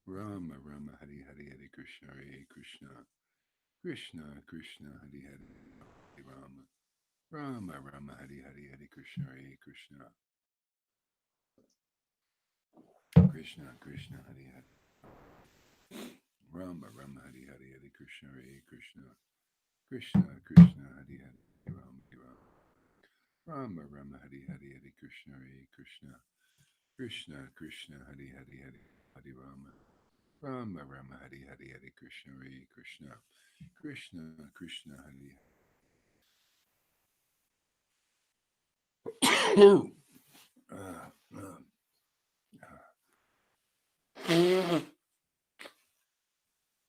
Rama Rama Hari Hari Hare Krishna Hare Krishna Krishna Krishna Hari Hari Hare Rama Rama Rama Hari Hari Hare Krishna Hare Krishna Krishna Krishna Hari Hari Rama Rama Hari Hari Hare Krishna Hare Krishna Krishna Krishna Hari Hari Rama Rama Rama Rama Hari Hari Hare Krishna Hare Krishna Krishna Krishna Hari Hari Hare Hare Rama Rama Rama Hari Hari Hare Krishna Hare Krishna Krishna Krishna Hari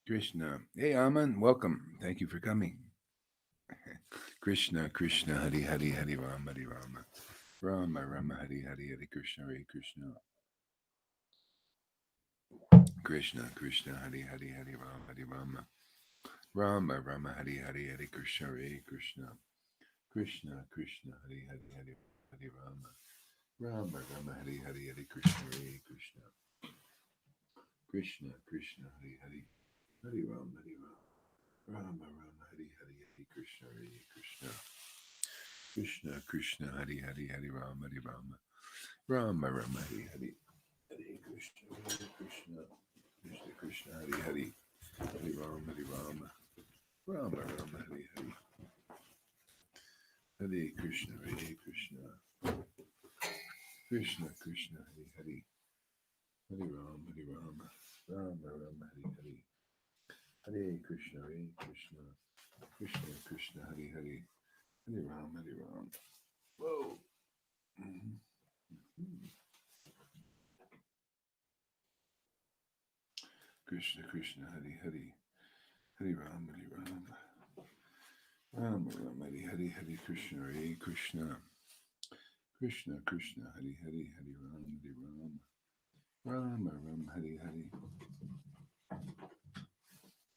Krishna. Hey Aman, welcome. Thank you for coming. Krishna Krishna Hari Hari Hari Rama Hari Rama Rama Rama Hari Hari Hare Krishna Hare Krishna Krishna Krishna Hari Hari Hari Rama Hari Rama Rama Rama Hari Hari Hare Krishna Hare Krishna Krishna Krishna Hari Hari Hari Hari Rama Rama Rama Hari Hari Hare Krishna Hare Krishna Krishna Krishna Hari Hari Hari Rama Hari Rama Rama Rama Hari Hari Hare Krishna Hare Krishna Krishna Krishna Hari Hari Hari Rama Hari Rama Rama Rama Hari Hari Hare Krishna Hare Krishna Krishna Krishna Hari Hari Hari Rama Hari Rama Rama Rama Hari Hari Hare Krishna Hare Krishna Krishna Krishna Hari Hari Hari Rama Hari Rama Rama Rama Hari Hari Hare Krishna Hare Krishna Krishna Krishna Hari Hari Hari Rama Hari Rama. Whoa. Mm-hmm. Mm-hmm. Krishna Krishna Hari Hari Hari Rama Hari Rama Rama Rama Hari Hari Hari Krishna Hare Krishna Krishna Krishna Hari Hari Hari Rama Hari Rama Rama Rama Hari Hari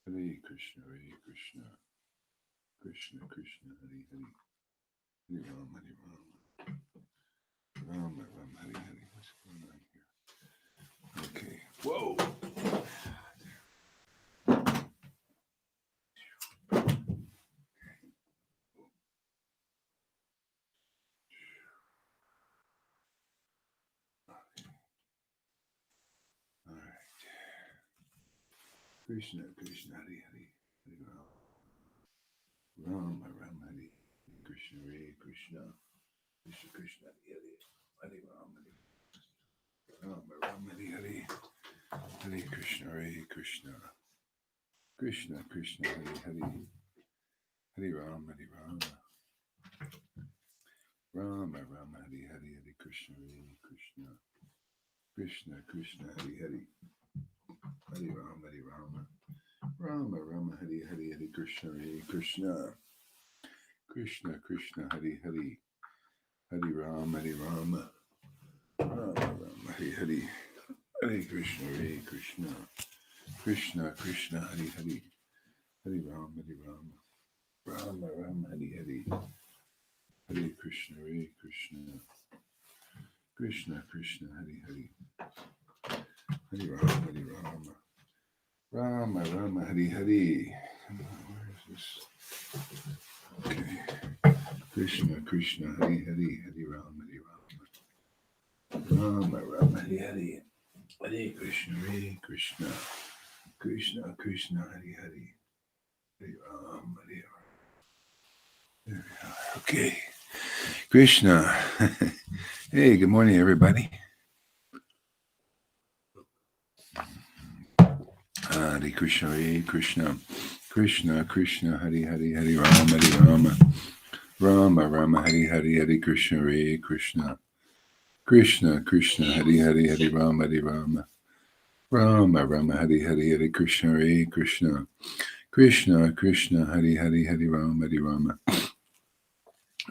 Hare Krishna Hare Krishna Krishna Krishna Hari Hari Hari Rama Hari Rama Rama Rama Hari Hari. What's going on here? Okay. Whoa. All right. Krishna Krishna Hari Hari Hari Rama Rama Rama Hari Krishna Hare Krishna Krishna Krishna Hari Hari Rama Rama Rama Hari Hari Hare Krishna Hare Krishna Krishna Krishna Hari Hari Hari Rama Hari Rama Rama Rama Hari Hari Hare Krishna Hare Krishna Krishna Krishna Hari Hari Hari Rama Hari Rama Rama Rama Hari Hari Hare Krishna Hare Krishna Krishna Krishna Hari Hari Hari Rama Hari Rama Rama Rama Hari Hari Hare Krishna Hare Krishna Krishna Krishna Hari Hari Hari Rama Hari Rama Rama Rama Hari Hari Hare Krishna Hare Krishna Krishna Krishna Hari Hari Hari Rama Hari Rama Rama Rama Hari Hari. Where is this? Okay. Krishna Krishna Hari Hari Hari Rama Hari Rama Rama Rama Hari Hari Hare Krishna Hare Krishna Krishna Krishna Hari Hari Hari Rama Hari Rama. There we are. Okay. Krishna. Hey, good morning, everybody. Hare Krishna, Hare Krishna, Krishna Krishna, Hare Hare, Hare Rama, Hare Rama, Rama Rama, Hare Hare, Hare Krishna, Hare Krishna, Krishna Krishna, Hare Hare, Hare Rama, Hare Rama, Rama Rama, Hare Hare, Hare Krishna, Hare Krishna, Krishna Krishna, Hare Hare, Hare Rama, Hare Rama,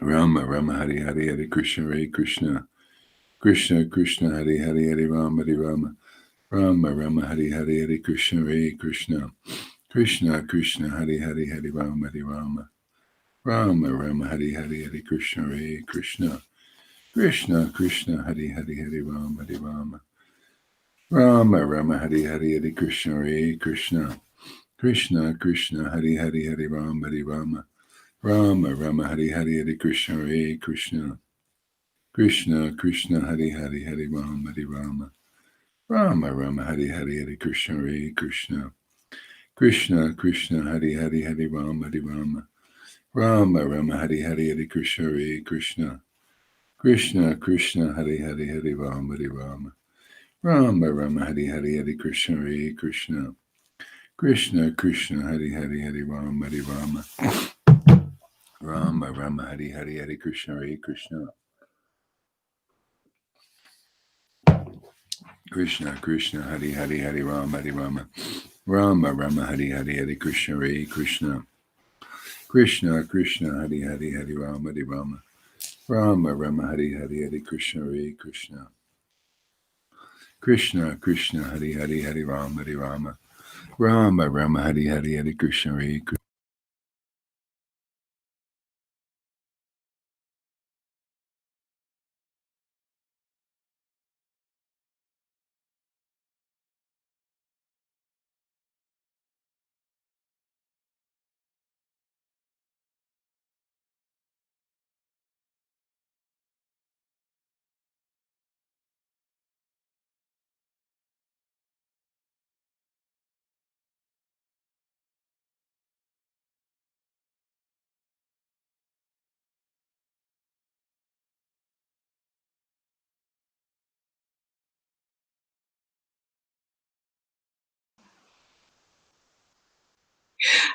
Rama Rama, Hare Hare, Hare Krishna, Hare Krishna, Krishna Krishna, Hare Hare, Hare Rama, Hare Rama, Rama Rama, Hare Hare, Hare Krishna, Hare Krishna, Krishna Krishna, Hare Hare, Hare Rama, Hare Rama, Rama Rama, Hare Hare, Hare Krishna, Hare Krishna, Krishna Krishna, Hare Hare, Hare Rama, Hare Rama, Rama Rama Hari Hari Hari Krishna Hare Krishna Krishna Krishna Hari Hari Hari Rama Hari Rama Rama Rama Hari Hari Hari Krishna Hare Krishna Krishna Krishna Hari Hari Hari Rama Hari Rama Rama Rama Hari Hari Hari Krishna Hare Krishna Krishna Krishna Hari Hari Hari Rama Hari Rama Rama Rama Hari Hari Hari Krishna Hare Krishna Krishna Krishna Hari Hari Hari Rama Hari Rama Rama Rama Hari Hari Hari Krishna Hare Krishna Krishna Krishna Hari Hari Hari Rama Hari Rama Rama Rama Hari Hari Hari Krishna Hare Krishna Krishna Krishna Hari Hari Hari Rama Hari Rama Rama Rama Hari Hari Hari Krishna Hare Krishna Krishna Krishna Hari Hari Hari Rama Hari Rama Rama Rama Hari Hari Hari Krishna Hare Krishna Krishna Krishna Hari Hari Hari Rama Hari Rama Rama Rama Hari Hari Hari Krishna Hare Krishna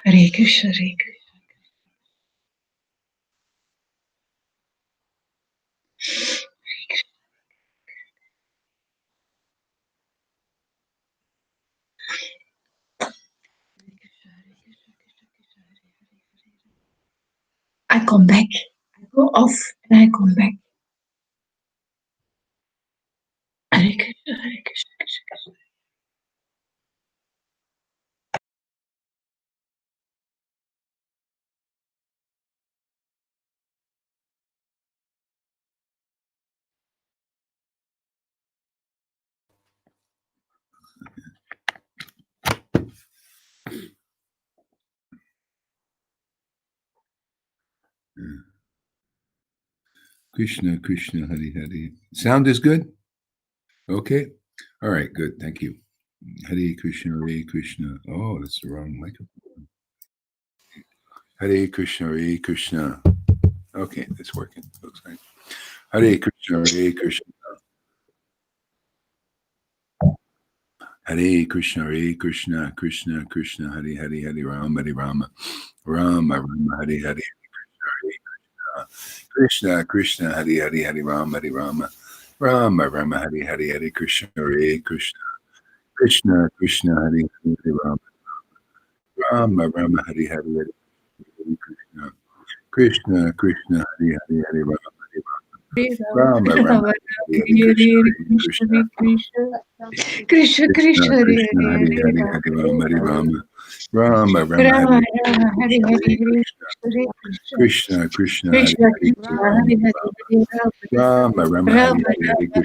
Hare Krishna, Hare Krishna. I come back. I go off and I come back. Hare Krishna, Hare Krishna, Krishna Krishna. Krishna Krishna Hari Hari. Sound is good? Okay. All right, good. Thank you. Hare Krishna, Hare Krishna. Oh, that's the wrong microphone. Hare Krishna, Hare Krishna. Okay, that's working. Looks like. Hare Krishna, Hare Krishna. Hare Krishna, Hare Krishna, Krishna Krishna, Hare Hare, Hare Rama, Hare Rama, Rama Rama, Hare Hare, Krishna Krishna, Hare Hare, Hare Rama, Hare Rama, Rama Rama, Hare Hare, Hare Krishna, Hare Krishna, Krishna Krishna, Hare Hare, Hare Rama, Rama Rama, Hare Hare, Hare Krishna, Krishna Krishna, Hare Hare, Hare Rama, Rama Rama, Hare Hare, Krishna Krishna Krishna, Hare Krishna, Hare, Hare Hare, Hare Hare Rama, Hare Rama, Rama Rama, Rama Hare Rama, Hare Krishna, Hare, Hare Hare Krishna. Krishna Krishna, Hare Krishna Hare, Krishna, Hare Hare, Rama Rama, Hare Rama Hare, Hare Rama,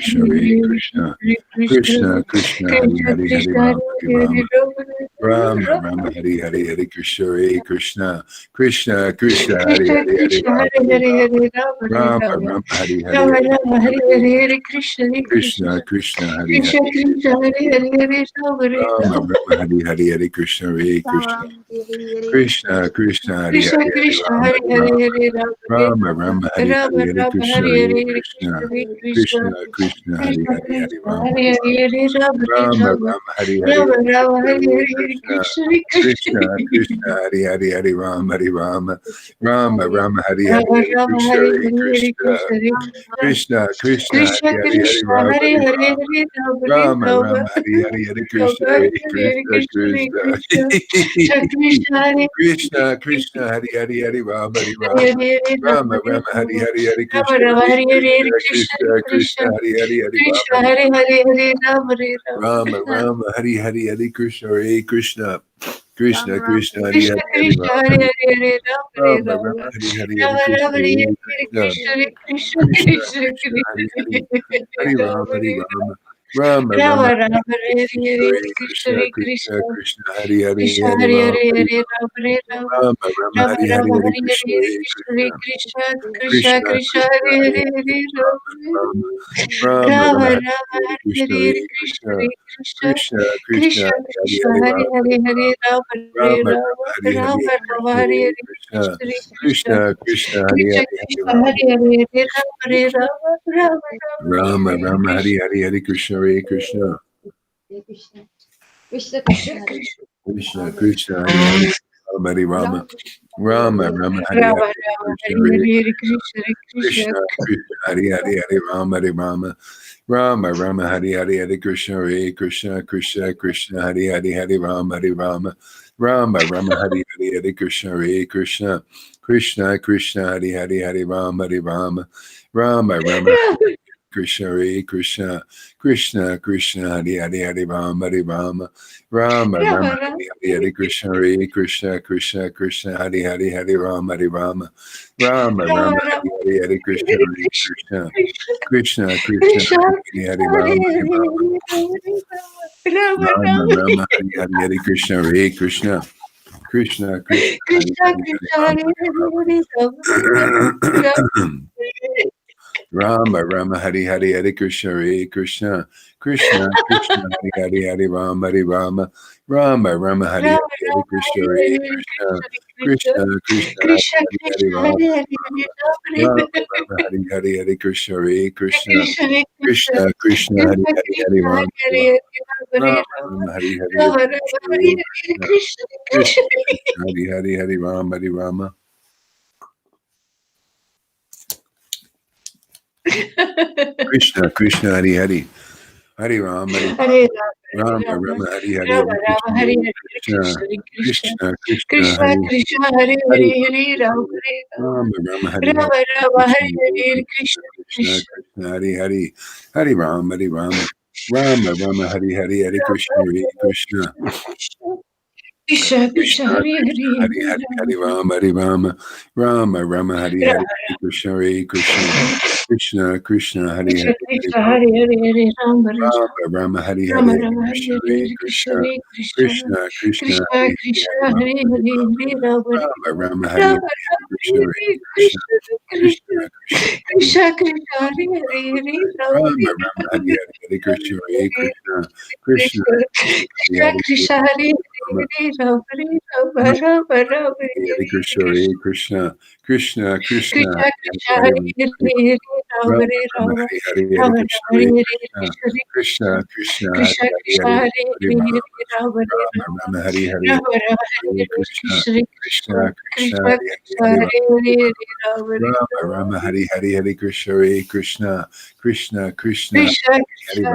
Krishna, Hare Hare Hare, Krishna, Hare Krishna Krishna. Krishna, Hare Krishna Hare, Hare Krishna, Rama, Hare Hare Rama, Hare, Rama Rama, Hare Hare, Hare Krishna, Hare Krishna, Krishna Krishna, Hare Krishna Hare, Hare Krishna, Rama, Hare Hare Hare, Rama, Hare Rama, Hare Rama Rama. Rama, Hare Hare, Rama Hare Rama, Hare Rama, Hare, Hare Krishna, Hare Krishna Krishna. Krishna, Hare Krishna Hare, Krishna, Hare Hare, Hare Rama, Hare Rama Rama. Rama, Hare Hare, Hare Krishna, Hare Krishna, Krishna Krishna, Hare Hare, Krishna Hare Krishna, Rama, Hare Hare Hare, Rama, Hare Rama, Hare Rama Rama. Rama, Hare Rama Hare, Hare Rama, Krishna, Hare Hare Hare, Hare Krishna, Krishna, Hare Krishna. Krishna Krishna, Hare Krishna Hare, Hare Krishna, Rama, Hare Hare Hare, Hare Rama, Hare Rama Rama. Rama, Hare Hare, Rama Hare Rama, Krishna, Hare Hare Hare, Hare Krishna, Krishna, Hare Krishna. Krishna Krishna, Hare Hare, Hare Rama, Hare Rama, Rama Rama, Hare Hare, Rama Hare Rama, Krishna, Hare Hare Hare, Hare Krishna, Krishna, Hare Krishna Krishna, Krishna Hare Hare, Hare Krishna, Rama, Hare Hare Hare, Rama, Hare Rama, Hare Rama Rama. Rama, Hare Hare, Hare Krishna, Rama Hare Hare Krishna, Krishna, Hare Krishna Krishna. Krishna Krishna, Hare Krishna Krishna, Hare Hare, Hare Rama, Hare Hare Rama, Hare, Rama Rama Hare Rama, Hare Rama. Hare, Hare Rama Krishna, Rama, Hare Hare Hare, Hare Krishna, Krishna, Krishna Hare Krishna, Krishna. Hare Hare, Hare Krishna Rama, Hare Hare, Hare Rama, Hare Rama. Rama Rama, Hare Hare, Hare Krishna, Hare Krishna, Krishna Krishna, Hare Krishna Hare, Hare Krishna, Rama, Hare Hare, Hare Rama, Hare Rama Rama, Rama. Hare Hare, Hare Rama Krishna, Rama, Hare Hare Hare, Krishna, Krishna Krishna, Krishna Krishna Krishna, Hare Hare, Krishna. Hare Rama Rama, Hare Hare Rama, Rama Rama Rama Rama Hare Hare Hare Hare Krishna Krishna Hare Krishna Krishna Krishna Hare Hare Krishna Hare Hare Rama Hare Hare Hare Rama Hare Rama Rama Rama Rama Hare Rama Hare Hare Hare Krishna Hare Hare Krishna Krishna Hare Krishna Krishna Krishna Krishna Krishna Hare Hare Hare Hare Hare Rama Rama Rama Rama Rama Hare Rama Hare Hare Krishna Hare Hare Krishna Krishna Hare Krishna Krishna Krishna Krishna Hare Krishna Hare Hare Rama Hare Hare Rama Hare Rama Rama Rama Hare Hare Rama Rama Krishna Hare Hare Hare Krishna Krishna Hare Krishna Krishna Krishna Hare Krishna Hare Hare Krishna Rama Hare Hare Hare Rama Hare Rama Rama Rama Rama Hare Rama Krishna Hare Hare Hare Krishna Hare Krishna Krishna Krishna Krishna Krishna Hare Hare Rama Hare Rama Rama Rama Hare Rama Hare Rama Krishna Hare Hare Hare Hare Krishna Hare Krishna Krishna Krishna Hare Hare Hare Rama Hare Rama Rama Rama Hare Hare Hare Krishna Hare Krishna Krishna Krishna Hare Hare Hare Rama Hare Rama Rama Rama Hare Hare Hare Krishna Hare Krishna Krishna Krishna Hare Hare Hare Rama Hare Rama Rama Rama Krishna Hare Krishna Krishna Krishna Hare Hare Hare Rama Hare Rama Rama Rama Rama Rama Hare Hare Krishna Hare Krishna Krishna Krishna Hare Hare Hare Rama Hare Rama Rama Rama Rama Rama Hare Hare Krishna Hare Hare Krishna Krishna Krishna Krishna Krishna Krishna Hare Krishna Hare Hare Rama Hare Hare Rama Rama Rama Rama Rama Rama Hare Hare Krishna Hare Krishna Krishna Krishna Hare Krishna Hare Hare Krishna Rama Hare Hare Hare Rama Rama Rama Rama Hari Hari Hare Krishna Hare Krishna Krishna Krishna Hari Hari Hare Rama Hare Rama Rama Rama Hari Rama Hari Hare Rama Krishna Hare Hare Hare Krishna Krishna Krishna Krishna Hari Krishna Hari Hare Krishna Rama Hare Hare Hare Rama Rama Rama Hari Hari Hare Krishna Hare Krishna Krishna Hare Krishna Krishna Krishna Hari Krishna Hari Hare Krishna Rama Hare Hare Rama Rama Rama Hari Hari Hare Rama Rama Krishna Hare Hare Hare Krishna Krishna Krishna Krishna Krishna Hari Hari Hare Rama Hare Rama Krishna Krishna Hari Hari Hare Rama Hare Hare Rama Rama Rama Hari Hari Rama Hare Rama Krishna Hare Hare Hare Krishna Krishna Krishna Krishna Krishna Hari Krishna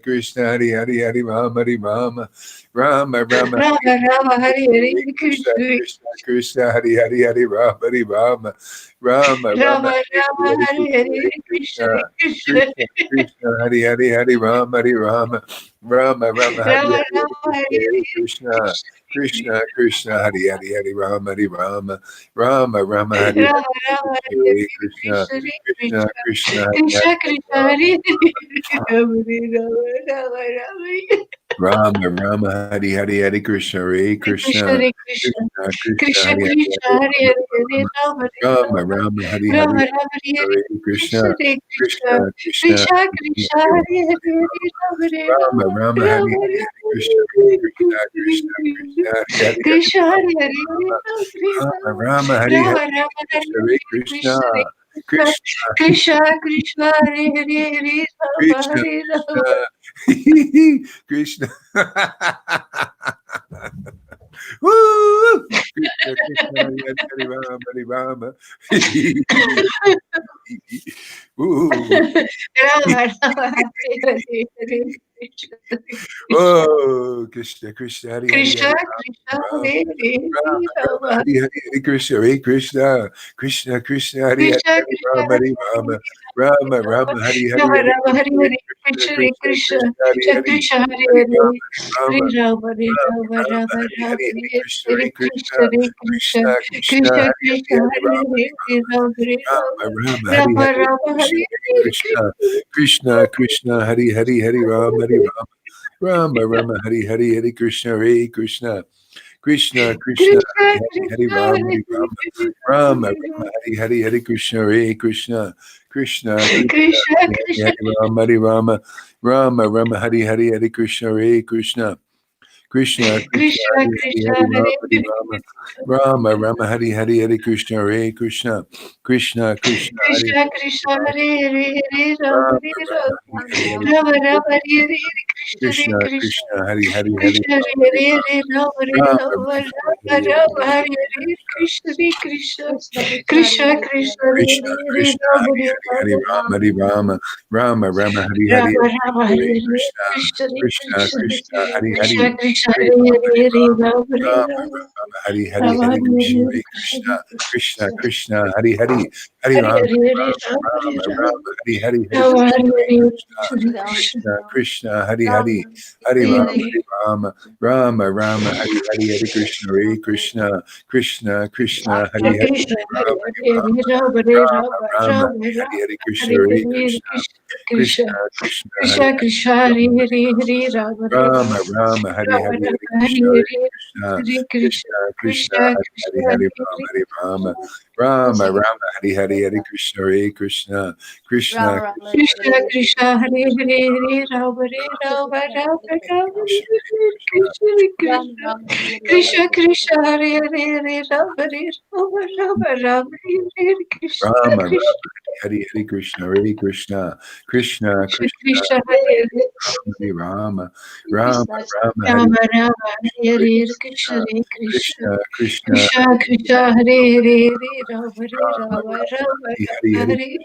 Hare Hari Hare Hare Rama Hare Rama Rama Rama Hari Hari Rama Rama Krishna Hare Hare Hare Krishna Krishna Krishna Krishna Krishna Hari Hari Hari Rama Hari Rama Rama Rama Hari Hari Hare Krishna Hare Krishna Krishna Krishna Krishna Hare Krishna Hare Hari Hari Hari Rama Hari Rama Rama Rama Hari Hari Hare Krishna Hare Krishna Krishna Krishna Hari Krishna Hari Hari Krishna Rama Hare Hare Hare Rama Hare Rama Rama Hari Hari Rama Hare Rama Krishna Hare Hare Hare Krishna Krishna Hare Krishna Krishna Krishna Krishna Hari Hari Hare Krishna Rama Hare Hare Hare Rama Rama Rama Hari Rama Hari Hare Rama Krishna Hare Hare Hare Krishna Krishna Krishna Krishna Krishna Hari Krishna Krishna Hare Hare Hare Rama Rama Rama Hari Hare Hari Hare Krishna Hare Hare Krishna Krishna Krishna Krishna Hari Krishna Hari Hare Krishna Hare Rama Hare Rama Hare Rama Rama Rama Rama Hare Hare Krishna Hare Krishna Krishna Krishna Krishna Krishna Hari Krishna Hari Hare Hare Hare Rama Rama Hare Rama Rama Hari Hari Hare Rama Krishna Rama Hare Hare Krishna Krishna Krishna Krishna Krishna Hari Krishna Hari Krishna Hare Hare Hare Hare Rama Rama Hare Rama Rama Rama Hari Hari Rama Rama Hare Hare Krishna Krishna Krishna Krishna Krishna Krishna Hari Hari Krishna Hare Hare Hare Rama Rama Hare Rama Rama Rama Hari Hari Hare Krishna Hare Krishna Krishna Krishna Krishna Hari Krishna Rama Hare Hare Hare Rama Rama Hare Rama Rama Hari Hari Hare Rama Krishna Rama Hare Hare Krishna Krishna Krishna Krishna Krishna Hari Krishna Hari Hare Krishna Rama Hare Hare Hare Rama Rama Rama Hare Rama Rama Hari Hari Rama Rama Hare Hare Krishna Krishna Hare Krishna Krishna Hari Hari Hari Rama Krishna Hare Krishna Rama Hare Rama Hare Rama Hari Hari Hare Krishna Hare Krishna Krishna Krishna Hari Hari Hari Rama Hare Rama Rama Rama Hari Rama Rama Hari Hare Hare Hare Krishna Krishna Krishna Krishna Hari Hari Hari Rama Hare Rama Rama Rama Rama Hari Hari Rama Hare Hare Krishna Hare Hare Krishna Krishna Krishna Krishna Krishna Hari Hari Hari Rama Hare Rama Rama Rama Hari Rama Hari Hare Rama Krishna Hare Hare Hare Krishna Krishna Krishna Krishna Hari Hari Hari Rama Hare Rama Rama Rama Hari Rama Hari Hare Rama Krishna Hare Hare Hare Krishna Krishna Krishna Krishna Krishna Hari Hari Krishna Hari Krishna Rama Hare Hare Rama Rama Rama Hari Hari Hare Krishna Hare Krishna Krishna Hare Krishna Krishna Krishna Krishna Hari Hari Krishna Hare Hare Rama Hare Rama Rama Rama Rama Hari Hari Rama Hare Rama Hare Krishna Krishna Hare Krishna Krishna Krishna Krishna Krishna Krishna Hari Hare Hare Rama Rama Rama Rama Hari Rama Hari Hare Krishna Rama Krishna Krishna Krishna Hari Hari Hare Krishna Hare Hare Rama Rama Rama Rama Hari Rama Hari Rama Hare Hare Krishna Hare Krishna Krishna Krishna Krishna Krishna Krishna Hare Hare Hare Rama Krishna Hare Rama Krishna Krishna Woo! Krishna Krishna Hari Hari Hare Rama Hare Rama Ooh. Rama Rama Hare Hare Hare Oh, Krishna, Krishna, Hari, Hari, Krishna, Hari, Krishna, Ram, Hare Ram, Hare Ram, Rama. Hari, Hari, Hari, Krishna, Hari, Krishna, Krishna, Krishna, Hari, Hari, Krishna, Hari, Krishna, Ram, Hare Hari, Hare Ram, Rama, Rama. Rama, Hari, Hari, Rama Hari, Rama, Hare Krishna, Hare, Krishna, Krishna, Krishna, Krishna. Krishna, Hari, Hari, Krishna, Hare Hari, Hare, Rama, Hare Rama, Hare Rama, Rama, Rama, Rama Hari, Rama, Hari, Hari, Hare Krishna, Hare, Hari, Krishna, Krishna, Hare Krishna. Krishna, Krishna, Krishna, Hari, Hari, Krishna, Hari, Hare Rama, Hare, Hare Rama, Hare Rama, Rama. Rama, Hari, Rama Hari, Rama, Krishna, Hare Hari, Hare, Krishna, Krishna, Krishna, Hari, Hari, Hari, Rama, Hari, Rama, Rama, Rama, Hari, Hari, Hari, Krishna, Hari, Krishna, Krishna, Krishna, Krishna, Hari, Hari, Hari, Krishna, Rama, Hare Hari, Hare, Rama, Hare Rama, Rama. Rama, Hari, Hari, Hari, Krishna, Hari, Krishna, Krishna, Krishna, Krishna, Hari, Hari, Krishna, Hari, Rama, Hari, Rama, Rama, Rama, Hari, Hari, Hari, Krishna, Hari, Krishna, Krishna, Krishna, Krishna, Hari, Hari, Krishna, Hari, Rama, Hare Hari, Hare, Rama, Rama, Rama, Hari, Hari, Hari, Krishna, Hari, Krishna, Krishna, Krishna, Hari, Krishna, Hari, Krishna, Hari, Rama, Hare Hare, Hare Rama, Rama, Hare Rama, Rama. Hari, Hari, Hari, Rama Rama, Hare Hare, Krishna, Hare Krishna, Krishna. Krishna, Hari, Hari, Hari, Krishna, Rama, Hare Hari, Hare, Rama, Hare Rama, Hare Rama, Rama, Rama, Rama Hari, Hari, Rama, Hari, Hare Hari, Hare, Krishna, Hare Krishna. Krishna, Krishna, Krishna, Krishna, Hare Hare Krishna, Hare, Hare Krishna, Rama, Hari, Hare Hari, Hari, Rama. Rama, Hari, Rama, Rama, Rama, Hari, Hari, Rama Hari, Rama, Krishna, Hare Hari, Hare, Krishna,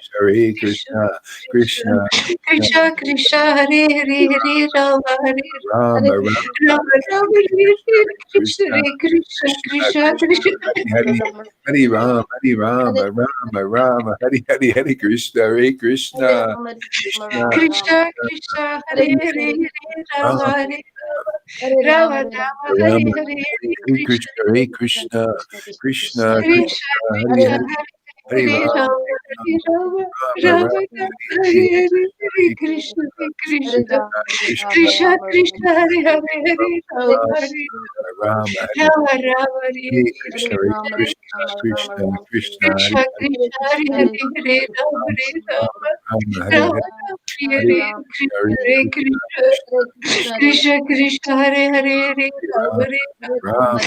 Krishna, Hare Krishna, Krishna. Krishna, Hari, Krishna, Hari, Krishna, Hari, Hare Rama, Hare, Hari, Hare Rama, Rama, Hare Rama, Rama. Rama, Hari, Hari, Rama, Hari, Hare Krishna, Hare, Hari, Krishna. Krishna, Krishna, Krishna, Hari, Hari, Hari, Hare Rama, Hare, Hari, Hare Rama, Rama, Hare Rama, Rama. Rama, Hari, Hari, Hari, Rama, Krishna, Hare Hari, Hare, Krishna, Krishna, Hare Krishna. Krishna, Krishna, Hari, Hari, Hari, Rama, Hari, Rama, Rama, Rama, Hari, Hari, Hari, Krishna, Hari, Krishna, Krishna, Krishna, Hari, Hari, Krishna, Hare Rama, Hari, Hare, Rama, Hare Rama, Hare Rama, Rama, Rama, Rama, Hari, Hari, Rama, Hari, Krishna, Hare Hari, Hare, Krishna, Krishna, Krishna. Krishna, Krishna, Hari, Krishna, Hari, Krishna, Hare Hare, Hare Rama, Rama. Rama, Rama, Hari, Rama, Hari, Hari, Rama, Krishna, Hare Hari, Hare, Krishna, Hare Krishna. Krishna, Krishna, Krishna, Hari, Krishna, Hari, Hari, Hare Rama, Hare. Hari, Rama,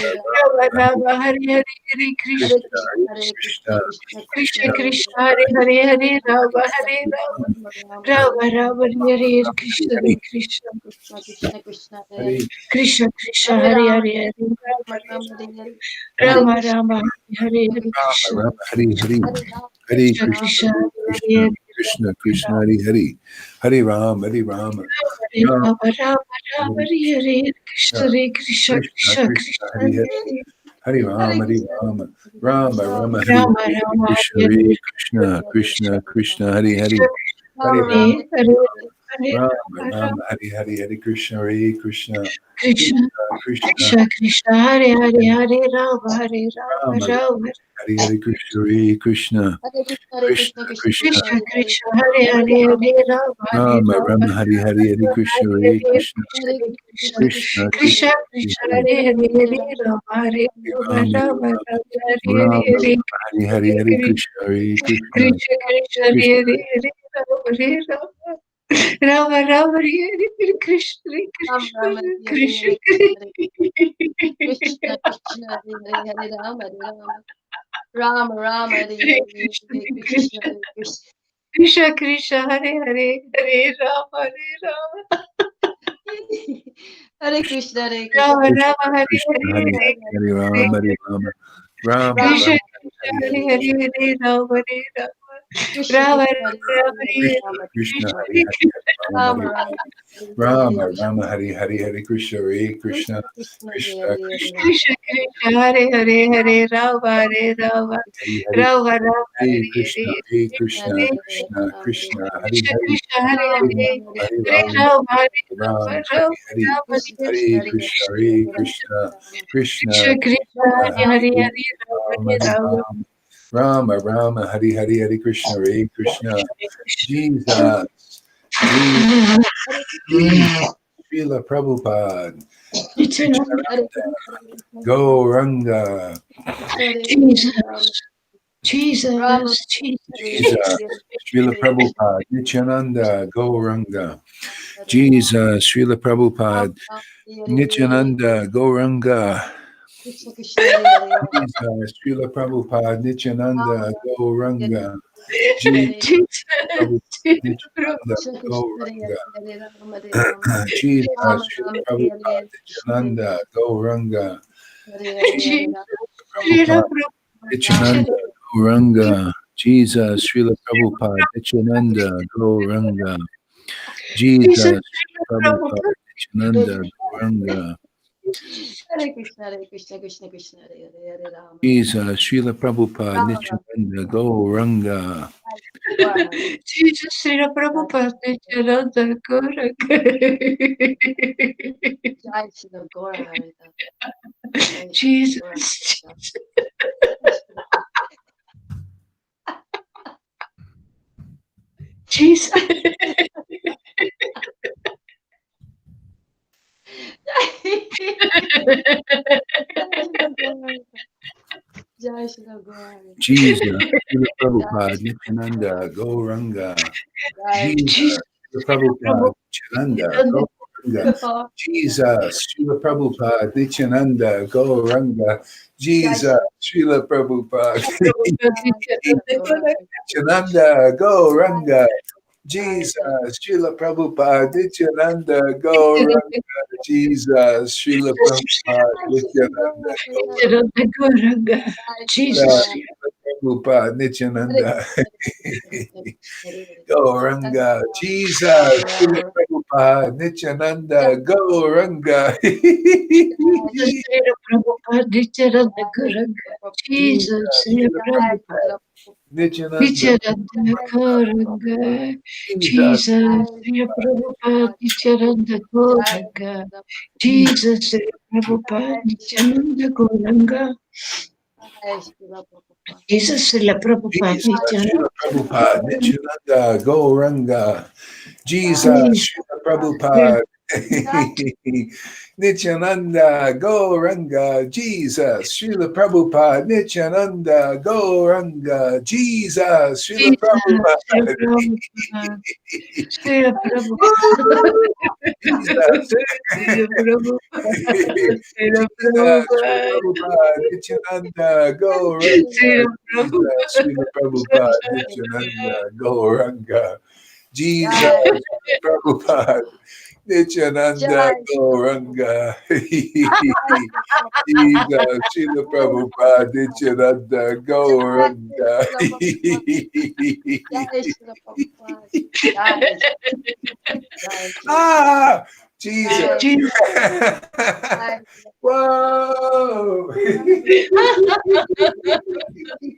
Rama, Rama, Hari, Hari, Hari, Krishna, Hari, Krishna, Krishna, Krishna, Krishna, Krishna, Hare Hare, Hare Rama, Hare Rama, Rama, Rama, Krishna, Hare Krishna, Krishna, Hare Krishna. Krishna, Krishna, Hare Hare, Hare Rama, Hare Rama, Rama, Rama, Hare Krishna, Rama, Rama, Krishna. Hari, Hari, Krishna, Hari, Krishna, Krishna, Krishna, Krishna, Krishna, Hare Hare. Hari, Rama, Rama, Rama, Hari, Rama, Rama, Krishna, Hare Hare, Hare, Krishna, Krishna, Hare Krishna. Krishna, Krishna, Krishna, Krishna, Hare Hare, Hare Rama, Hare Rama, Rama, Rama, Rama, Hari, Hari, Rama, Hari, Hare Krishna, Hare, Krishna, Krishna, Krishna. Krishna, Krishna, Krishna, Krishna, Hare Hare, Hare Rama, Hare Rama, Rama, Rama, Rama, Hari, Hare Krishna, Hare, Hare, Krishna, Krishna, Hare Krishna, Krishna, Krishna, Krishna, Krishna. Hari, Hari, Hari Rama, Hari Rama, Rama, Rama, Hari, Hari, Hari Krishna, Hare Krishna, Krishna, Krishna, Krishna, Krishna, Hari, Hare Hare, Hare Rama, Rama, Hare Rama, Rama, Hare Rama, Hare, Hari, Hari Krishna, Krishna, Hare Krishna, Krishna, Krishna, Krishna, Hari, Krishna, Hari, Hari Hare Rama, Rama, Hari Hare Rama, Rama, Rama, Rama, Rama, Hari, Hari, Hare Hare, Hare Hari Krishna, Hare Krishna, Krishna, Krishna, Krishna, Krishna, Hare Hare, Hare Rama, Hare Rama, Hari, Rama, Rama, Hare Hare Hare, Krishna, Hare Hare Krishna, Krishna, Krishna, Hari, Krishna, Hari, Krishna, Hare Hare, Hare Rama, Hare Rama, Rama, Hari, Rama, Hari, Rama, Hare Hare Krishna, Krishna, Hare Hare Krishna, Krishna, Krishna, Krishna, Krishna, Hare Hare, Hare Rama, Rama, Hare Rama, Rama, Rama, Hari, Rama, Hare Hare, Hare Krishna, Krishna, Hare Krishna, Krishna, Krishna, Krishna, Krishna, Hare Hari, Hare, Hare Rama, Hari, Hare Hari, Rama, Rama, Rama, Rama, Hare Hari, Krishna, Hare Hari, Krishna, Hari, Krishna, Krishna, Hare Hare, Hare Rama, Hari, Rama, Rama, Hare Hare, Rama, Krishna, Rama, Hari, Hari, Hari Krishna, Krishna, Krishna, Hari Hare Krishna, Hare, Krishna, Krishna, Hari, Hari, Hari Ram, Hari Rama, Hare Ram, Rama, Rama, Rama, Hari Hare Hare, Krishna, Krishna, Hare Krishna, Krishna, Krishna, Krishna, Krishna, Hari, Hari, Hare Hari Ram, Hari Rama, Rama, Rama, Hari, Rama, Hari, Hari Rama, Krishna, Hare Hari Hare, Krishna, Krishna, Krishna, Hari, Krishna, Hari, Hari Ram, Hare Hare, Hare Rama, Rama, Rama, Rama, Hari, Hari, Hari Krishna, Hari Krishna, Krishna, Krishna, Krishna, Krishna, Krishna, Hare Hare, Hare Rama, Hare Rama, Rama, Rama, Rama, Hari, Hari Krishna, Hari Krishna, Krishna, Krishna, Krishna, Krishna, Hare Hare, Hare Rama, Hare Rama, Rama, Rama, Hari, Hari, Hari Rama, Krishna, Hare Hari Hare, Krishna, Krishna, Hare Krishna, Krishna, Krishna, Krishna, Hari, Krishna, Hari, Hare Hare, Hare Rama, Hare Rama, Rama, Rama, Rama, Hare Rama, Hare, Hare Rama, Hari, Hari, Krishna, Hari Krishna, Hari Krishna, Krishna, Krishna, Hare Krishna, Hare, Hare Rama, Hare Rama, Rama, Rama, Hare Hare, Hare Krishna, Hare Krishna, Krishna, Hare Krishna, Krishna, Krishna, Krishna, Hare Hare, Hare Rama, Hare Rama, Rama, Rama, Hare Krishna, Hare, Hari, Hare Hari, Krishna, Hare Rama, Hari, Rama, Rama, Krishna, Rama, Krishna, Hari, Hare Hari, Hare, Hare Rama, Hare Rama, Rama, Rama, Hare Krishna, Hare, Krishna, Krishna, Hari, Hare Hari, Krishna, Rama Rama Hari Hari Hari Krishna Hare Krishna Krishna Krishna Krishna Krishna Hare Hare Hare Rama Hare Rama Hari Hari Rama Rama Hare Hare Krishna Hare Hare Krishna Krishna Hare Krishna Krishna Hari Krishna Hari Krishna Hare Hare Hari Hare Ram Rama Hare Ram Rama Hari Rama Hari Rama Hare Krishna Hare Krishna Krishna Krishna Krishna Hare Hare Hare Ram Hare Hare Rama Ram Rama Rama Hari Hari Hare Krishna Hare Krishna Jesus Jesus Srila Prabhupada Nityananda Gauranga Jesus, Jesus, Jesus. Jesus Srila Prabhupada Nityananda Gauranga Jesus Srila Prabhupada Nityananda Gauranga Jesus Srila Prabhupada Nityananda Gauranga Jesus Jesus, Prabhupada Nityananda Gauranga Jesus Srila Prabhupada Nityananda Gauranga Jesus Jesus, Prabhupada Nityananda Gauranga Jesus Srila Prabhupada Nityananda Gauranga Jesus Prabhupada Nityananda Gauranga Jesus Srila Prabhupada Nityananda Gauranga Jesus, Srila Prabhupada, Nityananda, Jesus, Jesus. Jesus Srila Prabhupada Nityananda Gauranga Jesus Srila Prabhupada Nityananda Gauranga Jesus Srila Prabhupada Nityananda Gauranga Jesus Srila Prabhupada Nityananda Gauranga Jesus Srila Prabhupada Nityananda Gauranga Jesus Srila Prabhupada Nityananda Jesus. Prabhupada Nityananda Gauranga Jesus Srila Prabhupada Nityananda Gauranga Srila Prabhupada, Nityananda Guranga, Jesus, Srila Prabhupada, Nityananda Nityananda Guranga, Jesus Jesus, Srila Prabhupada, Nityananda Guranga, Jesus, Srila Prabhupada, Nityananda Guranga, Jesus, Srila Prabhupada, Jesus Srila Nityananda Prabhupada Nityananda Gauranga Jesus Jesus, Srila Prabhupada Nityananda Gauranga Jesus Srila Prabhupada Nityananda Gauranga Jesus Srila Jesus, Srila Prabhupada Prabhupada, Srila Prabhupada, Jesus Srila Prabhupada, Srila Jesus Srila Prabhupada, Prabhupada Nityananda Gauranga Srila Jesus Srila Prabhupada Nityananda Gauranga Jesus Prabhupada Nityananda Gauranga Jesus Srila Prabhupada Nityananda Gauranga Ah Jesus Whoa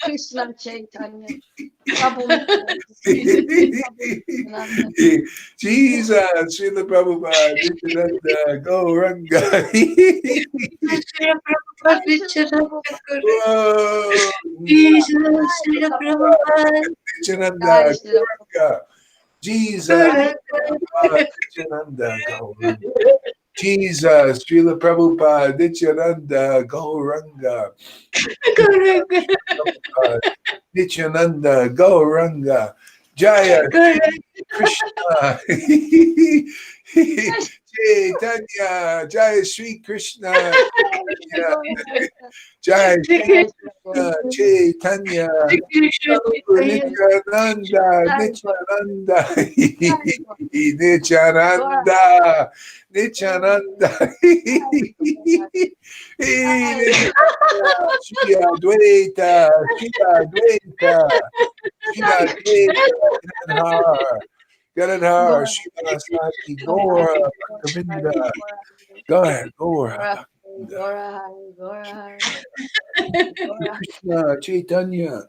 Krishna Chaitanya. Jesus Srila Prabhupada Nityananda Gauranga Srila Prabhupada, Nityananda Guranga, Whoa Jesus, Srila Prabhupada, Nityananda Gauranga Jesus Prabhupada Nityananda Gauranga Jesus Srila Prabhupada Nityananda Gauranga Guranga, Prabhupada Nityananda Gauranga Jaya Krishna Chaitanya Jaya Sri Krishna Chaitanya Jaya Sri Krishna Chaitanya Prabhu Nityananda Nityananda Nityananda Nityananda Shri Advaita Shri Advaita Shri Advaita Gadadhar Gadadhar, Shiva Sati, Gora, Bhaktavinda. Go ahead, Gora, Bhaktavinda. Krishna, Chaitanya.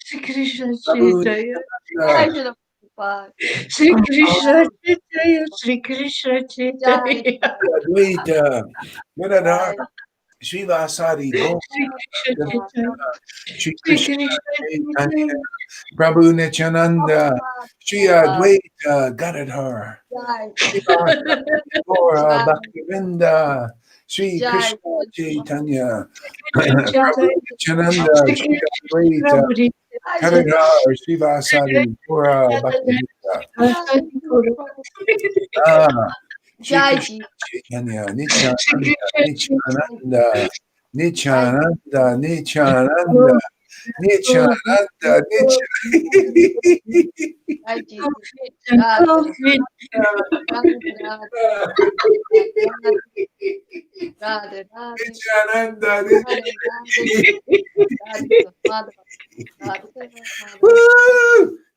Sri Krishna Prabhu Chaitanya. Nityananda. Sri Krishna Chaitanya. Sri Krishna Chaitanya. Advaita, Gadadhar, Srivasadi, Gora, Sri Krishna Chaitanya. Shri Sri Krishna Krishna Chaitanya, Chaitanya. Prabhu Nityananda, Shri Advaita, Gadadhar, Srivasadi, Gora, Bhaktivinda, Shri Krishna Chaitanya, Prabhu Nityananda, Shri Advaita, Gadadhar, Srivasadi, Gora, Bhaktivinda. Shri Krishna Chaitanya, Nityananda, Nityananda, Nityananda, Nityananda, Nityananda,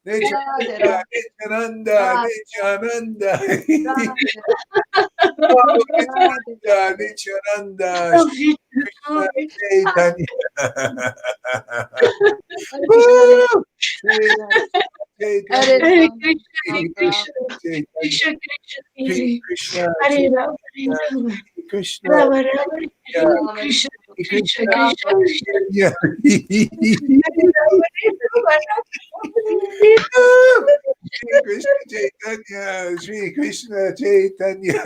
Nityananda, Nityananda, Nityananda, Krishna Chaitanya. Krishna Krishna Krishna Chaitanya, Shri Krishna Chaitanya.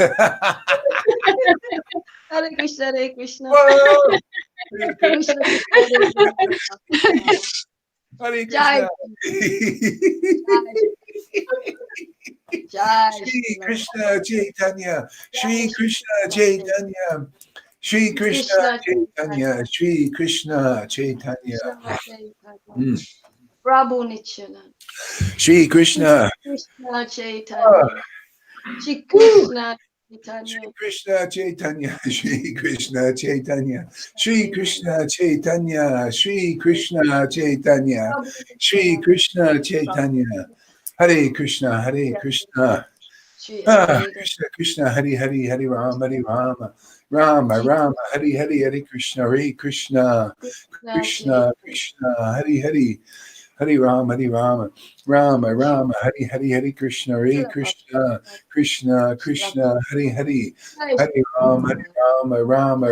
Hare Krishna, Hare Krishna. Whoa! Krishna, Hare Krishna. Jai Shri Krishna Chaitanya, Shri Krishna Chaitanya, Shri Krishna Chaitanya, Shri Krishna Chaitanya. Prabhu Nityananda. Shri Krishna. Krishna Chaitanya. Shri Krishna Chaitanya. Shri Krishna Chaitanya, Shri Krishna Chaitanya, Shri Krishna Chaitanya, Shri Krishna Chaitanya, Shri Krishna Chaitanya. Hare Krishna, Hare Krishna. Krishna Krishna, Hare Hare, Hare Rama, Hare Rama, Rama Rama, Hare Hare, Hare Krishna, Hare Krishna, Krishna Krishna, Hare Hare. Hare Rama, Hare Rama, Rama Rama, Hare Hare, Hare Krishna, Hare Krishna, Krishna Krishna, Hare Hare, Hare Rama, Rama Rama,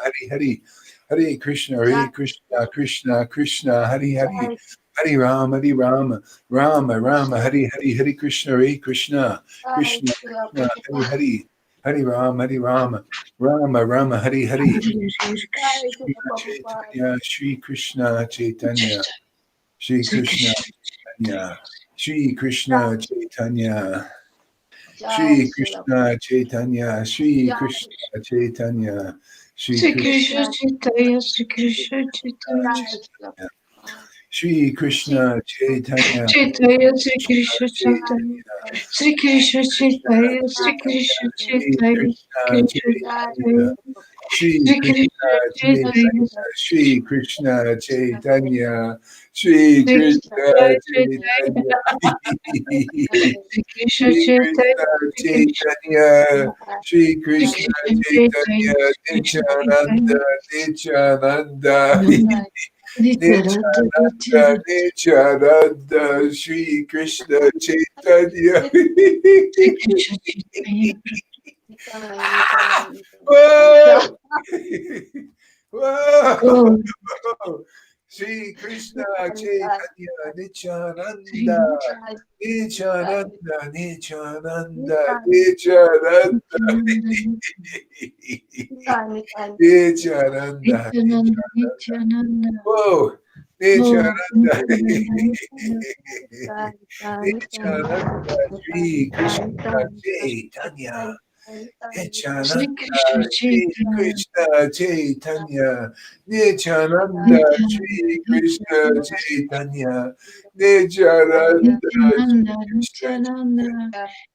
Hare Hare, Hare Krishna, Krishna Krishna, Hare Hare, Hare Rama, Rama Rama, Hare Hare, Hare Krishna, Krishna Krishna, Hare Hare. Hare Rama, Rama Rama, Hare Hare. Shri Krishna Chaitanya. Shri Krishna Chaitanya, Shri Krishna Chaitanya, Shri Krishna Chaitanya, Shri Krishna Chaitanya, Shri Krishna Chaitanya, Shri Krishna Chaitanya, Shri Krishna Chaitanya, Chaitanya, Shri Krishna Chaitanya, Shri Krishna Chaitanya, Shri Krishna Chaitanya, Shri Krishna Chaitanya, Shri Krishna Chaitanya, Shri Krishna Chaitanya, Shri Krishna Chaitanya, Shri Krishna Chaitanya, Nityananda, Nityananda, Nityananda, Nityananda, Shri Krishna Chaitanya. Whoa! Whoa! Shri Krishna Chaitanya, Nityananda, Nityananda, Nityananda, Nityananda, Nityananda, Nityananda. Whoa! Nityananda, Nityananda, Shri Krishna Chaitanya. Nityananda, Shri Krishna Chaitanya, Nityananda, Shri Krishna Chaitanya, Nityananda,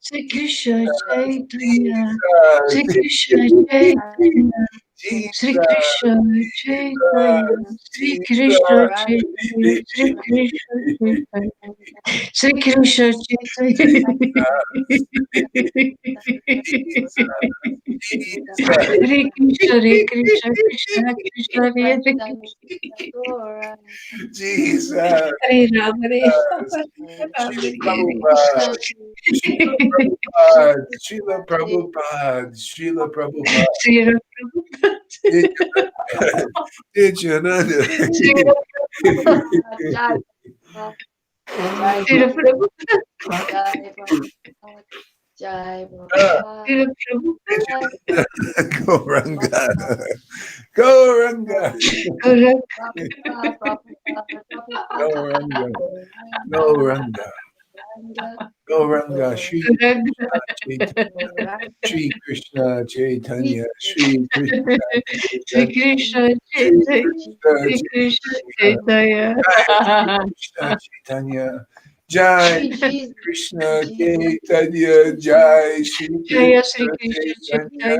Shri Krishna Chaitanya, Shri Krishna Chaitanya, Sri Krishna Chaitanya, Sri Krishna Chaitanya, Sri Krishna Chaitanya, Sri Krishna Chaitanya, Hare Krishna, Hare Krishna, Krishna Krishna, Hare Hare, Jesus. Hare Ram, Hare Ram, Ram Srila Hare Prabhupada. Srila Prabhupada. Srila Prabhupada. Srila Prabhupada. Sri Ram Prabhupada, Nityananda. Sri Ram Sri Ram Prabhupada, Jai Sri Ram Prabhupada, Gauranga. Gauranga. Gauranga, Gauranga. Gauranga. Gauranga. Shri Gauranga, Krishna Chaitanya. Shri Krishna Sri Chaitanya. Krishna Shri Chaitanya, Krishna Sri Krishna Chaitanya. Chaitanya, Jai Krishna Chaitanya. Jai Shri Jaya Sri Krishna Krishna Chaitanya. Chaitanya,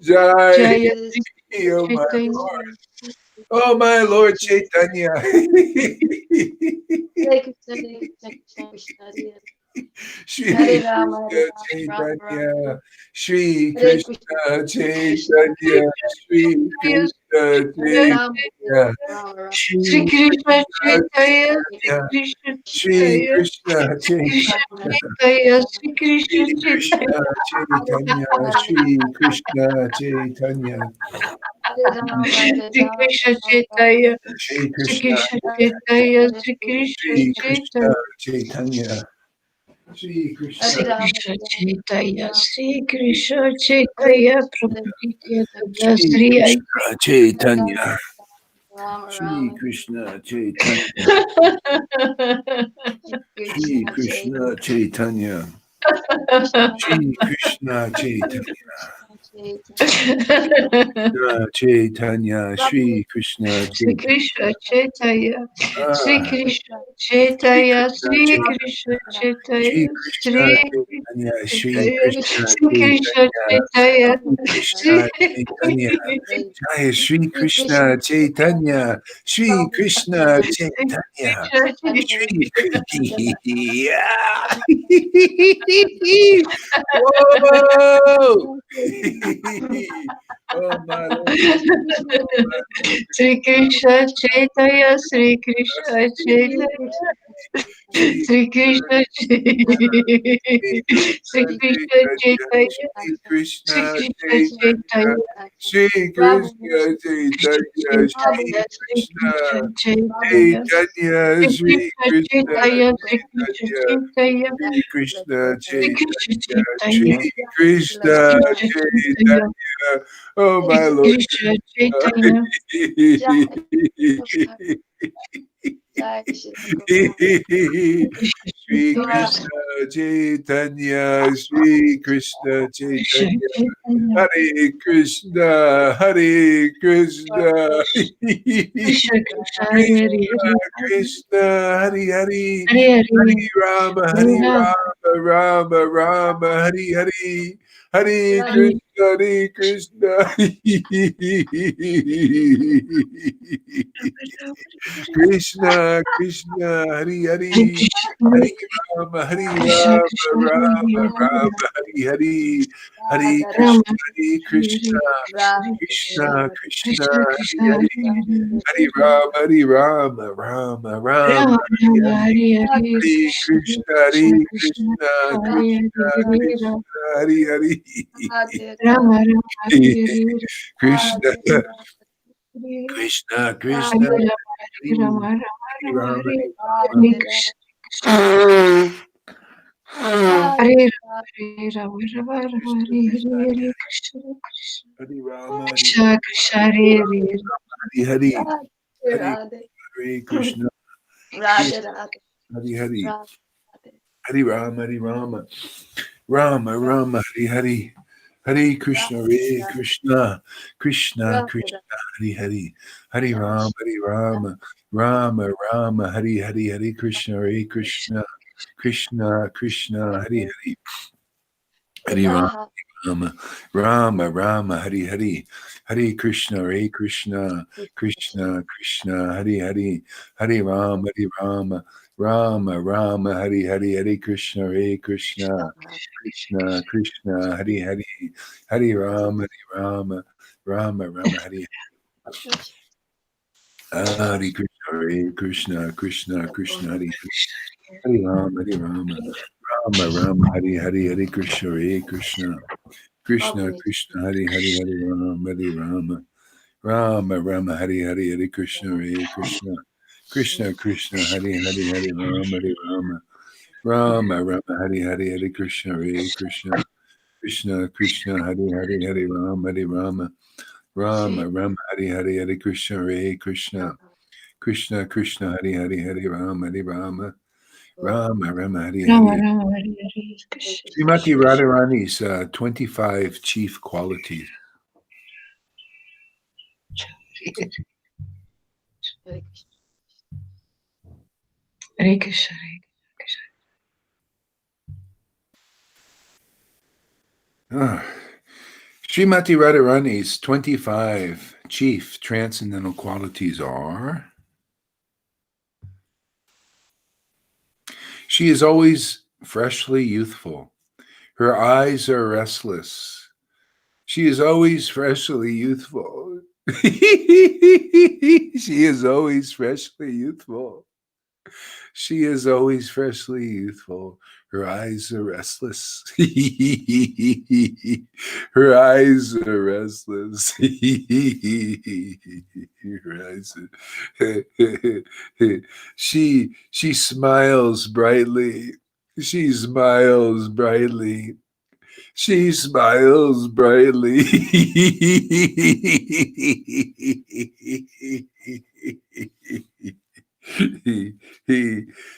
Jai, Jaya Sri oh Krishna my Chaitanya, Lord. Oh my Lord Chaitanya. Shri Hare Rama, Krishna Hare Rama, Rama Chaitanya. Rama, Shri Hare Krishna Krishna, Chaitanya. Shri Jaya Krishna Hare Rama, Chaitanya. Rama Rama, Shri Sri Krishna Chaitanya, Sri Chaitanya. Krishna Shri Chaitanya, Krishna Sri Krishna Chaitanya. Chaitanya, Sri Shri Krishna Krishna Chaitanya, Chaitanya. Shri Krishna Chaitanya. Hare Rama, Hare Sri Rama, Krishna Rama Chaitanya, Shri Sri Krishna Krishna Chaitanya. Chaitanya, Sri Krishna Shri Krishna Chaitanya, Chaitanya. Shri Sri Krishna. Hare Rama, Krishna Chaitanya, Sri Krishna Chaitanya, Prabhu Nityananda, Shri Sri Krishna Chaitanya. Rama Shri Rama, Krishna Chaitanya. Shri Krishna Chaitanya, Chaitanya. Shri Krishna Chaitanya. Chaitanya. Shri Krishna Sri Chaitanya. Krishna Chaitanya, Sri Ah, Krishna Shri Chaitanya, Krishna Sri Chaitanya. Krishna Shri Chaitanya, Krishna Sri Chaitanya. Shri Chaitanya, Krishna Sri Krishna Chaitanya. Chaitanya, Shri Sri Krishna Chaitanya. Jai Shri Krishna Chaitanya. Shri Krishna Chaitanya. Shri Whoa! Oh my Lord. Sri Krishna Chaitanya, Sri Krishna Chaitanya, Shri Sri Krishna Sri Krishna Chaitanya, Shri Krishna Sri Krishna Chaitanya. Chaitanya, Shri Krishna Krishna Chaitanya. Shri Chaitanya, Sri Krishna Krishna Chaitanya, Chaitanya. Sri Shri Krishna Krishna Chaitanya, Sri Krishna Chaitanya. Chaitanya, Shri Krishna Sri Krishna Chaitanya. Shri Chaitanya, Krishna Sri Krishna Chaitanya, Chaitanya. Oh my Sri Lord. Krishna Chaitanya, Jai Shri Shri Gauranga. Krishna Chaitanya, Shri Krishna Krishna Chaitanya, Chaitanya, Hare Krishna, Hare Krishna, Krishna Krishna, Hare Hare, Krishna Krishna, Hare Hare, Hare Hare, Hare Rama, Hare Hare Ram, Rama, Rama Rama, Hare Hare, Hare Hare Krishna, Hare Krishna. Krishna, Krishna, Hari Hari, Hare Krishna, Hari Rama, Hari Krishna Rama, Krishna, Hare Rama Hare, Hare Rama, Hari Hari, Hari Rama, Krishna, Hari Hare Krishna, Hare, Krishna, Krishna, Krishna Hari Krishna, Hare Hari, Hare, Hari Rama, Hari Rama, Rama Rama, Rama Hari Rama, Hari, Hare Hare, Hari Krishna Krishna, Hari Krishna, Krishna Krishna, Krishna, Hare Krishna, Hare, Hare Ram, Krishna, Hari Hari, Rama Rama, Hare Hare, Krishna, Hare Krishna, Hare Krishna, Rama, Hari Hare Rama, Rama Hari Rama, Rama, Hare Hari Hare, Krishna Hare Rama, Hare Rama, Rama Rama, Krishna, Hare Krishna, Hare, Hare Krishna Krishna Hari Rama, Hari Krishna Krishna, Hare Hare, Hari Hari, Hari Hare Krishna, Radhe Krishna Radhe Hari Hari, Radhe Hari Rama, Hari Rama, Rama Rama, Hari Hari, Hare Krishna, Hare Krishna, Krishna Krishna, Hari Hari, Hari Rama, Hari Rama, Rama Rama, Hari Hari, Hare Krishna, Hare Krishna, Krishna Krishna, Hari Hari, Hari Rama, Rama, Rama, Rama, Hari Hari, Hare Krishna, Hare Krishna, Krishna Krishna, Hari Hari, Hare Rama, Rama Rama, Hari Hari, Hare Krishna, Hare Krishna, Krishna Krishna, Hari Hari, Hare Rama, Rama Rama, Hari Hare Krishna, Hare Krishna, Krishna Krishna, Hari Hari, Hare Rama, Rama Hari Hari, Hare Krishna, Hare Krishna, Krishna Krishna, Hari Hari, Hare Rama, Rama Hari Hari, Hare Krishna, Hare Krishna, Krishna Krishna, Hari Hari, Hare Rama, Rama Hari Hari, Hare Krishna, Hare Krishna, Krishna Krishna, Hari Hari, Hare Rama, Rama Hari Hari, Hare Krishna, Hare Krishna, Krishna Krishna, Hari Hari, Hare Rama, Rama Hari Rama Hari. Rama Hare Hare Krishna. Srimati Radharani's 25 chief qualities. Hare Krishna. Hare Srimati Radharani's 25 chief transcendental qualities are: she is always freshly youthful. Her eyes are restless. She is always freshly youthful. She is always freshly youthful. She is always freshly youthful. Her eyes are restless. Her eyes are restless. Her eyes are... she smiles brightly. She smiles brightly. She smiles brightly.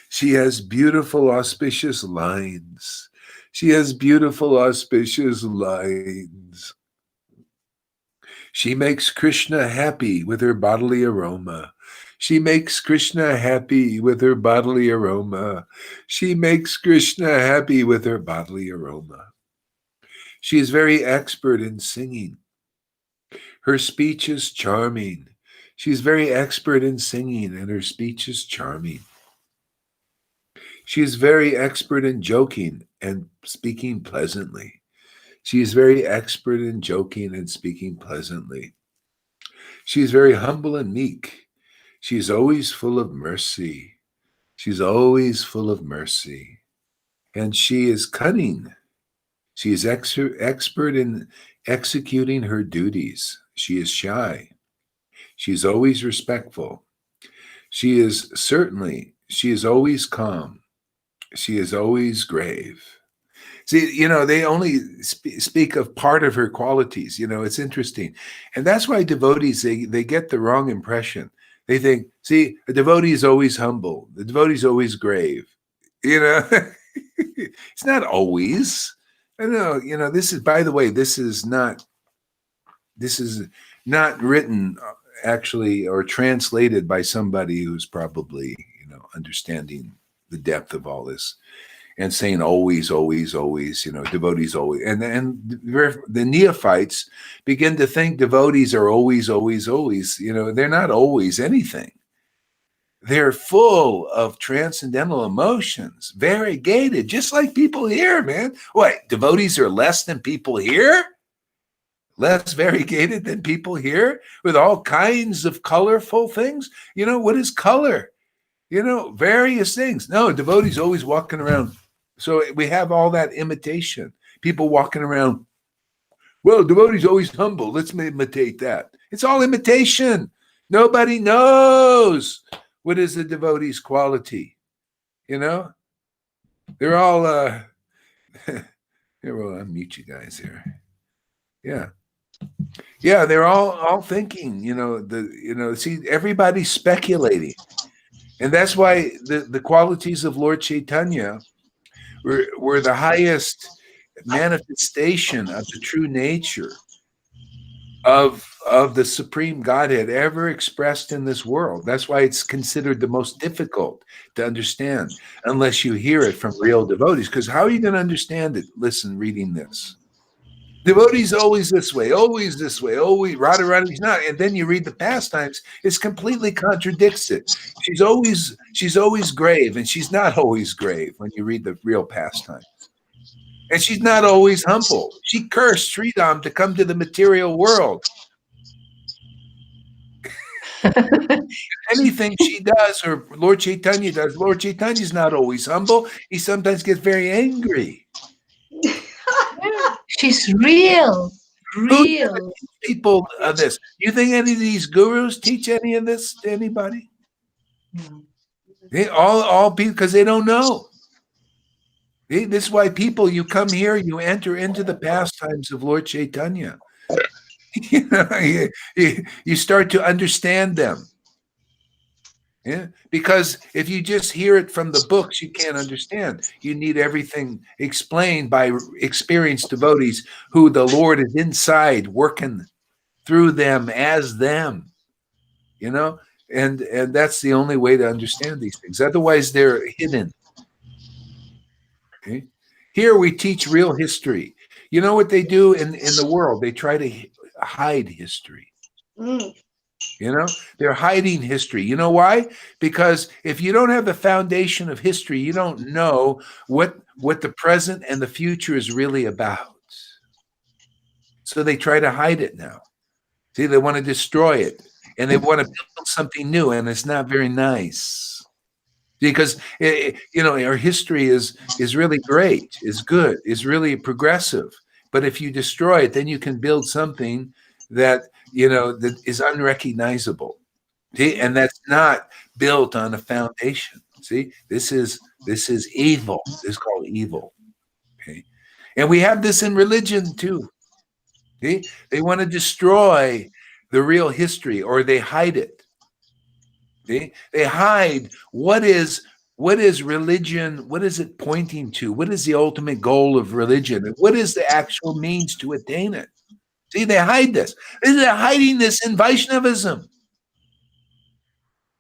She has beautiful, auspicious lines. She has beautiful, auspicious lines. She makes Krishna happy with her bodily aroma. She makes Krishna happy with her bodily aroma. She makes Krishna happy with her bodily aroma. She is very expert in singing. Her speech is charming. She's very expert in singing, and her speech is charming. She is very expert in joking and speaking pleasantly. She is very expert in joking and speaking pleasantly. She is very humble and meek. She is always full of mercy. She's always full of mercy. And she is cunning. She is expert in executing her duties. She is shy. She is always respectful. She is always calm. She is always grave. See, they only speak of part of her qualities. It's interesting. And that's why devotees, they get the wrong impression. They think, see, a devotee is always humble. The devotee is always grave. It's not always. I know, this is, by the way, this is not written actually or translated by somebody who's probably, understanding the depth of all this and saying always, always, always, devotees always. And the neophytes begin to think devotees are always, always, always. They're not always anything. They're full of transcendental emotions, variegated, just like people here, man. What, devotees are less than people here? Less variegated than people here with all kinds of colorful things? What is color? Various things. No, devotees always walking around. So we have all that imitation. People walking around. Well, devotees always humble. Let's imitate that. It's all imitation. Nobody knows what is the devotee's quality. They're all here, well, I'll mute you guys here. Yeah, they're all thinking, see, everybody's speculating. And that's why the qualities of Lord Chaitanya were the highest manifestation of the true nature of the Supreme Godhead ever expressed in this world. That's why it's considered the most difficult to understand unless you hear it from real devotees. Because how are you going to understand it? Listen, reading this. Devotee's always this way, always this way, always Radharani's not. And then you read the pastimes, it completely contradicts it. She's always grave, and she's not always grave when you read the real pastimes. And she's not always humble. She cursed Sridham to come to the material world. Anything she does, or Lord Chaitanya does, Lord Chaitanya's not always humble. He sometimes gets very angry. She's real. Real. People this. You think any of these gurus teach any of this to anybody? No. They all because they don't know. This is why people, you come here, you enter into the pastimes of Lord Chaitanya. You start to understand them. Yeah, because if you just hear it from the books, you can't understand. You need everything explained by experienced devotees who the Lord is inside working through them as them, and that's the only way to understand these things. Otherwise, they're hidden. Okay? Here we teach real history. You know what they do in the world? They try to hide history. They're hiding history. You know why? Because if you don't have the foundation of history, you don't know what the present and the future is really about. So they try to hide it now. See, they want to destroy it, and they want to build something new, and it's not very nice. Because our history is really great, is good, is really progressive. But if you destroy it, then you can build something that that is unrecognizable. See, and that's not built on a foundation. See, this is evil. This is called evil. Okay, and we have this in religion too. See, they want to destroy the real history, or they hide it. See, they hide what is religion. What is it pointing to? What is the ultimate goal of religion? And what is the actual means to attain it? See, they hide this. They're hiding this in Vaishnavism.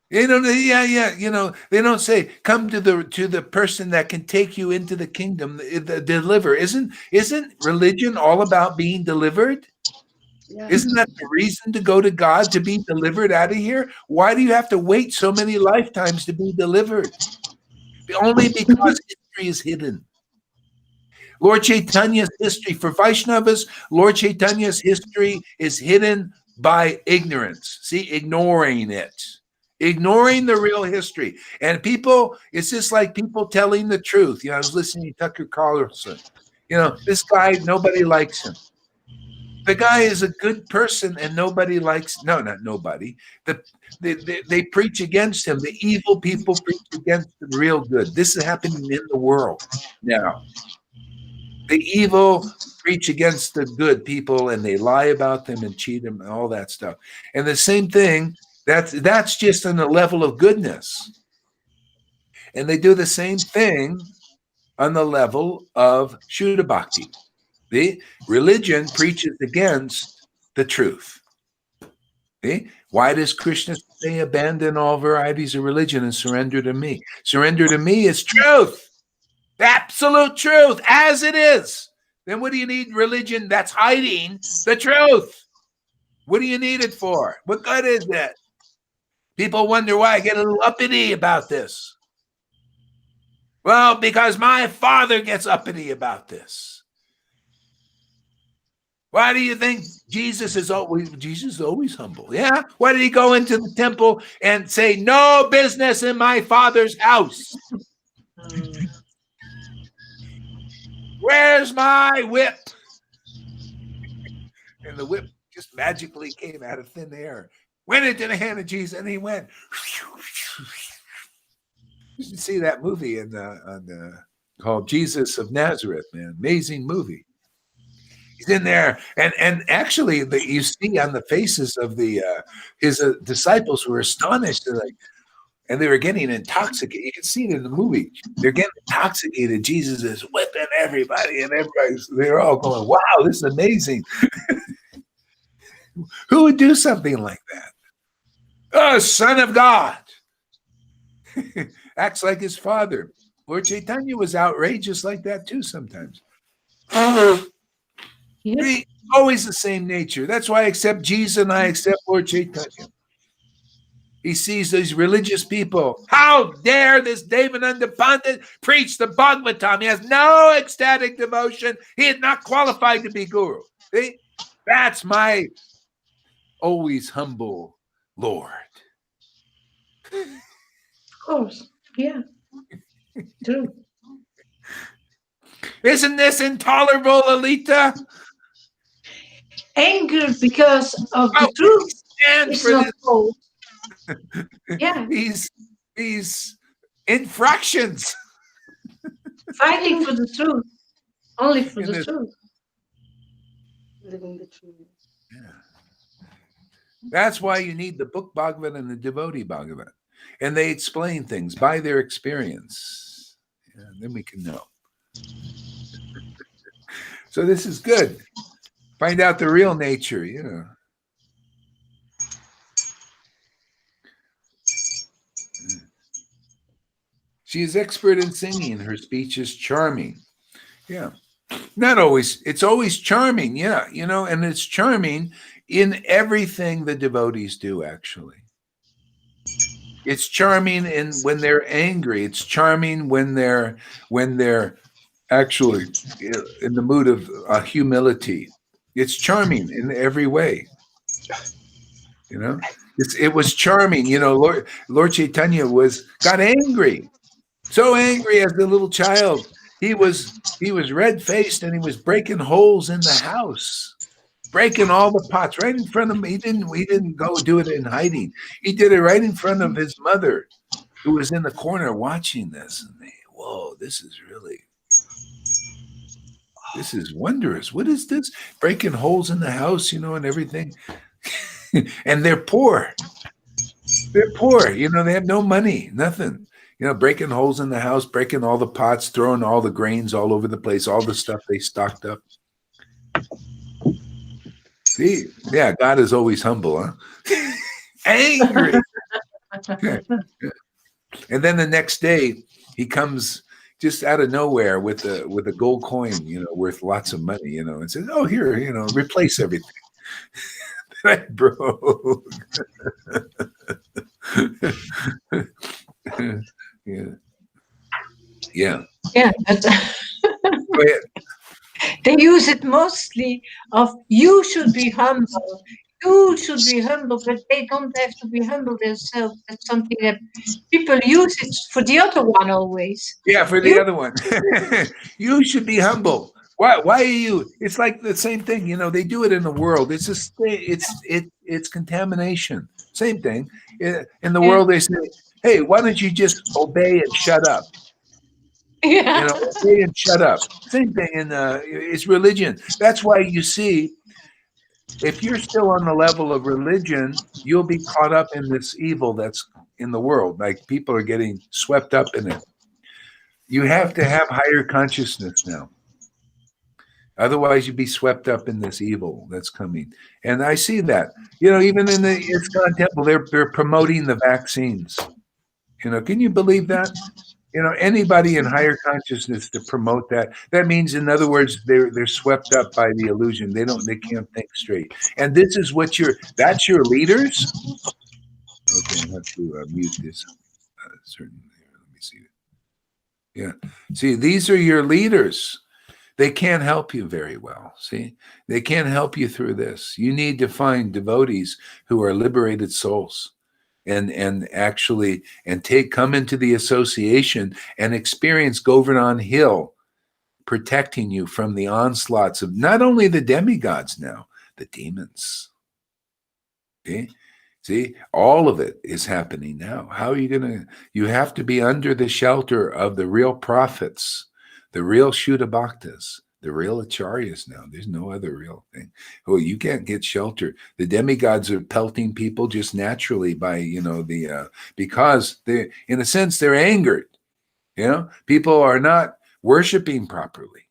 They don't say, come to the person that can take you into the kingdom, deliver. Isn't religion all about being delivered? Yeah. Isn't that the reason to go to God, to be delivered out of here? Why do you have to wait so many lifetimes to be delivered? Only because history is hidden. Lord Chaitanya's history, for Vaishnavas, Lord Chaitanya's history is hidden by ignorance. See, ignoring it. Ignoring the real history. And people, it's just like people telling the truth. I was listening to Tucker Carlson. This guy, nobody likes him. The guy is a good person, and nobody likes, no, not nobody. They preach against him. The evil people preach against the real good. This is happening in the world now. The evil preach against the good people, and they lie about them and cheat them and all that stuff. And the same thing, that's just on the level of goodness. And they do the same thing on the level of Shuddha Bhakti. The religion preaches against the truth. See? Why does Krishna say abandon all varieties of religion and surrender to me? Surrender to me is truth. Absolute truth, as it is. Then what do you need religion that's hiding the truth? What do you need it for? What good is it? People wonder why I get a little uppity about this. Well, because my father gets uppity about this. Why do you think Jesus is always humble? Yeah. Why did he go into the temple and say, no business in my father's house? Where's my whip? And the whip just magically came out of thin air, went into the hand of Jesus, and he went. You should see that movie called Jesus of Nazareth, man. Amazing movie. He's in there, and actually, you see on the faces of his disciples who were astonished. They're like, and they were getting intoxicated. You can see it in the movie. They're getting intoxicated. Jesus is whipping everybody, and they're all going, wow, this is amazing. Who would do something like that? Oh, Son of God. Acts like his father. Lord Chaitanya was outrageous like that too sometimes. Yep. See, always the same nature. That's why I accept Jesus and I accept Lord Chaitanya. He sees these religious people. How dare this Devananda Pandit preach the Bhagavatam? He has no ecstatic devotion. He is not qualified to be guru. See? That's my always humble Lord. Of course. Yeah. True. Isn't this intolerable, Alita? Anger because of How the can he truth stand is for not this? cold. Yeah. These infractions Fighting for the truth. Only for in the this. truth. Living the truth. Yeah. That's why you need the book Bhagavat and the devotee Bhagavat. And they explain things by their experience. Yeah, then we can know. So this is good. Find out the real nature, you know. She is expert in singing. Her speech is charming. Yeah. Not always. It's always charming. Yeah. You know, and it's charming in everything the devotees do, actually. It's charming when they're angry. It's charming when they're actually in the mood of humility. It's charming in every way. You know, it was charming. You know, Lord Chaitanya got angry, so angry as a little child. He was red faced and he was breaking holes in the house, breaking all the pots right in front of him. He didn't go do it in hiding. He did it right in front of his mother, who was in the corner watching this. And whoa, this is wondrous. What is this? Breaking holes in the house, you know, and everything. And they're poor. They're poor. You know, they have no money, nothing. You know, breaking holes in the house, breaking all the pots, throwing all the grains all over the place, all the stuff they stocked up. See, yeah, God is always humble, huh? Angry. And then the next day, he comes just out of nowhere with a gold coin, you know, worth lots of money, you know, and says, "Oh, here, you know, replace everything." That broke. Yeah. Yeah. Yeah. Go ahead. They use it mostly of you should be humble. You should be humble, but they don't have to be humble themselves. That's something that people use it for the other one always. Yeah, for the other one. You should be humble. Why are you? It's like the same thing, you know, they do it in the world. It's just it's contamination. Same thing. In the world they say, "Hey, why don't you just obey and shut up?" Yeah. You know, obey and shut up. Same thing in it's religion. That's why you see, if you're still on the level of religion, you'll be caught up in this evil that's in the world. Like people are getting swept up in it. You have to have higher consciousness now. Otherwise, you'd be swept up in this evil that's coming. And I see that. You know, even in the ISKCON temple, they're promoting the vaccines. You know, can you believe that? You know, anybody in higher consciousness to promote that. That means, in other words, they're swept up by the illusion. They can't think straight. And this is what that's your leaders. Okay, I have to mute this certain. Let me see. Yeah. See, these are your leaders. They can't help you very well. See, they can't help you through this. You need to find devotees who are liberated souls and actually come into the association and experience Govardhan Hill protecting you from the onslaughts of not only the demigods now, the demons. Okay? See, all of it is happening now. How are you you have to be under the shelter of the real prophets, the real Shuddha Bhaktas, the real Acharyas now. There's no other real thing. Oh, you can't get shelter. The demigods are pelting people just naturally by, you know, because they, in a sense, they're angered. You know, people are not worshiping properly.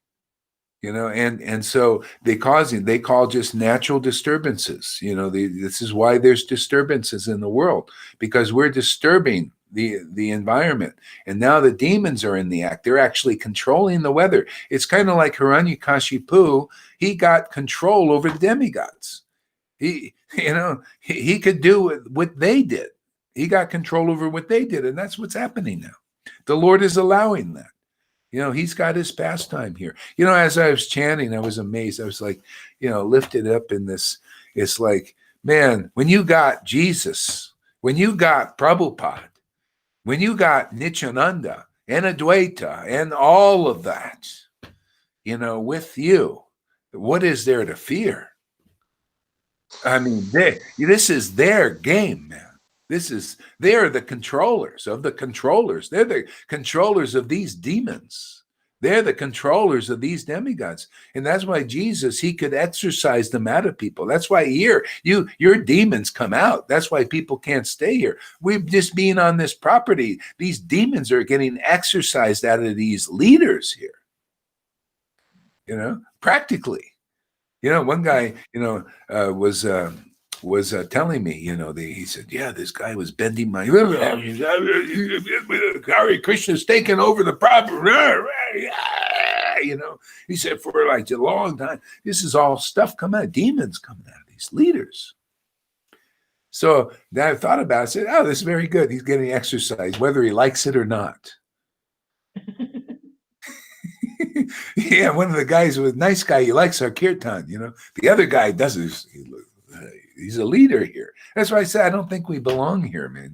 You know, and so they call just natural disturbances. You know, this is why there's disturbances in the world, because we're disturbing the environment. And now the demons are in the act. They're actually controlling the weather. It's kind of like Hiranyakashipu. He got control over the demigods. He could do what they did. He got control over what they did, and that's what's happening now. The Lord is allowing that. He's got his pastime here. As I was chanting, I was amazed. I was like, lifted up in this. It's like, man, when you got Jesus, when you got Prabhupada, when you got Nityananda and Advaita and all of that, with you, what is there to fear? I mean, this is their game, man. They're the controllers of the controllers. They're the controllers of these demons. They're the controllers of these demigods. And that's why Jesus, he could exorcise them out of people. That's why here, your demons come out. That's why people can't stay here. We're just being on this property. These demons are getting exorcised out of these leaders here. Practically. One guy, was telling me, he said, yeah, this guy was bending my, Hare Krishna's taking over the property. He said, for like a long time, this is all stuff coming out, demons coming out of these leaders. So then I thought about it, I said, oh, this is very good. He's getting exercise, whether he likes it or not. Yeah, one of the guys was a nice guy. He likes our kirtan, The other guy doesn't. He's a leader here. That's why I said I don't think we belong here, man.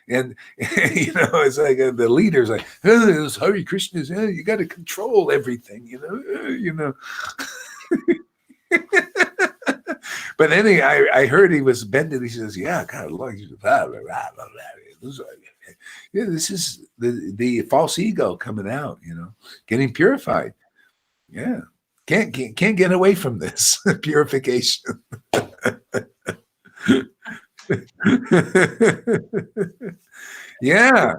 And it's like the leader's like, oh, this Hare Krishna's. You got to control everything, But then I heard he was bending. He says, yeah, God, yeah, this is the false ego coming out, getting purified. Yeah. Can't get away from this purification. Yeah.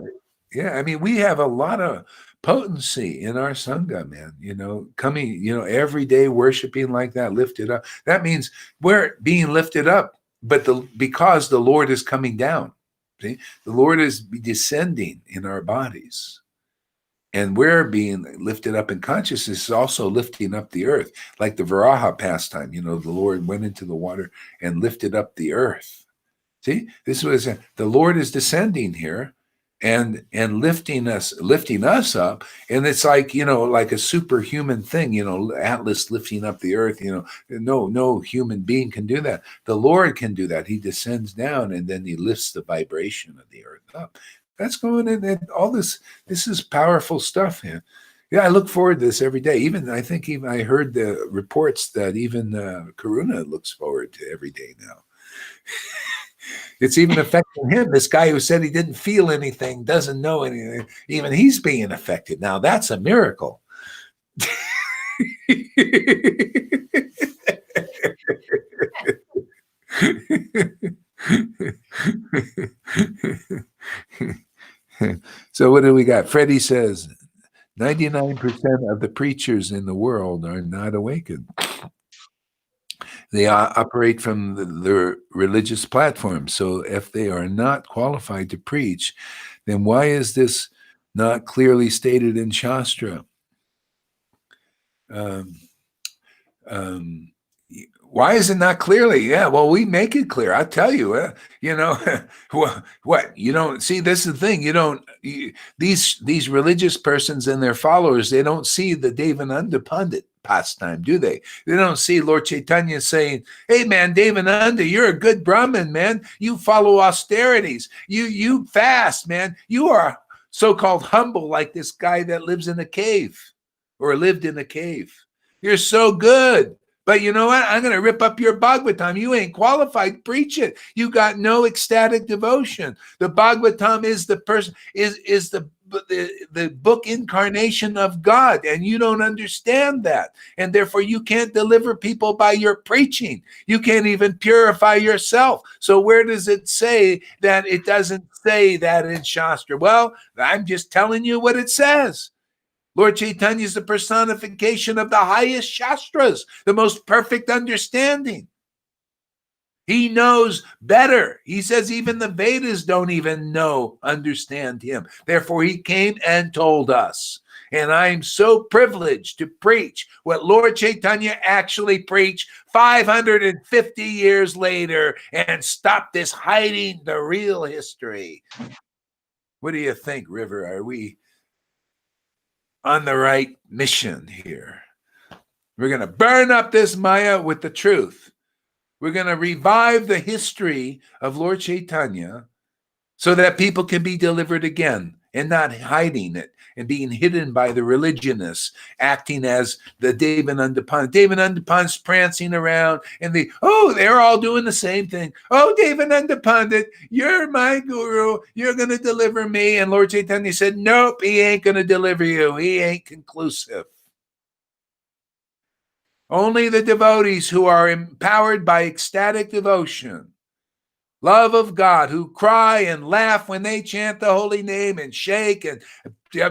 I mean, we have a lot of potency in our sangha, man. Coming, every day worshiping like that, lifted up. That means we're being lifted up, but because the Lord is coming down. See, the Lord is descending in our bodies. And we're being lifted up in consciousness is also lifting up the earth, like the Varaha pastime. The Lord went into the water and lifted up the earth. See, this was the Lord is descending here and lifting us up. And it's like, like a superhuman thing, Atlas lifting up the earth, no human being can do that. The Lord can do that. He descends down and then he lifts the vibration of the earth up. That's going in, and all this is powerful stuff here. Yeah, I look forward to this every day. I think I heard the reports that even Karuna looks forward to every day now. It's even affecting him. This guy who said he didn't feel anything, doesn't know anything, even he's being affected. Now that's a miracle. So what do we got? Freddie says 99% of the preachers in the world are not awakened. They operate from the religious platform. So if they are not qualified to preach, then why is this not clearly stated in Shastra? Why is it not clearly? Yeah, well, we make it clear. I'll tell you, what you don't see. This is the thing. These religious persons and their followers, they don't see the Devananda Pandit pastime, do they? They don't see Lord Chaitanya saying, "Hey, man, Devananda, you're a good Brahmin, man. You follow austerities. You fast, man. You are so-called humble, like this guy that lives in a cave or lived in a cave. You're so good." But you know what? I'm going to rip up your Bhagavatam. You ain't qualified to preach it. You got no ecstatic devotion. The Bhagavatam is the person, is the book incarnation of God, and you don't understand that. And therefore, you can't deliver people by your preaching. You can't even purify yourself. So where does it say that it doesn't say that in Shastra? Well, I'm just telling you what it says. Lord Chaitanya is the personification of the highest Shastras, the most perfect understanding. He knows better. He says even the Vedas don't even understand him. Therefore, he came and told us. And I'm so privileged to preach what Lord Chaitanya actually preached 550 years later and stop this hiding the real history. What do you think, River? Are we on the right mission here? We're going to burn up this Maya with the truth. We're going to revive the history of Lord Chaitanya so that people can be delivered again and not hiding it and being hidden by the religionists, acting as the Devananda Pandit. Devananda Pandit's prancing around and they're all doing the same thing. Oh, Devananda Pandit, you're my guru. You're going to deliver me. And Lord Chaitanya said, nope, he ain't going to deliver you. He ain't conclusive. Only the devotees who are empowered by ecstatic devotion, love of God, who cry and laugh when they chant the holy name and shake and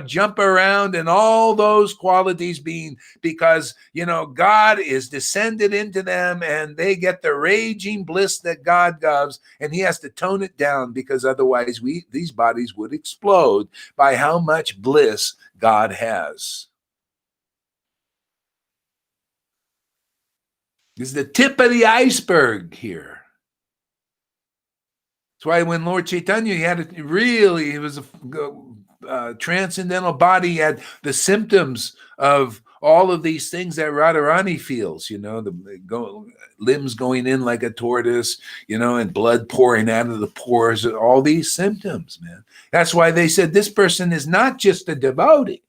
jump around and all those qualities being because, God is descended into them and they get the raging bliss that God gives, and he has to tone it down because otherwise these bodies would explode by how much bliss God has. This is the tip of the iceberg here. That's why when Lord Chaitanya, he was a transcendental body, he had the symptoms of all of these things that Radharani feels, limbs going in like a tortoise, and blood pouring out of the pores, all these symptoms, man. That's why they said this person is not just a devotee.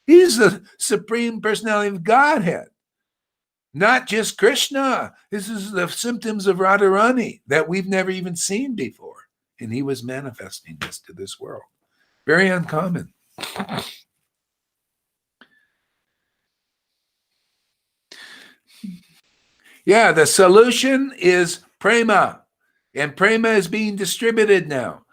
He's the Supreme Personality of Godhead. Not just Krishna. This is the symptoms of Radharani that we've never even seen before. And he was manifesting this to this world. Very uncommon. Yeah, the solution is prema. And prema is being distributed now.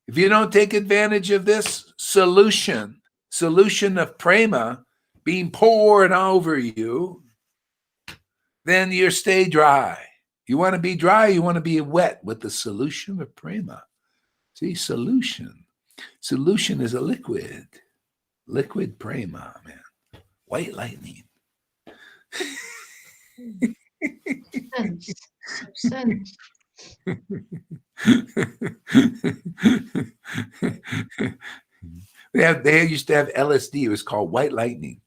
If you don't take advantage of this solution of prema being poured over you, then you stay dry. You want to be dry, you want to be wet with the solution of prema. See, solution. Solution is a liquid. Liquid prema, man. White lightning. Sense. They used to have LSD. It was called white lightning.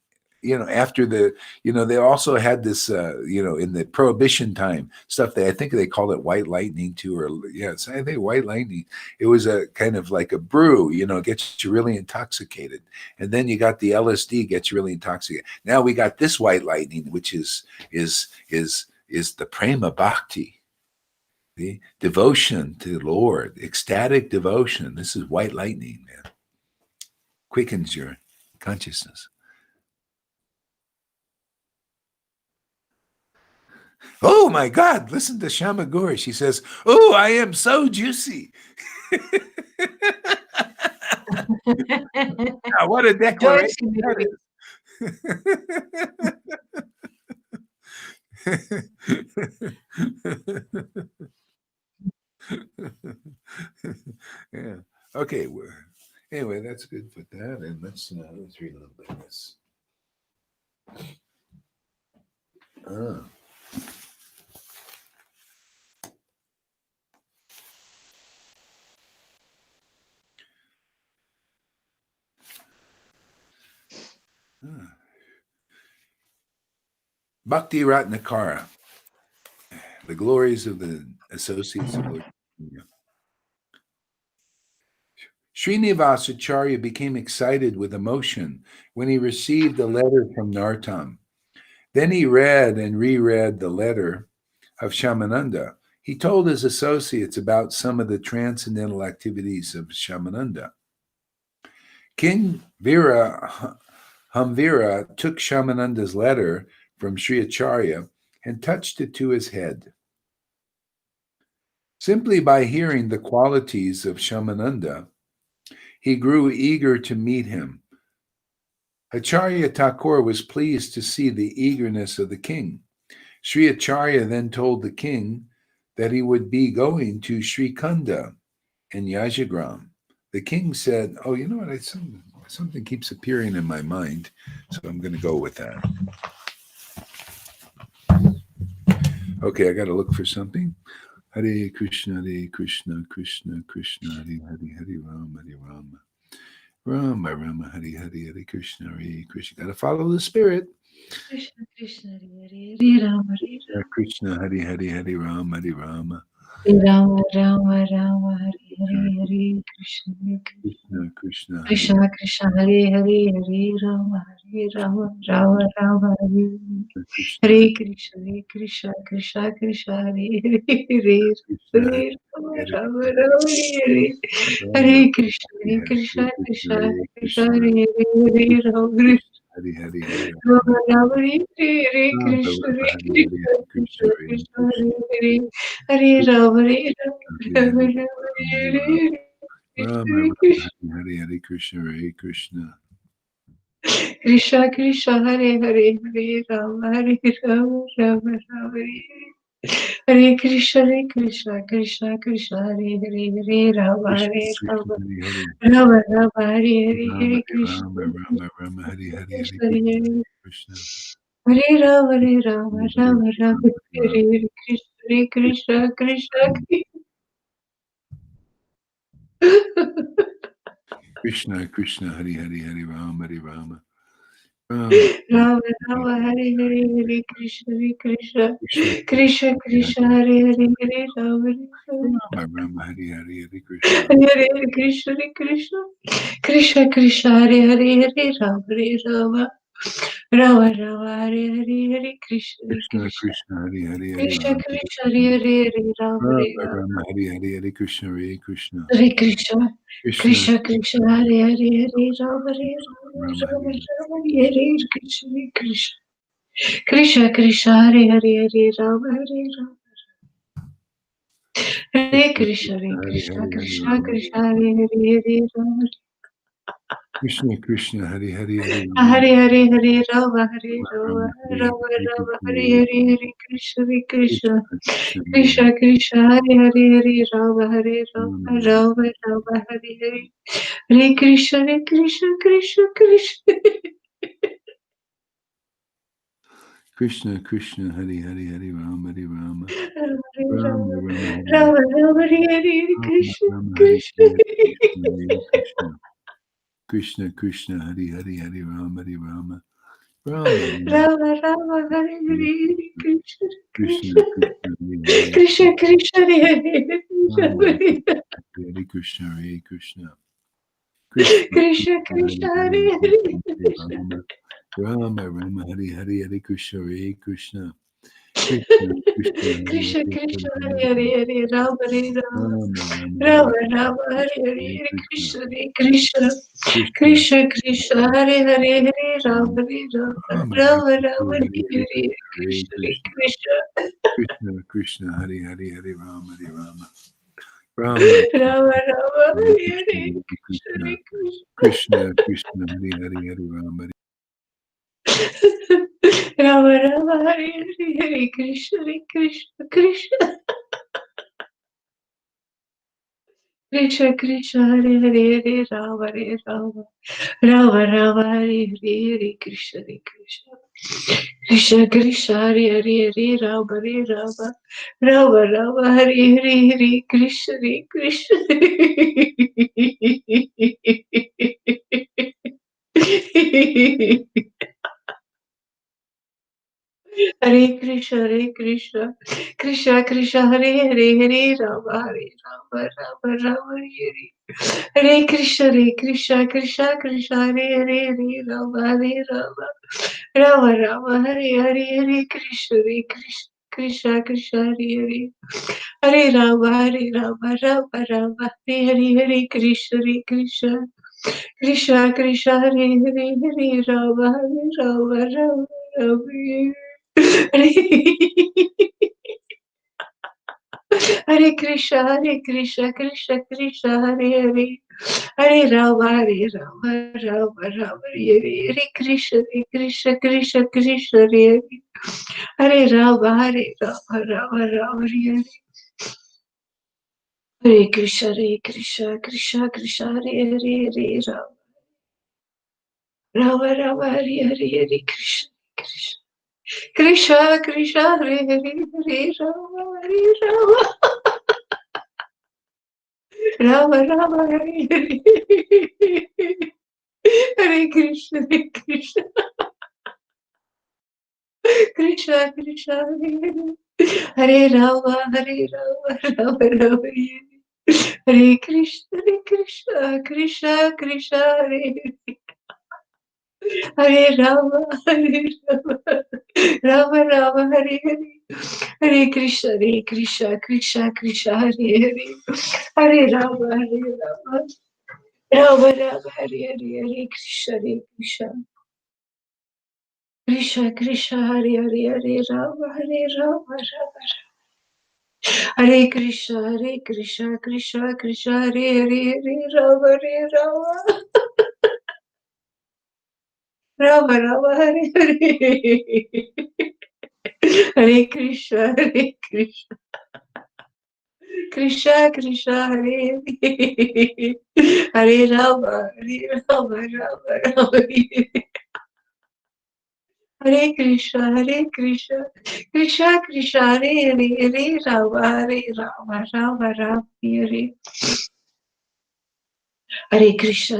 After they also had this, in the Prohibition time stuff. I think they called it white lightning too, I think white lightning. It was a kind of like a brew, it gets you really intoxicated. And then you got the LSD, gets you really intoxicated. Now we got this white lightning, which is the prema bhakti, the devotion to the Lord, ecstatic devotion. This is white lightning, man. Quickens your consciousness. Oh my God, listen to Shama Gauri. She says, oh, I am so juicy. Now, what a declaration that is. Yeah. Okay. Anyway, that's good for that. And let's read a little bit of this. Bhakti Ratnakara, the glories of the associates of Lord. Srinivasa Acharya became excited with emotion when he received a letter from Nartam. Then he read and reread the letter of Shamananda. He told his associates about some of the transcendental activities of Shamananda. King Vira Hamvira took Shamananda's letter from Sri Acharya and touched it to his head. Simply by hearing the qualities of Shamananda, he grew eager to meet him. Acharya Thakur was pleased to see the eagerness of the king. Sri Acharya then told the king that he would be going to Srikunda and Yajagram. The king said, oh, you know what? Something keeps appearing in my mind, so I'm going to go with that. Okay, I got to look for something. Hare Krishna, Krishna Krishna, Hare Rama, Rama Rama, Hare Krishna, Krishna. Got to follow the spirit. Krishna Krishna, Hare Rama, Krishna, Hare Rama, Rama. Rama Rama Rama, Hare Krishna Krishna Krishna, Krishna Krishna, Hare Rama, Rama Rama, Hare Krishna Krishna Krishna, Hare Rama Rama, Hare Krishna Krishna Krishna, Hare Rama. Hare Rama Rama, Hare Krishna, Krishna, Hare Hare Rama, Rama Rama, Rama Krishna, Hare Krishna, Hare Krishna. Krishna Krishna, Hare Hare, Hare Rama, Rama Rama, Hare Krishna, Krishna Krishna, Hare Hare, Hare Rama, Rama Rama, Hare Krishna, Rama Hare Krishna, Krishna. Hare Rama, Rama Rama, Hare Krishna, Krishna. Krishna Krishna, Hare Rama, Rama. Rama Rama, Hare Hare, Krishna Krishna, Krishna Krishna, Hare Hare, Rama Rama Hare Krishna. Hare Krishna Krishna, Krishna Krishna, Hare Hare, Rama Rama Rama, Hare Hare, Krishna Krishna Hare Krishna Krishna, Hare Rama Rama Hare Krishna, Hare Krishna. Hare Krishna, Krishna Krishna Krishna, Hare Rama Rama Hare Krishna Krishna. Krishna Krishna, Hare Hare, Rama Rama. Hare Krishna, Krishna Krishna, Hare Hare, Rama. Krishna Krishna, Hare Hare, Hare Hare, Rama Hare Rama, Rama Rama Hare Rama, Hare Hare, Krishna Krishna. Krishna Krishna Krishna, Hare Hare, Rama Hare Rama, Rama Rama Rama, Hare Hare. Hare Krishna, Krishna Krishna. Krishna Krishna, Hare Hare, Rama Rama. Rama Rama Rama, Rama Hare Hare, Krishna Hare Krishna. Krishna. Krishna Krishna, Hare Hare, Rama Rama. Rama Rama, Hare Hare, Krishna Krishna Krishna. Krishna, Krishna Krishna, Hare Hare. Hare Krishna, Hare Krishna. Krishna Krishna, Hare Hare. Rama Rama, Hare Krishna, Hare Krishna. Krishna Krishna, Krishna Krishna, Hare Hare, Rama Hare Rama. Rama Rama Rama, Hare Hare, Krishna Krishna. Krishna Krishna, Hare Hare, Rama Hare Rama. Rama Rama, Hare Hare, Krishna Krishna. Krishna Krishna, Hare Hare, Rama Rama. Rama Rama Rama, Hare Hare, Krishna Krishna Krishna Krishna, Hare Rama. Rama Rama, Hare Hare, Krishna Krishna. Krishna Krishna, Hare Hare, Rama Rama. Rama Rama, Hare Hare, Krishna Krishna. Krishna Krishna, Hare Hare, Rama Rama. Rama Rama, Hare Hare, Krishna Krishna. Hare Krishna, Krishna Krishna, Hare Hare, Hare Rama, Rama Rama, Hare Krishna, Krishna Krishna, Hare Hare, Hare Rama, Rama Rama, Hare Hare, Krishna Krishna, Hare Rama, Rama Rama, Hare Krishna Krishna. Krishna Krishna, Hare Hare, Hare Rama, Rama Rama. Hare Krishna, Krishna Krishna, Hare Hare. Hare Rama, Hare Rama, Rama Rama, Hare Hare Krishna, Krishna Krishna, Krishna Hare Hare Rama, Hare Rama, Rama Rama, Hare Hare Krishna, Krishna Krishna, Hare Hare, Hare Rama, Rama Rama, Hare Hare, Hare Krishna, Krishna Krishna, Hare Hare, Hare Rama, Hare Rama, Rama Rama, Hare Hare, Hare Krishna, Krishna Krishna Krishna, Hare Rama, Hare Rama, Rama Rama, Hare Krishna, Krishna Krishna, Hare Rama, Hare Rama, Rama Rama, Hare Hare, Hare Krishna, Krishna Krishna, Hare Hare, Hare Rama, Hare Rama, Rama Rama, Hare Hare, Hare Krishna, Krishna Krishna, Hare Hare, Hare Rama, Rama Rama, Hare Krishna, Krishna Krishna, Hare Hare, Hare Rama, Rama Rama, Hare Hare, Hare Krishna, Krishna Krishna, Hare Hare, Hare Rama, Rama Rama, Hare Krishna, Krishna Krishna, Hare Hare, Rama, Rama Rama, Hare Krishna,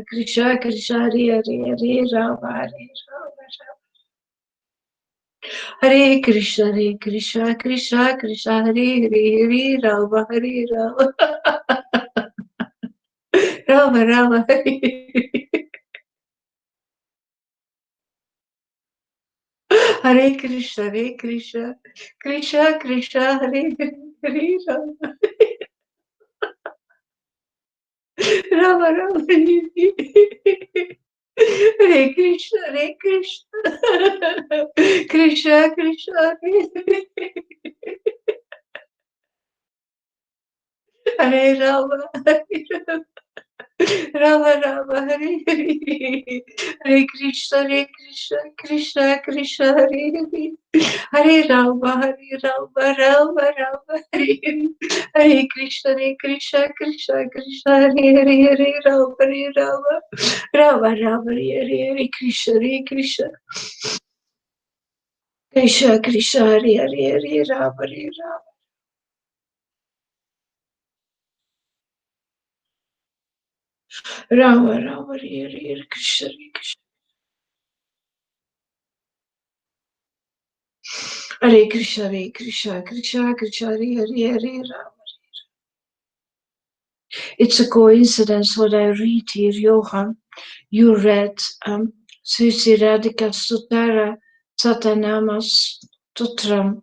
Krishna Krishna, Hare Hare, Rama, Rama. Hare Krishna, Krishna Krishna, Hare Hare, Rama, Rama, Rama Rama, Hare Krishna, Krishna Krishna, Hare Hare, Rama, Rama, Hare Krishna, Krishna Krishna, Hare Rama, Rama Rama, Hare Hare, Hare Krishna, Krishna Krishna, Hare Hare, Hare Rama, Rama Rama, Hare Hare, Hare Krishna, Krishna Krishna, Hare Hare, Hare Rama, Rama Rama, Hare Krishna, Krishna Krishna, Hare Rama, Rama Rama, Hare Krishna, Hare Krishna, Krishna Krishna, Hare Rama. It's a coincidence what I read here, Johan. You read Sri Radhika Sutara Satanama Stotram.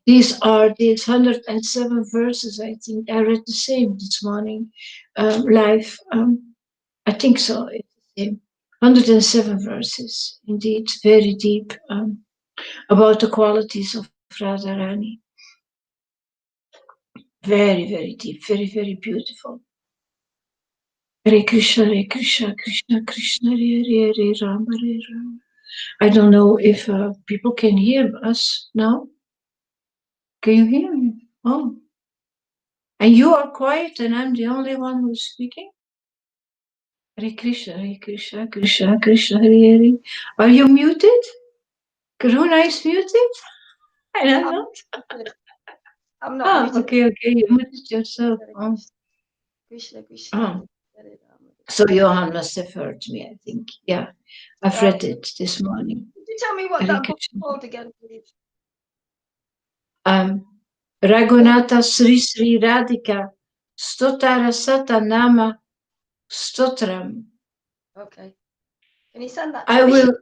These are these 107 verses, I think. I read the same this morning, live. I think so. It's the same. 107 verses, indeed, very deep, about the qualities of Radharani. Very, very deep, very, very beautiful. Hare Krishna, Krishna Krishna, Hare Hare, Rama, Hare Rama. I don't know if people can hear us now. Can you hear me? Oh. And you are quiet and I'm the only one who's speaking? Hare Krishna, Krishna Hare Hare. Are you muted? Karuna is muted? I don't know. I'm not muted. Okay, you muted yourself. Oh. Krishna. Oh. So Johan must have heard me, I think. Yeah, I've read it this morning. Could you tell me what that book is called again, please? Raghunatha Sri Radhika Stotara Satanama Stotram. Okay. Can you send that? I will.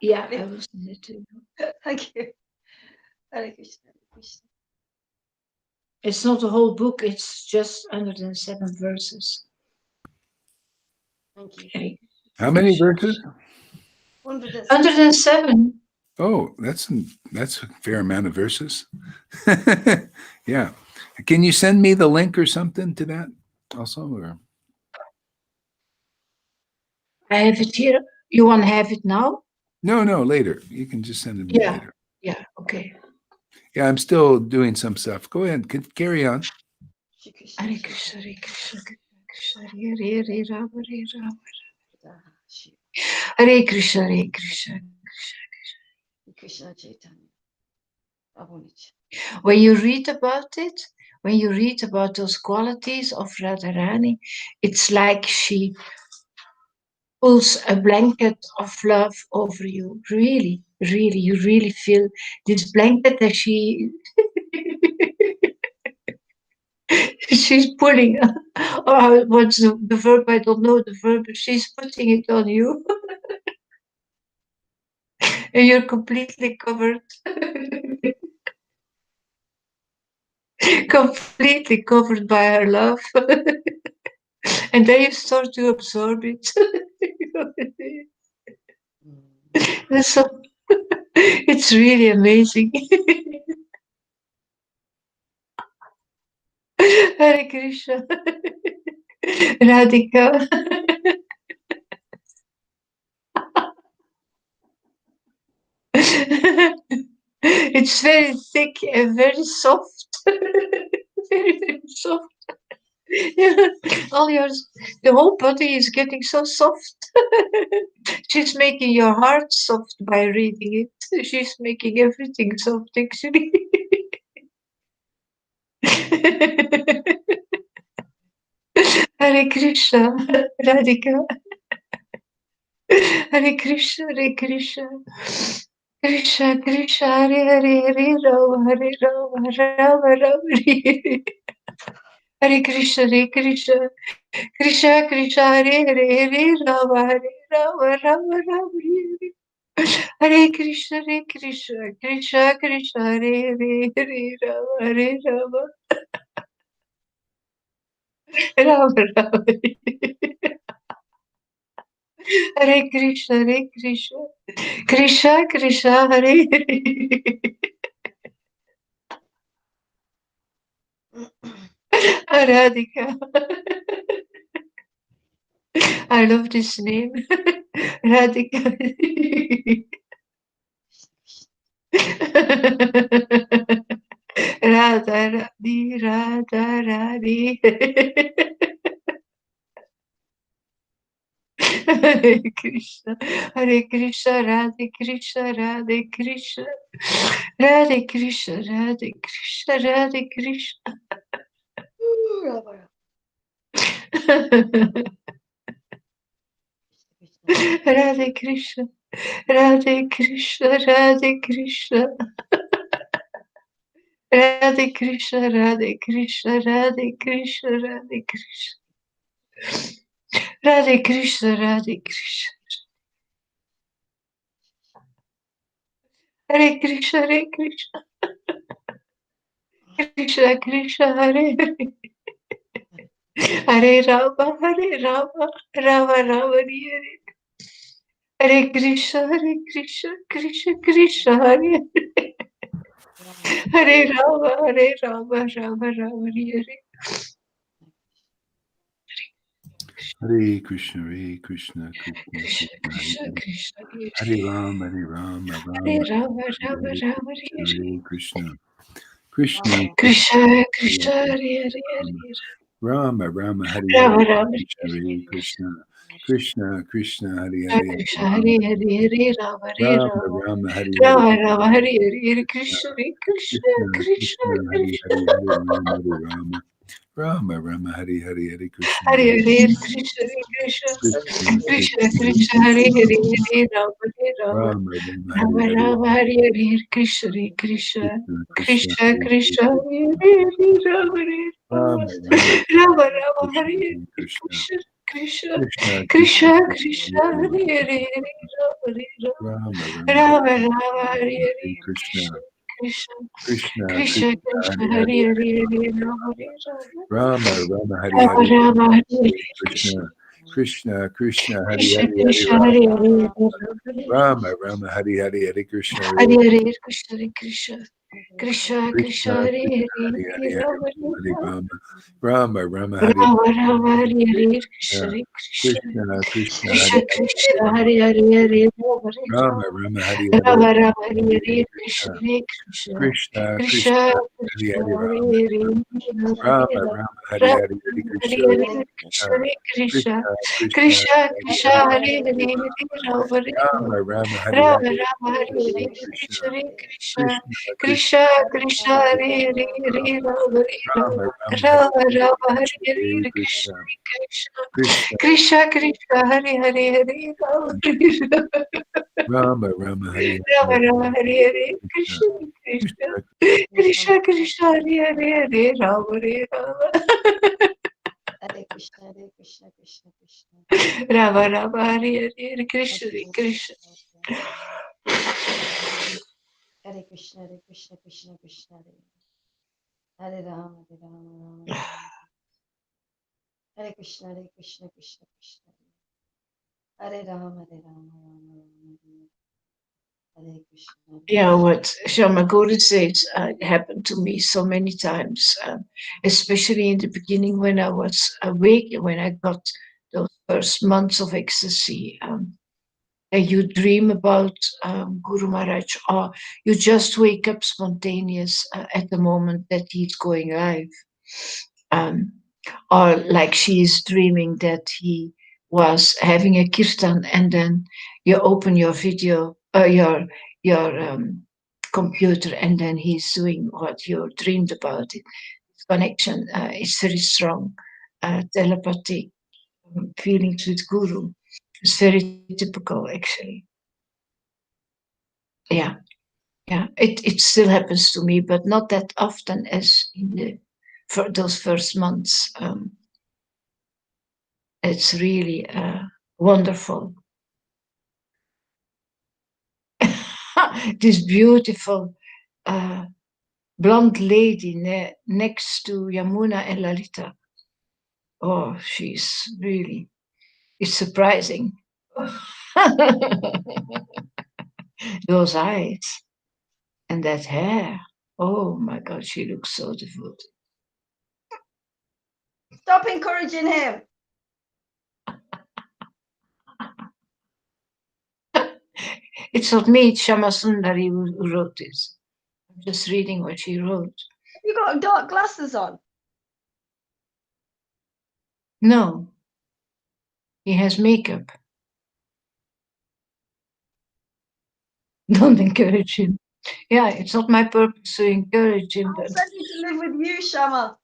Yeah, I will send it to you. Thank you. Hare Krishna. It's not a whole book. It's just 107 verses. Thank you. Okay. How many verses? 107. Oh, that's a fair amount of verses. Yeah. Can you send me the link or something to that? Also, or? I have it here. You want to have it now? No, later. You can just send it me later. Yeah, okay. Yeah, I'm still doing some stuff. Go ahead, carry on. Hare Krishna, Hare Krishna, Krishna, Hare Hare, Rama, Hare Rama. Hare Krishna, Hare Krishna, Krishna Chaitanya. When you read about it, when you read about those qualities of Radharani, it's like she pulls a blanket of love over you. Really, really, you really feel this blanket that she she's pulling. Or what's the verb? I don't know the verb. She's putting it on you, and you're completely covered. Completely covered by her love. And then you start to absorb it. So it's really amazing. Hare Krishna. Radhika. It's very thick and very soft. Very, very soft. All yours, the whole body is getting so soft. She's making your heart soft by reading it. She's making everything soft, actually. Hare Krishna, Radhika. Hare Krishna, Hare Krishna. Krishna, Krishna, Hare Hare, Hare Rama, Hare Rama, Rama Rama, Hare Hare Krishna, Hare Krishna. Krishna, Krishna, Hare Hare, Hare Rama, Hare Rama, Rama Rama, Hare Hare Krishna, Hare Krishna. Krishna, Krishna, Hare Hare, Hare Rama, Hare Rama, Rama Rama, Hare Krishna, Hare Krishna. Krishna, Krishna, Hare Hare. Radhika. I love this name. Radhika. Radha Rani, Radha Rani. Hare Krishna, Hare Krishna, Radhe Krishna, Radhe Krishna, Radhe Krishna, Radhe Krishna, Radhe Krishna. Radhe Krishna, Radhe Krishna, Radhe Krishna. Radhe Krishna, Radhe Krishna, Radhe Krishna, Radhe Krishna. Radhe Krishna, Radhe Krishna. Hare Krishna, Hare Krishna. Krishna, Krishna, Hare Hare. Hare Rama, Hare Rama, Rama Rama, Hare Hare. Hare Krishna, Krishna Krishna, Hare Hare. Hare Rama, Rama Rama, Hare Hare. Hare Krishna, Krishna, Krishna, Krishna, Hare Ram, Rama, Hare Rama, Rama Rama, Hare Krishna, Krishna, Krishna, Krishna, Hare Hare. Rama, Hare Rama Rama, Hare Krishna, Krishna, Krishna, Hare Hare Krishna, Hare Hare, Rama, Hare Rama, Rama, Hare Rama Rama, Hare Hare, Krishna, Krishna, Krishna, Hare Rama, Rama, Hare Krishna, Hare Hare, Krishna, Krishna, Krishna, Krishna, Hare Hare, Rama, Rama, Hare Rama, Hare Hare, Krishna, Krishna, Krishna, Krishna, Krishna, Hare Hare, Rama, Rama, Rama, Hare Hare, Krishna, Krishna, Krishna, Krishna, Krishna, Hare Hare, Rama, Rama, Hare Hare, Krishna, Krishna, Krishna, Krishna, Krishna, Hare Hare, Rama, Rama, Rama, Rama, Hare Krishna, Krishna, Krishna, Krishna, Hare Krishna, Rama, Hare Hare, Rama, Hare Krishna, Hare Hare, Krishna, Krishna. Krishna, Krishna, Krishna, Hare Krishna, Hare, Hare Hare, Hare Rama, Hare Rama, Rama, Rama Rama, Hare Rama, Rama, Hare Hare Hare, Krishna, Krishna, Krishna, Krishna, Krishna, Hare Krishna, Hare, Hare Hare, Hare Rama, Rama Rama, Hare Hare, Rama, Rama, Hare Hare, Krishna, Krishna, Krishna, Krishna, Krishna, Hare Krishna, Hare, Hare Rama, Hare, Rama Rama, Rama, Hare Rama, Hare, Hare Hare Krishna, Hare, Krishna, Krishna, Krishna, Krishna, Krishna, Krishna, Hare Krishna, Hare, Hare Hare, Rama, Rama Rama, Hare Rama, Hare, Rama, Hare Hare Hare, Krishna, Krishna, Krishna, Krishna, Krishna, Krishna, Krishna, Hare Hare, Hare Rama, Rama Rama, Hare Rama, Rama, Hare Hare Hare, Krishna, Krishna, Krishna, Krishna, Krishna, Hare Hare, Hare Rama, Rama Rama, Hare Rama, Hare, Rama, Hare Hare, Krishna, Krishna, Krishna, Krishna, Krishna, Krishna, Hare Hare, Hare Rama, Hare Rama. Hare Krishna, Hare Krishna, Krishna Krishna. Rama, Rama, Hare Hare, Hare Krishna, Krishna. Hare Krishna, Hare Krishna, Krishna Krishna, Hare Rama, Hare Rama, Rama Rama. Hare Krishna, Hare Krishna, Krishna Krishna, Hare Rama, Hare Rama, Rama Rama. Hare Krishna. Yeah, what Shamagori says happened to me so many times, especially in the beginning when I was awake, when I got those first months of ecstasy. And you dream about Guru Maharaj, or you just wake up spontaneous at the moment that he's going live. Um, or like she is dreaming that he was having a kirtan, and then you open your video, your computer, and then he's doing what you dreamed about. It connection is very strong, telepathic feelings with Guru. It's very typical, actually. Yeah, yeah. It still happens to me, but not that often as in the for those first months. It's really wonderful. This beautiful blonde lady next to Yamuna and Lalita. Oh, she's really, it's surprising. Those eyes and that hair. Oh my God, she looks so devoted. Stop encouraging him. It's not me, it's Shama Sundari who wrote this. I'm just reading what she wrote. You got dark glasses on. No, he has makeup. Don't encourage him. Yeah, it's not my purpose to encourage him, I'll but send you to live with you, Shama.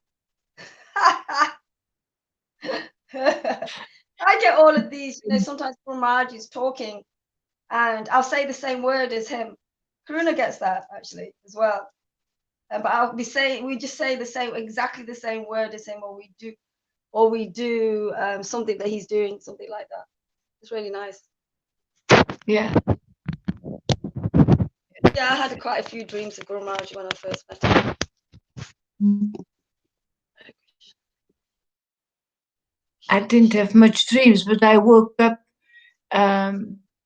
I get all of these, sometimes Brahmaj is talking and I'll say the same word as him. Karuna gets that actually as well. But I'll be saying, we just say exactly the same word as him, or we do something that he's doing, something like that. It's really nice. yeah. Yeah, I had quite a few dreams of Guru Maharaj when I first met him. I didn't have much dreams, but I woke up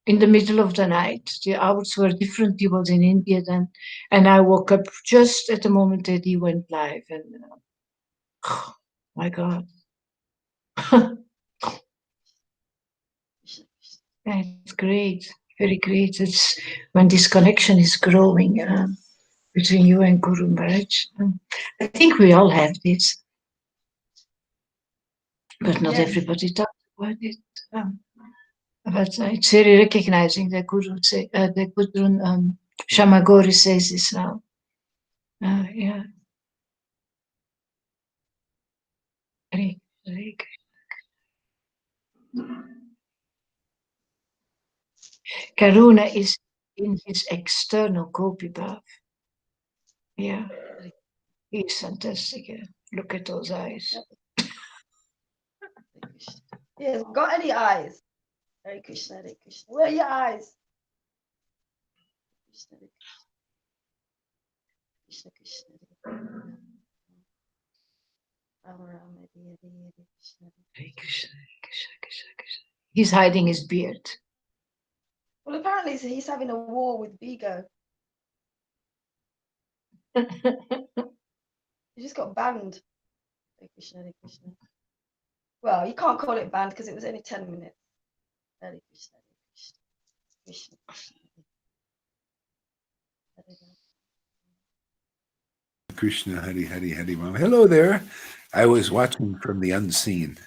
in the middle of the night. The hours were different. He was in India then, and I woke up just at the moment that he went live. And oh, my God, yeah, it's great, very great. It's when this connection is growing between you and Guru Maharaj. I think we all have this, but not everybody talks about it. But it's very recognizing that Guru say that Guru Shamagori says this now. Yeah. Karuna is in his external gopi bhav. Yeah. He's fantastic. Yeah. Look at those eyes. He hasn't got any eyes. Hare Krishna, Hare Krishna. Where are your eyes? Krishna, Krishna, Krishna. Rama, Rama, Hare Hare, Krishna. Hare Krishna, Krishna, Krishna, Krishna. He's hiding his beard. Well, apparently he's having a war with Vigo. You just got banned. Hare Krishna, Hare Krishna. Well, you can't call it banned because it was only 10 minutes. Hare Krishna, Hare Krishna, Krishna, Krishna, Hare Rama. Krishna, Hari Hari Hari Ram. Hello there. I was watching from the unseen.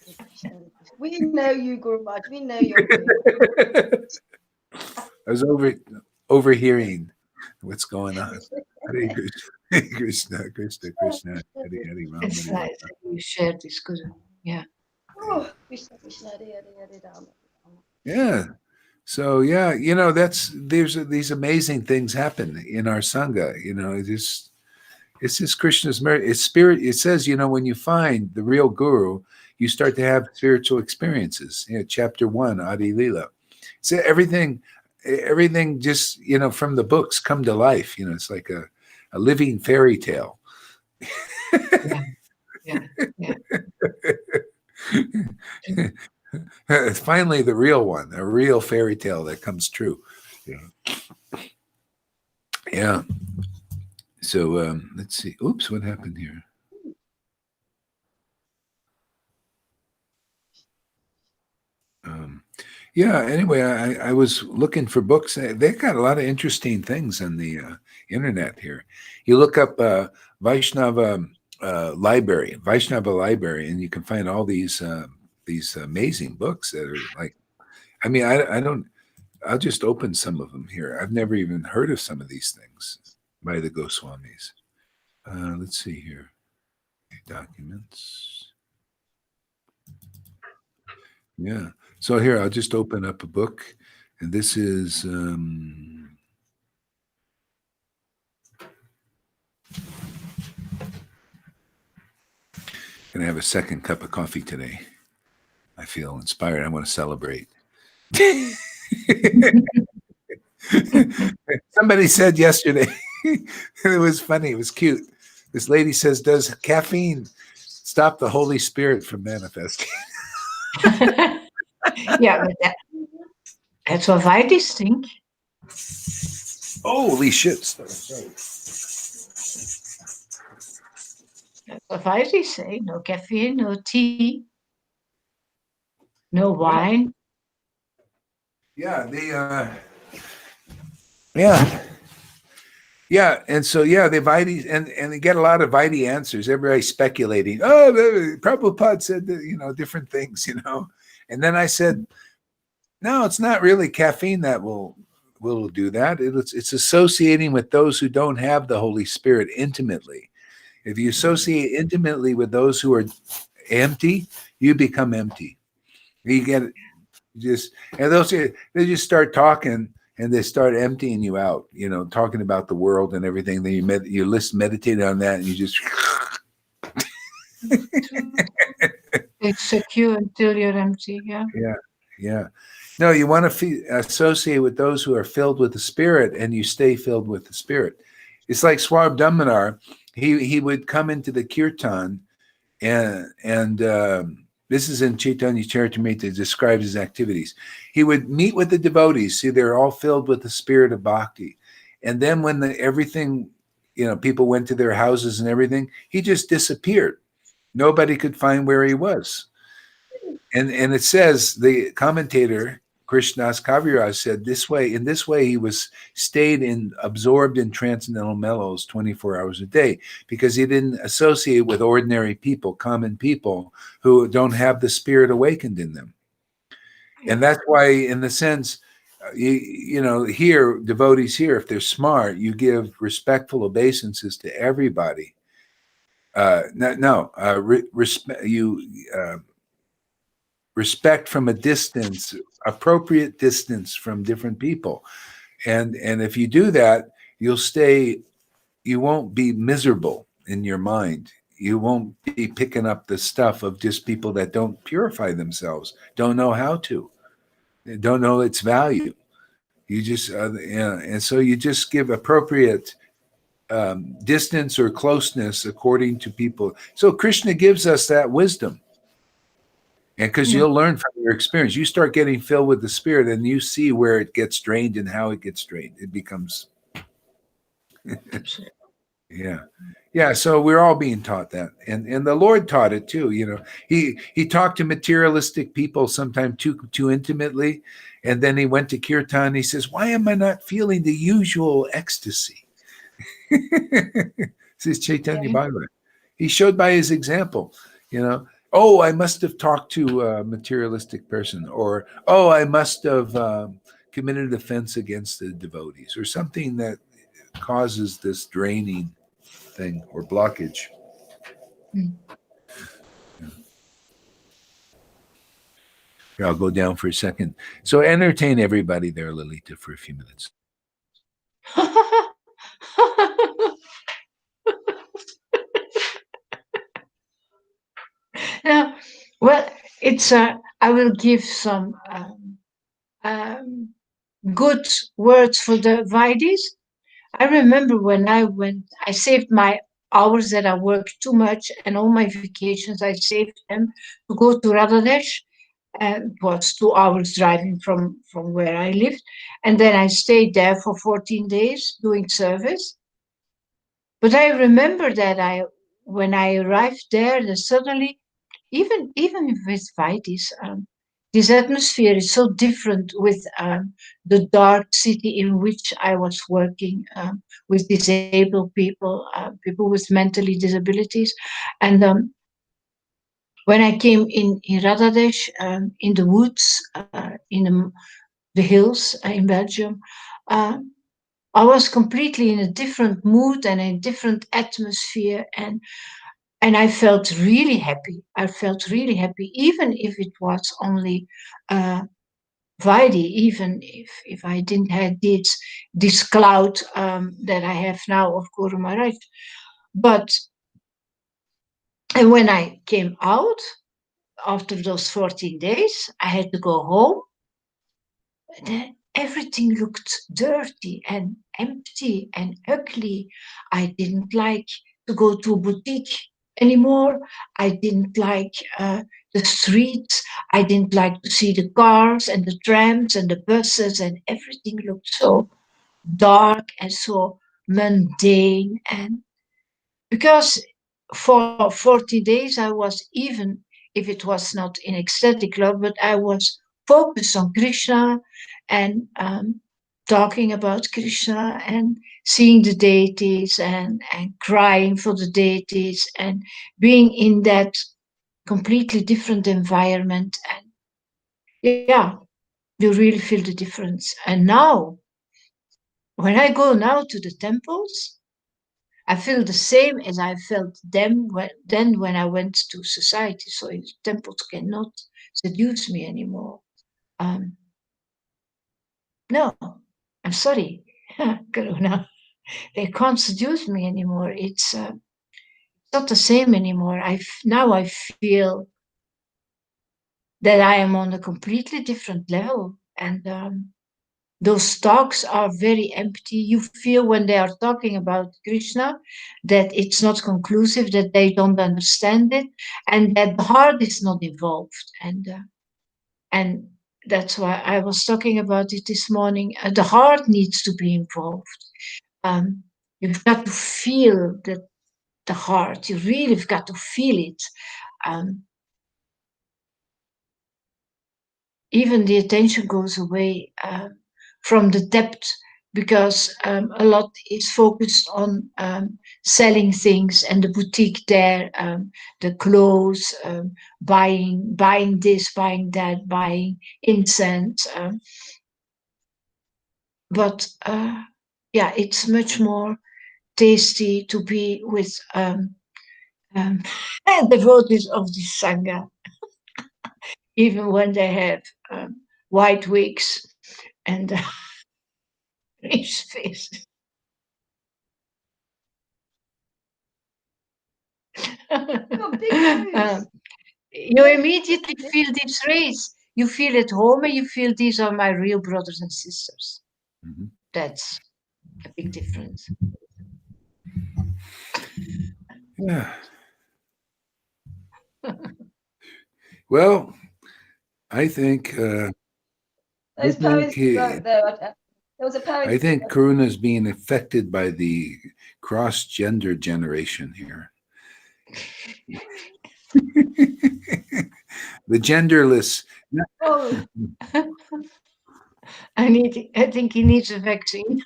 Hare Krishna, Hare Krishna. We know you, Guru Maharaj. We know you're good. I was overhearing what's going on. Hare Krishna, Hare Krishna, Krishna Krishna, Hare Hare Ram. It's Hare nice that you shared this, Guru. Yeah. Oh, Krishna, Krishna, Hare Hare, Hare Rama, Hare Rama. Yeah. So yeah, there's these amazing things happen in our sangha. It's just Krishna's merit. It's spirit. It says, when you find the real guru, you start to have spiritual experiences. Chapter 1, Adi Lila. So everything just, from the books come to life. It's like a living fairy tale. Yeah. It's finally the real one, a real fairy tale that comes true. Yeah. So let's see. Oops, what happened here? Anyway, I was looking for books. They've got a lot of interesting things on the internet here. You look up Vaishnava library, and you can find all these amazing books that are like, I don't, I'll just open some of them here. I've never even heard of some of these things by the Goswamis. Let's see here. Documents. Yeah. So here, I'll just open up a book. And this is... Gonna have a second cup of coffee today. I feel inspired. I want to celebrate. Somebody said yesterday, it was funny, it was cute. This lady says, does caffeine stop the Holy Spirit from manifesting? Yeah, but that's what Vaidis think. Holy shit. Sorry. That's what Vaidis say. No caffeine, no tea, no wine. Yeah, Yeah, and so the Vaidhi and they get a lot of Vaidhi answers. Everybody's speculating. Oh, Prabhupada said that, different things, And then I said, no, it's not really caffeine that will do that. It's associating with those who don't have the Holy Spirit intimately. If you associate intimately with those who are empty, you become empty. You get and they just start talking. And they start emptying you out, talking about the world and everything. Then you meditate on that, and you just It's secure until you're empty. Yeah. Yeah. No, you want to associate with those who are filled with the Spirit, and you stay filled with the Spirit. It's like Swab Damanar. He would come into the kirtan, and this is in Chaitanya Charitamrita. It describes his activities. He would meet with the devotees. See, they're all filled with the spirit of bhakti. And then when everything, people went to their houses and everything, he just disappeared. Nobody could find where he was. And it says, the commentator, Krishnas Kaviraj, said in this way he was absorbed in transcendental mellows 24 hours a day, because he didn't associate with ordinary people, common people who don't have the spirit awakened in them. And that's why, in the sense, here, devotees here, if they're smart, you give respectful obeisances to everybody. Respect from a distance, appropriate distance from different people. And if you do that, you won't be miserable in your mind. You won't be picking up the stuff of just people that don't purify themselves, don't know how to, don't know its value. You just, and so you just give appropriate distance or closeness according to people. So Krishna gives us that wisdom. And because you'll learn from your experience, you start getting filled with the Spirit, and you see where it gets drained and how it gets drained. It becomes Yeah, so we're all being taught that, and the Lord taught it too. He talked to materialistic people sometimes too intimately, and then he went to kirtan. He says, "Why am I not feeling the usual ecstasy?" Says Chaitanya Bhagavan. He showed by his example. Oh, I must have talked to a materialistic person, or oh, I must have committed offense against the devotees, or something that causes this draining thing or blockage. Mm. Here, I'll go down for a second. So entertain everybody there, Lolita, for a few minutes. Now, well, it's I will give some um, good words for the Vaidis. I remember when I saved my hours that I worked too much, and all my vacations, I saved them to go to Radhadesh. It was 2 hours driving from where I lived. And then I stayed there for 14 days doing service. But I remember that when I arrived there, that suddenly, even with Vaitis, this atmosphere is so different with the dark city in which I was working with disabled people, people with mentally disabilities. And when I came in Radhadesh, in the woods, in the hills in Belgium, uh, I was completely in a different mood and a different atmosphere, and I felt really happy. I felt really happy, even if it was only Vaidi, even if I didn't have this cloud that I have now of Guru Maharaj. But and when I came out after those 14 days, I had to go home. Everything looked dirty and empty and ugly. I didn't like to go to a boutique anymore. I didn't like the streets. I didn't like to see the cars and the trams and the buses, and everything looked so dark and so mundane. And because for 40 days I was, even if it was not in ecstatic love, but I was focused on Krishna and talking about Krishna and seeing the deities and crying for the deities and being in that completely different environment. And yeah, you really feel the difference. And now, when I go now to the temples, I feel the same as I felt then when I went to society. So temples cannot seduce me anymore. Um, no, I'm sorry, Karuna. They can't seduce me anymore. It's not the same anymore. Now I feel that I am on a completely different level, and those talks are very empty. You feel when they are talking about Krishna that it's not conclusive, that they don't understand it, and that the heart is not involved. And that's why I was talking about it this morning. The heart needs to be involved. You've got to feel the heart. You really have got to feel it. Um, Even the attention goes away from the depth, because a lot is focused on selling things and the boutique there, the clothes, buying this, buying that, buying incense. But yeah, it's much more tasty to be with devotees of the Sangha, even when they have white wigs and his face. Got big nose. You Yeah. immediately feel this race. You feel at home and you feel these are my real brothers and sisters. Mhm. That's a big difference. Yeah. Well, I think Those good night. poses right there. There was a period. I think Karuna is being affected by the cross-gender generation here. The genderless. Oh, I think he needs a vaccine.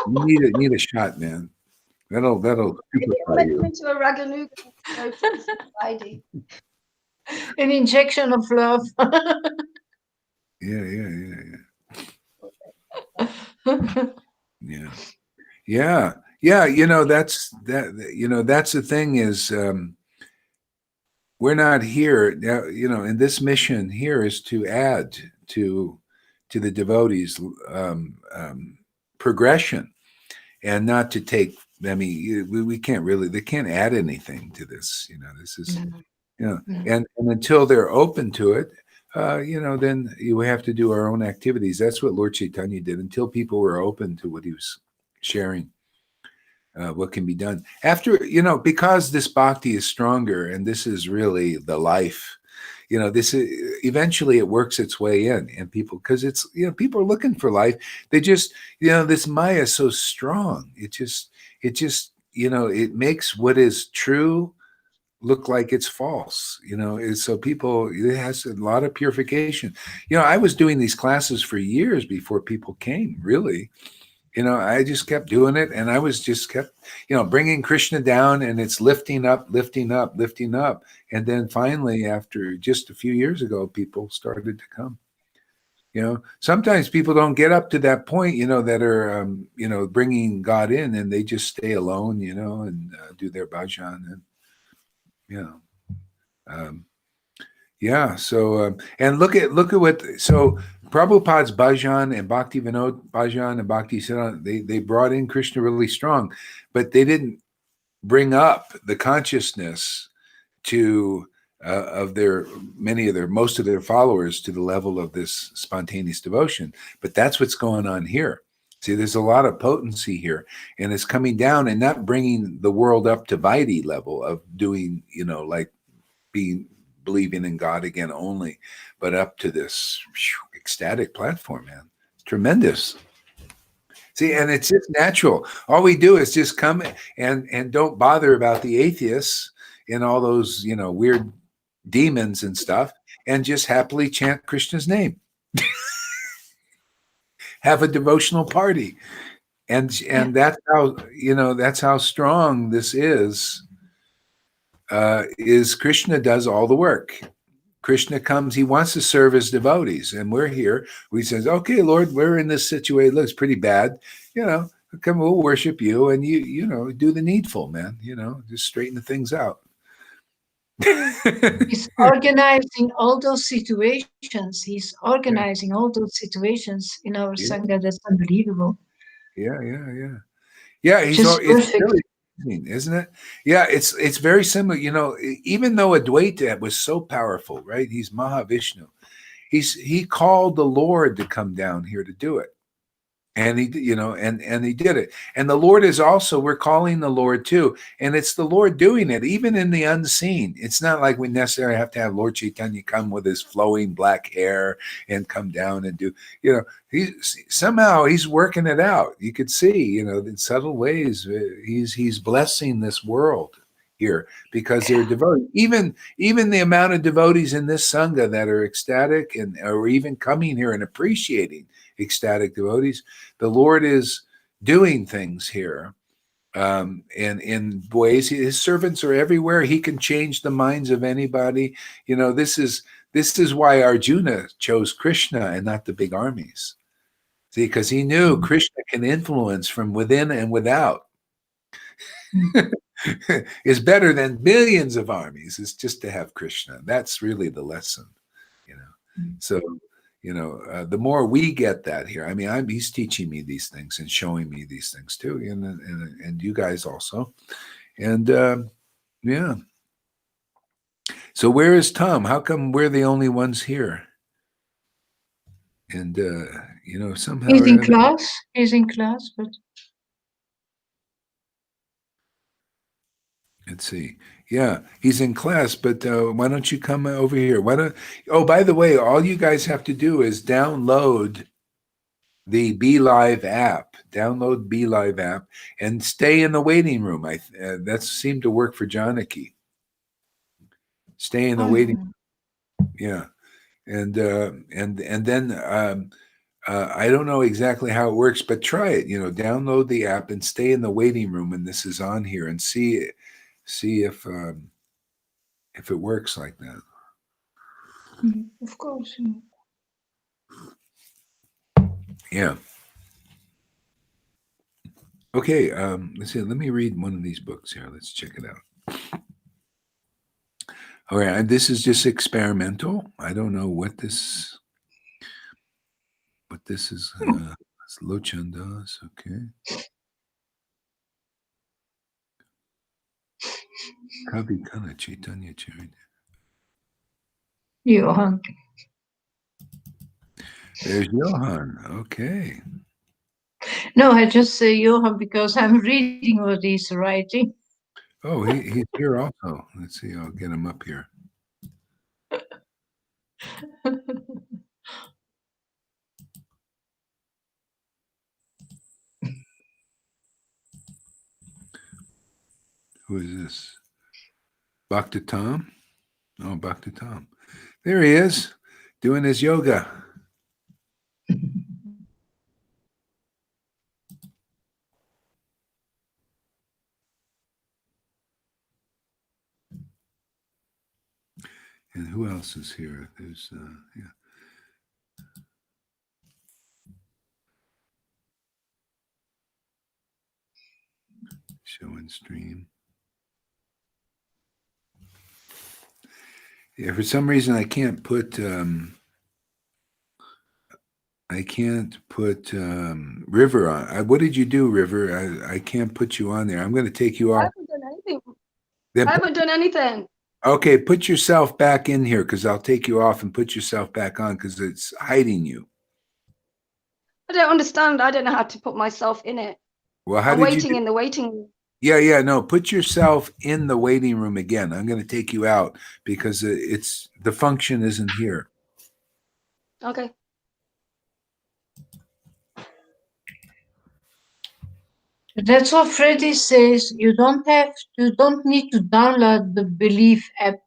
You need a shot, man. That'll maybe superfly make him you. into a raganuga. Go for his ID. An injection of love. Yeah. You know, that's the thing is, we're not here now, you know, and this mission here is to add to the devotees progression, and not to take. I mean, we can't really. They can't add anything to this. You know, this is, you know, and until they're open to it, you know, then you have to do our own activities. That's what Lord Chaitanya did. Until people were open to what he was sharing, what can be done after, you know, because this bhakti is stronger, and this is really the life. You know, this is, eventually it works its way in, and people, because it's, you know, people are looking for life. They just, you know, this Maya is so strong. It just, you know, it makes what is true look like it's false. You know, so people, it has a lot of purification. You know, I was doing these classes for years before people came. Really, you know, I just kept doing it, and I was just kept, you know, bringing Krishna down, and it's lifting up, and then finally, after just a few years ago, people started to come. You know, sometimes people don't get up to that point, you know, that are, you know, bringing God in, and they just stay alone, you know, and do their bhajan, and you know, yeah. So and look at what, so Prabhupada's bhajan and Bhakti Vinod bhajan and Bhakti Siddhanta, they brought in Krishna really strong, but they didn't bring up the consciousness to of most of their followers to the level of this spontaneous devotion. But that's what's going on here. See, there's a lot of potency here, and it's coming down and not bringing the world up to Vaidhi level of doing, you know, like believing in God again only, but up to this ecstatic platform, man. It's tremendous. See, and it's just natural. All we do is just come and don't bother about the atheists and all those, you know, weird demons and stuff, and just happily chant Krishna's name. Have a devotional party. And that's how, you know, that's how strong this is Krishna does all the work. Krishna comes, he wants to serve his devotees, and we're here. We says, okay, Lord, we're in this situation. It looks pretty bad. You know, come, we'll worship you, and you know, do the needful, man. You know, just straighten the things out. He's organizing all those situations. He's organizing all those situations in our Sangha. That's unbelievable. Yeah. He's really amazing, isn't it? Yeah, it's very similar. You know, even though Advaita was so powerful, right? He's Mahavishnu. He called the Lord to come down here to do it. And he, you know, and he did it. And the Lord is also, we're calling the Lord too. And it's the Lord doing it, even in the unseen. It's not like we necessarily have to have Lord Chaitanya come with his flowing black hair and come down and do, you know, he's working it out. You could see, you know, in subtle ways, he's blessing this world here because they're devoted. Even the amount of devotees in this Sangha that are ecstatic and or even coming here and appreciating ecstatic devotees, the Lord is doing things here in ways. His servants are everywhere. He can change the minds of anybody. You know, this is why Arjuna chose Krishna and not the big armies. See, because he knew Krishna can influence from within and without. Is better than billions of armies. Is just to have Krishna. That's really the lesson, you know. So, you know, the more we get that here, I mean, he's teaching me these things and showing me these things too, and you guys also, and yeah. So where is Tom? How come we're the only ones here? And you know, somehow he's in class. He's in class, but let's see. Yeah, he's in class, but why don't you come over here? Why don't? Oh, by the way, all you guys have to do is download the Be Live app. Download Be Live app and stay in the waiting room. That seemed to work for Janaki. Stay in the waiting. Yeah, and then I don't know exactly how it works, but try it. Download the app and stay in the waiting room when this is on here, and see if it works like that. Of course. Yeah. Okay. Let's see. Let me read one of these books here. Let's check it out. All right. This is just experimental. I don't know what this is. It's Lochandas. Okay. Kavi Kana Chaitanya Charita. Johan. There's Johan. Okay. No, I just say Johan because I'm reading what he's writing. Oh, he's here also. Let's see. I'll get him up here. Who is this? Bhakti Tom? Oh, Bhakti Tom. There he is, doing his yoga. And who else is here? There's, yeah. Show and stream. Yeah, for some reason I can't put River on. What did you do, River? I can't put you on there. I'm going to take you I off. haven't done anything. Then I haven't done anything. Okay, put yourself back in here because I'll take you off and put yourself back on because it's hiding you. I don't understand. I don't know how to put myself in it. Well, how I'm did waiting you in the waiting room. Yeah, no, put yourself in the waiting room again. I'm going to take you out because it's the function isn't here. Okay. That's what Freddie says. You don't need to download the Belief app.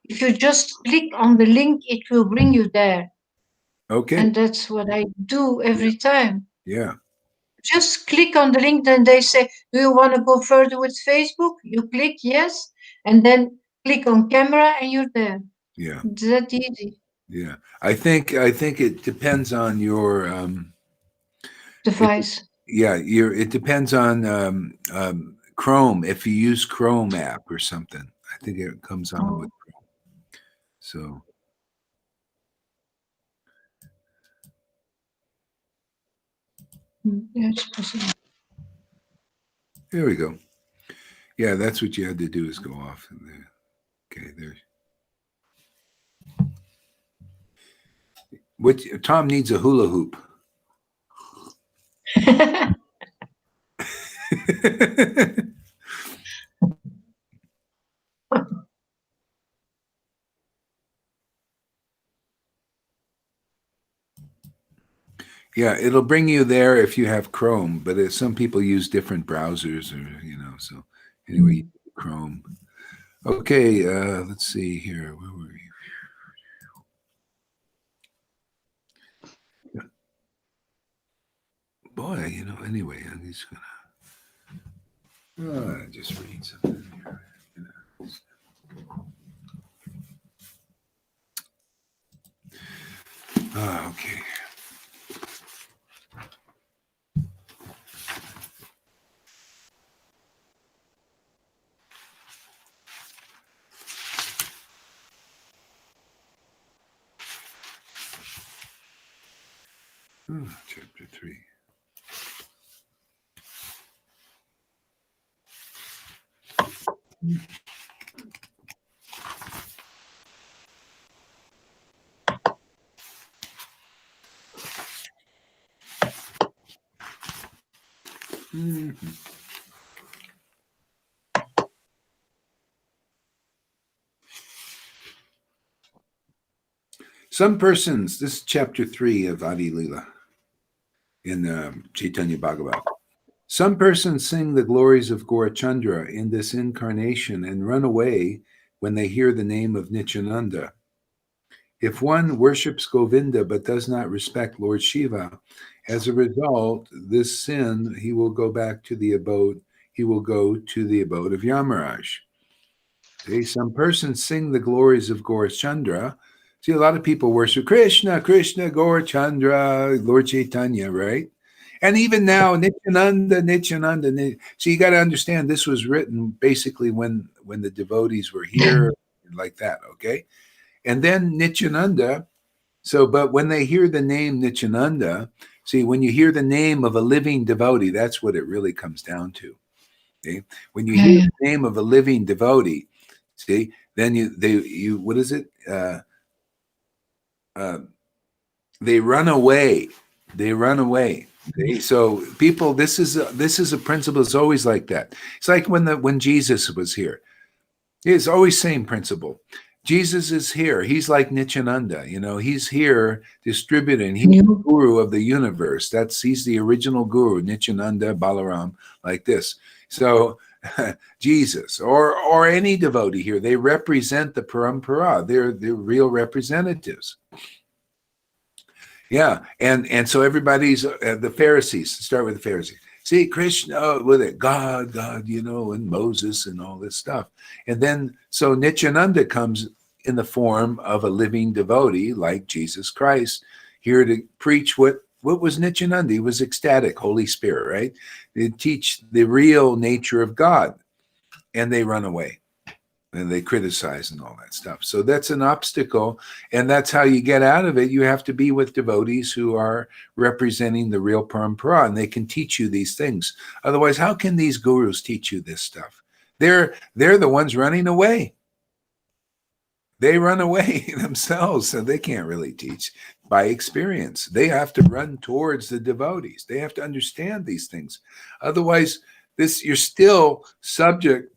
If you just click on the link, it will bring you there. Okay. And that's what I do every time. Yeah. Just click on the link, then they say, do you want to go further with Facebook? You click yes, and then click on camera and you're there. Yeah. It's that easy. Yeah. I think it depends on your Device. it depends on Chrome. If you use Chrome app or something, I think it comes on with Chrome. So That's possible. there we go. Yeah, that's what you had to do is go off. Okay, there. What Tom needs a hula hoop. Yeah, it'll bring you there if you have Chrome, but some people use different browsers or, so anyway, Chrome. Okay, let's see here. Where were you? Yeah. Boy, anyway, I'm just gonna just read something here. Okay. Chapter 3. Mm-hmm. Some persons, this is chapter 3 of Adi Lila. in Chaitanya Bhagavat. Some persons sing the glories of Gaurachandra in this incarnation and run away when they hear the name of Nityananda. If one worships Govinda but does not respect Lord Shiva, as a result, this sin, he will go to the abode of Yamaraj. See, some persons sing the glories of Gaurachandra. See, a lot of people worship Krishna, Krishna, Gaurachandra, Lord Chaitanya, right? And even now, Nityananda, Nityananda. So you got to understand, this was written basically when the devotees were here, like that, okay? And then Nityananda, but when they hear the name Nityananda, see, when you hear the name of a living devotee, that's what it really comes down to. Okay? When you hear the name of a living devotee, see, then you what is it? They run away. They run away. Okay? So people, this is a principle. It's always like that. It's like when Jesus was here. It's always same principle. Jesus is here. He's like Nityananda, he's here distributing. He's the guru of the universe. He's the original guru, Nityananda, Balaram, like this. So Jesus or any devotee here, they represent the parampara. They're real representatives. Yeah, and so everybody's the Pharisees. Start with the Pharisees. See, Krishna with it, God, and Moses and all this stuff. And then, so Nityananda comes in the form of a living devotee like Jesus Christ, here to preach what was Nityananda? He was ecstatic, Holy Spirit, right? They teach the real nature of God, and they run away. And they criticize and all that stuff. So that's an obstacle, and that's how you get out of it. You have to be with devotees who are representing the real parampara, and they can teach you these things. Otherwise, how can these gurus teach you this stuff? They're the ones running away. They run away themselves, so they can't really teach by experience. They have to run towards the devotees. They have to understand these things. Otherwise, you're still subject.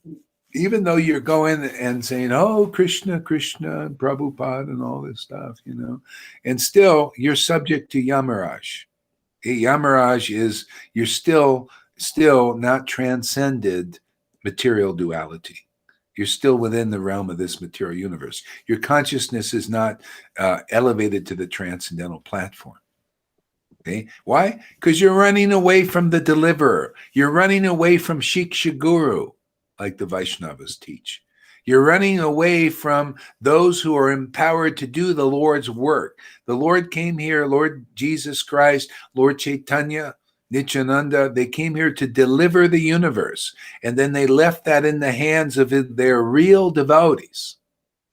Even though you're going and saying, oh, Krishna, Krishna, and Prabhupada and all this stuff, and still you're subject to Yamaraj. Yamaraj is, you're still not transcended material duality. You're still within the realm of this material universe. Your consciousness is not elevated to the transcendental platform. Okay? Why? Because you're running away from the deliverer. You're running away from Shiksha Guru, like the Vaishnavas teach. You're running away from those who are empowered to do the Lord's work. The Lord came here, Lord Jesus Christ, Lord Chaitanya, Nityananda, they came here to deliver the universe. And then they left that in the hands of their real devotees.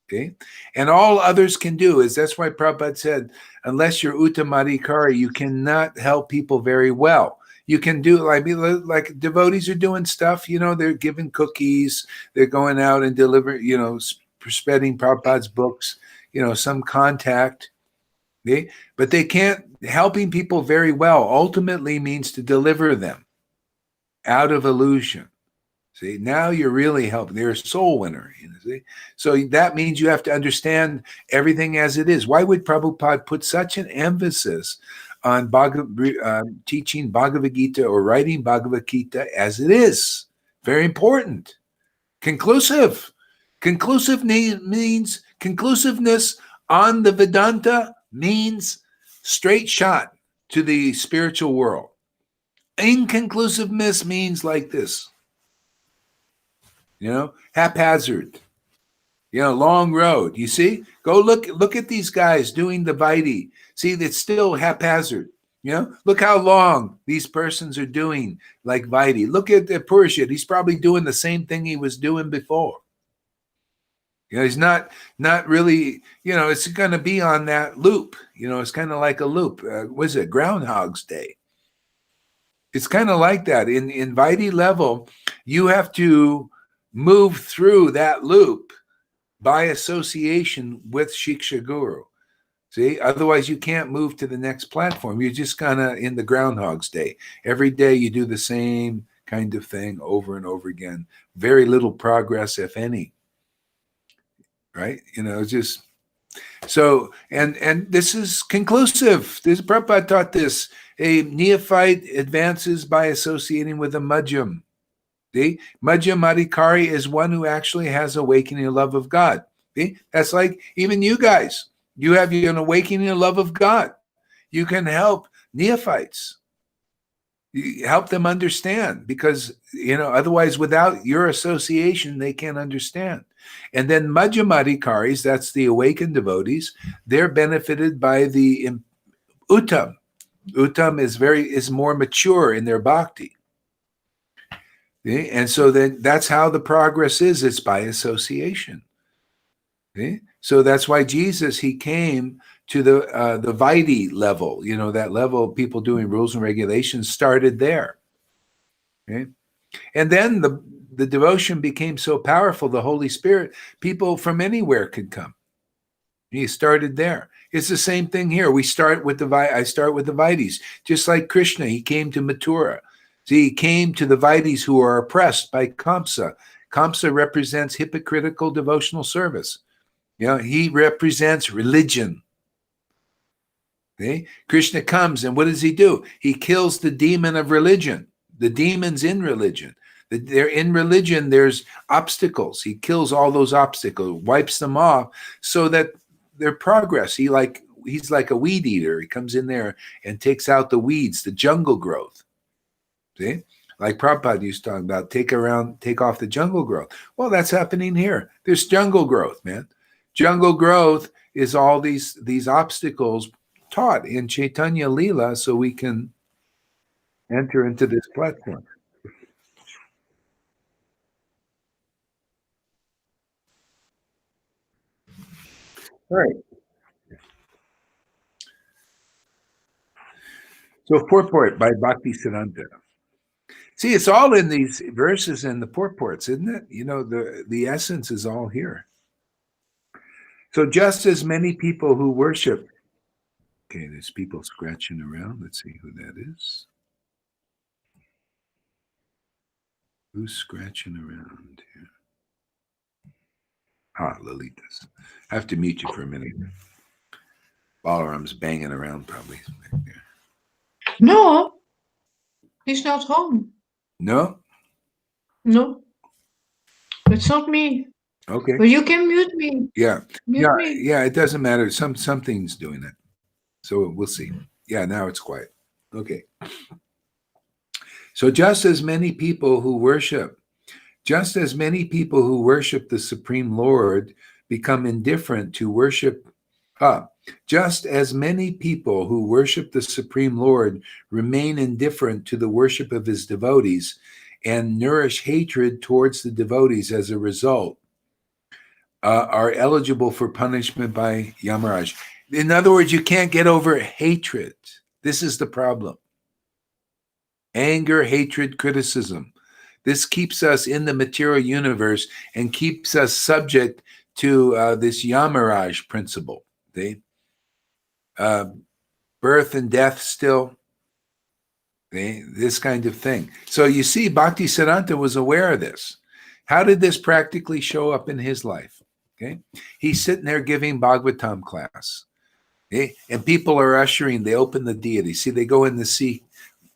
Okay? And all others can do is, that's why Prabhupada said, unless you're Uttamadhikari, you cannot help people very well. You can do, like devotees are doing stuff, they're giving cookies, they're going out and delivering, spreading Prabhupada's books, some contact. Okay? But they can't, helping people very well ultimately means to deliver them out of illusion. See, now you're really helping. They're a soul winner. See? So that means you have to understand everything as it is. Why would Prabhupada put such an emphasis on teaching Bhagavad Gita or writing Bhagavad Gita as it is? Very important. Conclusive. Conclusive means conclusiveness on the Vedanta means straight shot to the spiritual world. Inconclusiveness means like this. Haphazard, long road. You see, go look at these guys doing the Vaidhi. See, it's still haphazard. Look how long these persons are doing like Vaidhi. Look at the Purusha. He's probably doing the same thing he was doing before. He's not really, it's going to be on that loop. It's kind of like a loop. Was it Groundhog's Day? It's kind of like that. In Vaidhi level, you have to move through that loop by association with Shiksha Guru. See, otherwise you can't move to the next platform. You're just kind of in the Groundhog's Day. Every day you do the same kind of thing over and over again. Very little progress, if any. Right? Just so, and this is conclusive. Prabhupada taught this A neophyte advances by associating with a madhyam. See? Madhyamadikari is one who actually has awakening of love of God. See? That's like even you guys. You have an awakening of love of God. You can help neophytes. You help them understand because, otherwise without your association, they can't understand. And then Madhyamadikaris, that's the awakened devotees, they're benefited by the Uttam. Uttam is more mature in their bhakti. Okay? And so then that's how the progress is. It's by association. Okay? So that's why Jesus, he came to the Vaidhi level, that level of people doing rules and regulations started there. Okay? And then the devotion became so powerful, the Holy Spirit, people from anywhere could come. He started there. It's the same thing here. I start with the Vaidhis. Just like Krishna, he came to Mathura. See, he came to the Vaidhis who are oppressed by Kamsa. Kamsa represents hypocritical devotional service. He represents religion. Okay? Krishna comes, and what does he do? He kills the demon of religion, the demons in religion. They're in religion, there's obstacles. He kills all those obstacles, wipes them off so that their progress. He's like a weed eater. He comes in there and takes out the weeds, the jungle growth. See? Like Prabhupada used to talk about, take off the jungle growth. Well, that's happening here. There's jungle growth, man. Jungle growth is all these obstacles taught in Chaitanya Leela so we can enter into this platform. All right. So purport by Bhakti Siddhanta. See, it's all in these verses and the purports, isn't it? The essence is all here. So just as many people who worship, okay, there's people scratching around. Let's see who that is. Who's scratching around here? Lalitas. I have to mute you for a minute. Balaram's banging around probably back there. No, he's not home. No? No, it's not me. Okay. But you can mute me. Yeah. Mute me. Yeah, it doesn't matter. Something's doing it. So we'll see. Yeah, now it's quiet. Okay. So just as many people who worship the Supreme Lord become indifferent to worship, just as many people who worship the Supreme Lord remain indifferent to the worship of his devotees and nourish hatred towards the devotees as a result, are eligible for punishment by Yamaraj. In other words, you can't get over hatred. This is the problem. Anger, hatred, criticism. This keeps us in the material universe and keeps us subject to this Yamaraj principle. Birth and death still. This kind of thing. So you see, Bhakti Siddhanta was aware of this. How did this practically show up in his life? Okay, he's sitting there giving Bhagavatam class. Okay? And people are ushering, they open the deity. See, they go in to see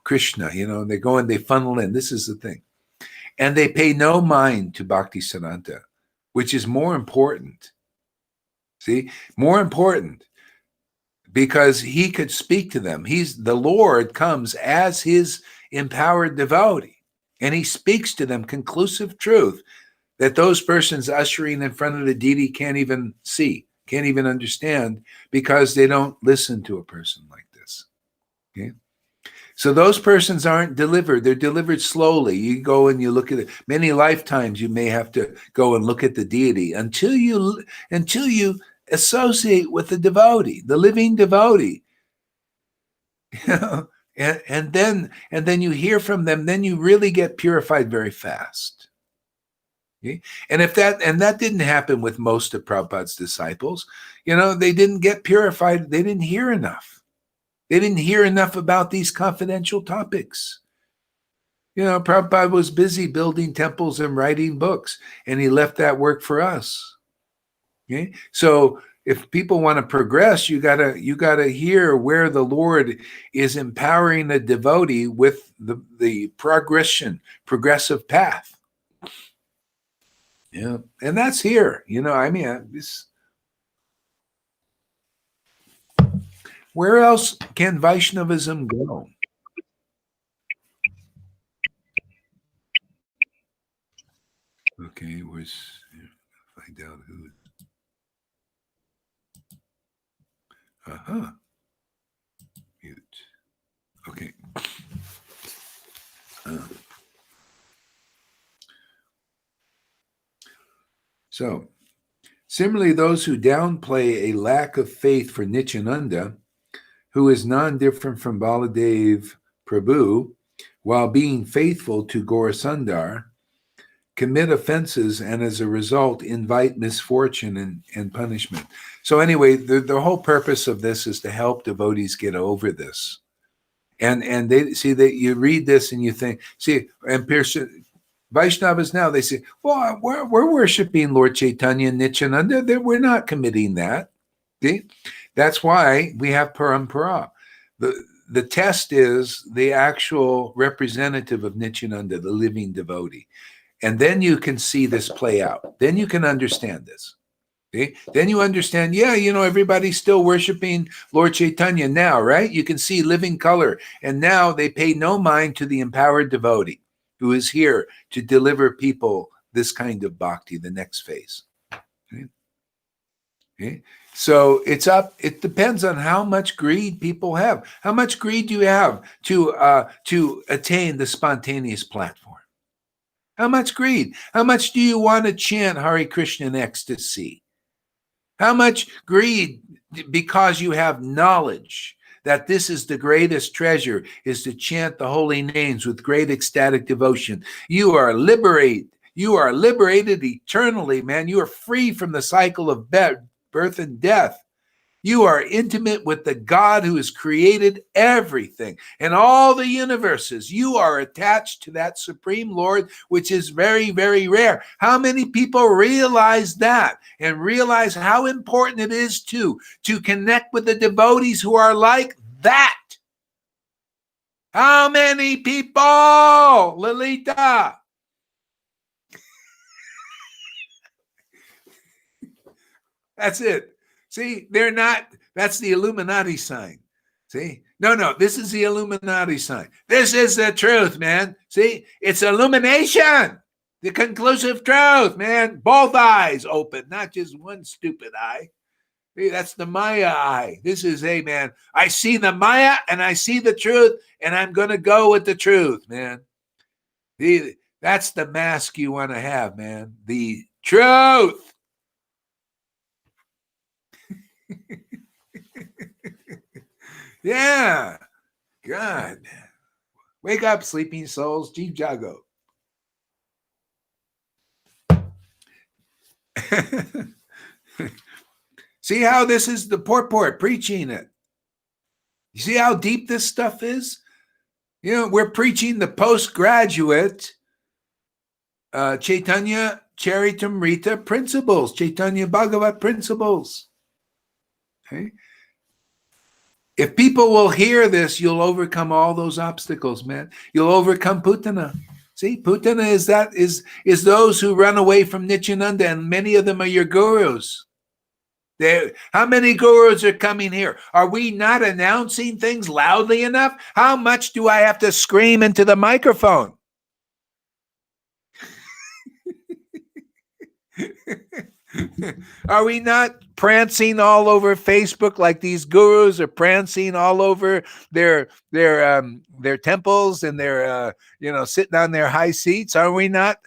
Krishna, and they go in, they funnel in. This is the thing. And they pay no mind to Bhakti Siddhanta, which is more important. See, more important because he could speak to them. The Lord comes as his empowered devotee, and he speaks to them conclusive truth that those persons ushering in front of the deity can't even see, can't even understand, because they don't listen to a person like this. Okay? So those persons aren't delivered. They're delivered slowly. You go and you look at it. Many lifetimes you may have to go and look at the deity until you associate with the devotee, the living devotee. And then you hear from them, then you really get purified very fast. Okay? And that didn't happen with most of Prabhupada's disciples. They didn't get purified. They didn't hear enough. They didn't hear enough about these confidential topics. Prabhupada was busy building temples and writing books, and he left that work for us. Okay? So if people want to progress, you gotta hear where the Lord is empowering the devotee with the progressive path. Yeah, and that's here. I mean, where else can Vaishnavism go? Okay, find out who. Mute. Okay. So, similarly, those who downplay a lack of faith for Nityananda, who is non-different from Baladev Prabhu, while being faithful to Gaurasundar, commit offenses and as a result invite misfortune and punishment. So anyway, the whole purpose of this is to help devotees get over this. And they see that you read this and you think, and Vaishnavas now, they say, well, we're worshiping Lord Chaitanya and Nityananda. We're not committing that. See? That's why we have parampara. The test is the actual representative of Nityananda, the living devotee. And then you can see this play out. Then you can understand this. Okay? Then you understand, everybody's still worshiping Lord Chaitanya now, right? You can see living color. And now they pay no mind to the empowered devotee who is here to deliver people this kind of bhakti, the next phase. Okay? So it depends on how much greed people have. How much greed do you have to attain the spontaneous platform? How much greed? How much do you want to chant Hare Krishna in ecstasy? How much greed because you have knowledge that this is the greatest treasure, is to chant the holy names with great ecstatic devotion. You are liberated. You are liberated eternally, man. You are free from the cycle of birth and death. You are intimate with the God who has created everything and all the universes. You are attached to that Supreme Lord, which is very, very rare. How many people realize that and realize how important it is to connect with the devotees who are like that? How many people, Lolita? That's it. See, they're not, that's the Illuminati sign. See? No, this is the Illuminati sign. This is the truth, man. See? It's illumination. The conclusive truth, man. Both eyes open, not just one stupid eye. See, that's the Maya eye. This is, hey, man, I see the Maya and I see the truth, and I'm going to go with the truth, man. That's the mask you want to have, man. The truth. Yeah. God. Wake up, sleeping souls. Jeev Jago. See how this is the purport, preaching it. You see how deep this stuff is? We're preaching the postgraduate Chaitanya Charitamrita principles, Chaitanya Bhagavat principles. Okay? If people will hear this, you'll overcome all those obstacles, man. You'll overcome Putana. See, Putana is those who run away from Nityananda, and many of them are your gurus. How many gurus are coming here? Are we not announcing things loudly enough? How much do I have to scream into the microphone? Are we not prancing all over Facebook like these gurus are prancing all over their temples and their sitting on their high seats? Are we not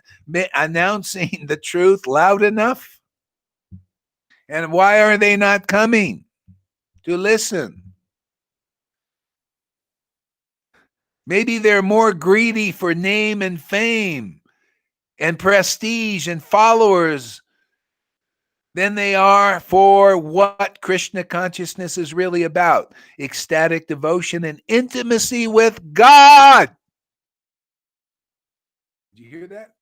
announcing the truth loud enough? And why are they not coming to listen? Maybe they're more greedy for name and fame and prestige and followers than they are for what Krishna consciousness is really about: ecstatic devotion and intimacy with God. Did you hear that?